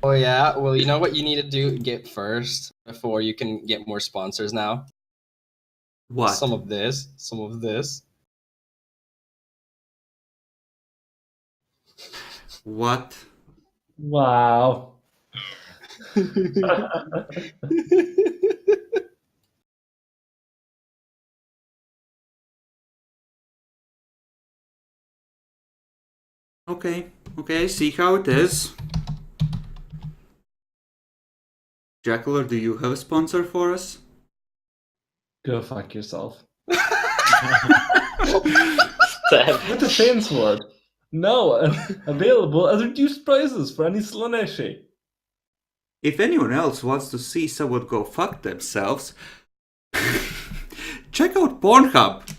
Oh yeah, well you know what you need to do? Get first before you can get more sponsors now. What? Some of this, some of this. What? Wow. Okay, I see how it is. Jackler, do you have a sponsor for us? Go fuck yourself. Damn. With the chain sword. No, available at reduced prices for any Slaneshi. If anyone else wants to see someone go fuck themselves, check out Pornhub.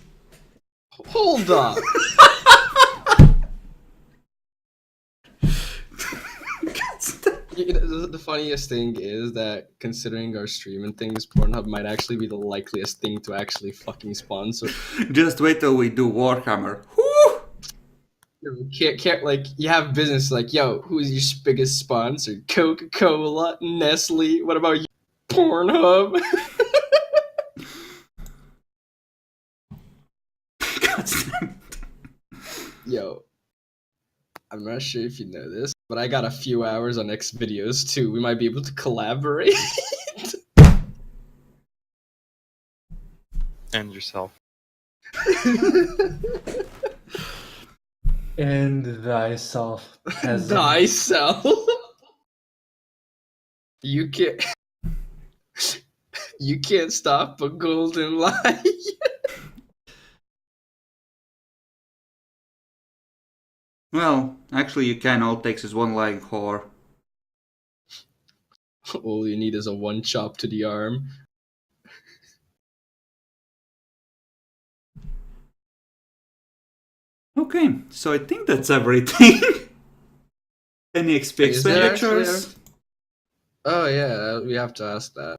Hold up. The funniest thing is that considering our streaming things, Pornhub might actually be the likeliest thing to actually fucking sponsor. Just wait till we do Warhammer. Whew! Can't like you have business like, yo, who's your biggest sponsor? Coca-Cola, Nestle. What about you? Pornhub. God damn it. Yo, I'm not sure if you know this, but I got a few hours on X videos too. We might be able to collaborate. And yourself. And thyself. Peasant. Thyself. You can't. You can't stop a golden lie. Well, actually you can. All it takes is one lying whore. All you need is a one chop to the arm. Okay, so I think that's everything. Any XP Is there actually expenditures? Oh yeah, we have to ask that.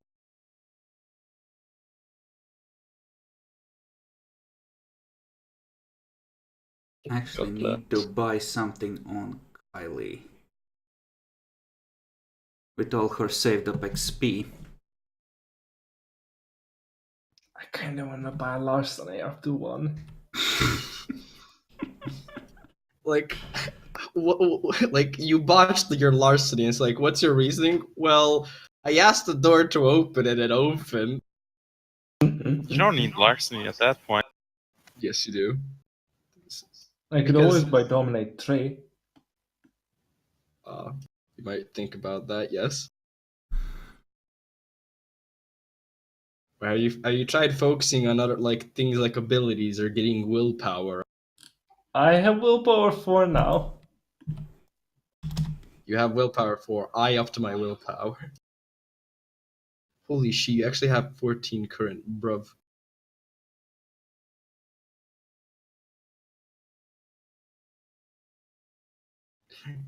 Actually need to buy something on Kylie. With all her saved up XP. I kinda wanna buy Larceny after one. Like, like you botched your larceny. It's like, what's your reasoning? Well, I asked the door to open and it opened. You don't need larceny at that point. Yes, you do. I could Because- always buy Dominate 3. You might think about that. Yes. Have you tried focusing on other like things like abilities or getting willpower? I have willpower 4 now. You have willpower 4. I upped my willpower. Holy shit! You actually have 14 current, bruv.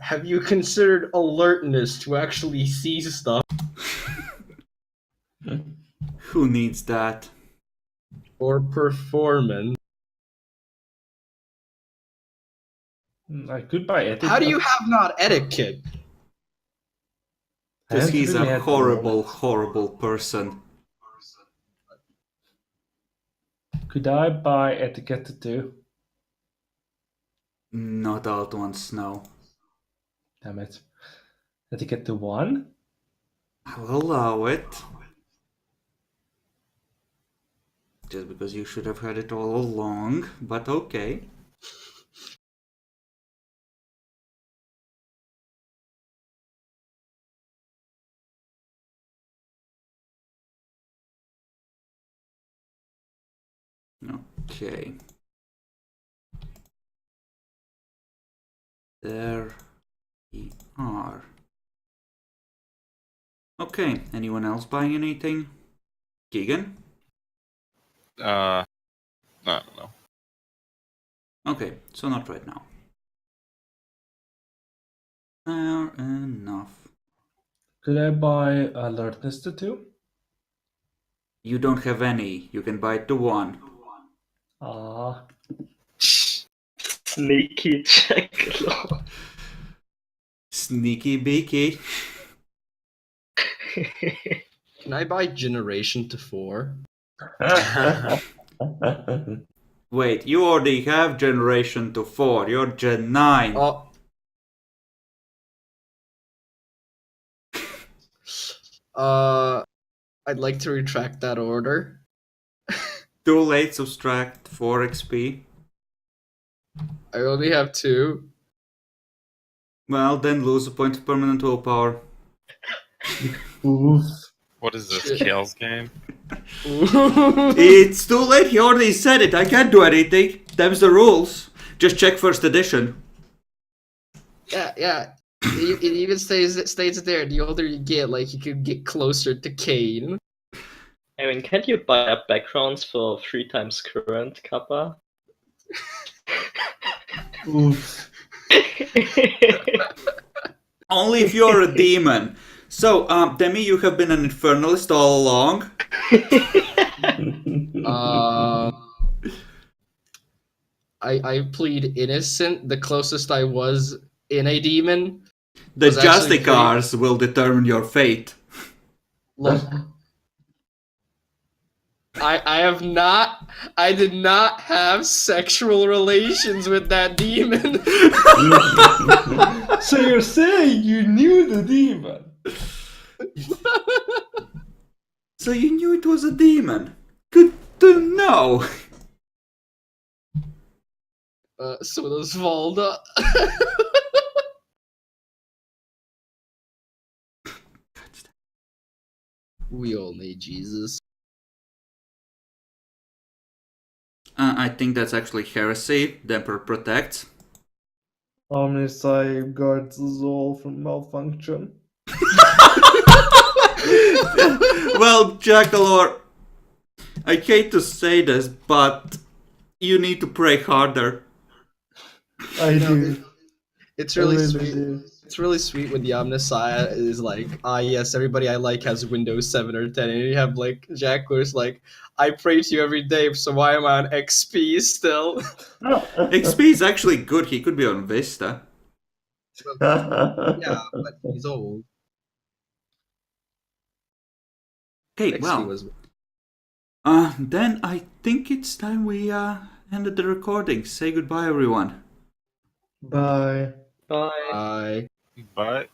Have you considered alertness to actually see stuff? Who needs that? Or performance? I could buy it. How do you have not etiquette? Because he's really a had to horrible, roll it. horrible person. Could I buy Etiquette 2? Not all at once, no. Damn it. Etiquette 1? I'll allow it. Just because you should have had it all along, but okay. Okay. There we are. Okay, anyone else buying anything? Keegan? I don't know. Okay, so not right now. Fair enough. Could I buy alertness to 2? You don't have any. You can buy it to 1. Ah. Sneaky jackal. Sneaky beaky. Can I buy generation to 4? Wait, you already have generation to 4. You're Gen 9. Oh. I'd like to retract that order. Too late, subtract 4 XP. I only have 2. Well, then lose a point of permanent willpower. Oof. What is this, Shit. Kale's game? It's too late, he already said it. I can't do anything. Them's the rules. Just check first edition. Yeah. It even states there. The older you get, like you could get closer to Kane. I mean, can't you buy up backgrounds for 3 times current, Kappa? Oof. Only if you're a demon. So, Demi, you have been an infernalist all along. I plead innocent. The closest I was in a demon. The Was actually Justicars will determine your fate. Look, I did not have sexual relations with that demon. So you're saying you knew the demon? So you knew it was a demon. Good to know. So does Valda. We all need Jesus. I think that's actually heresy. The Emperor protects. Omnisci guards us all from malfunction. Well, Jackalor, I hate to say this, but you need to pray harder. I do. It's I really really sweet. do. It's really sweet when the Omnissiah is like, yes, everybody I like has Windows 7 or 10, and you have like Jackler's like, I pray to you every day, so why am I on XP still? XP is actually good. He could be on Vista. Yeah, but he's old. Okay, XP well, was. then I think it's time we ended the recording. Say goodbye, everyone. Bye. Bye. I But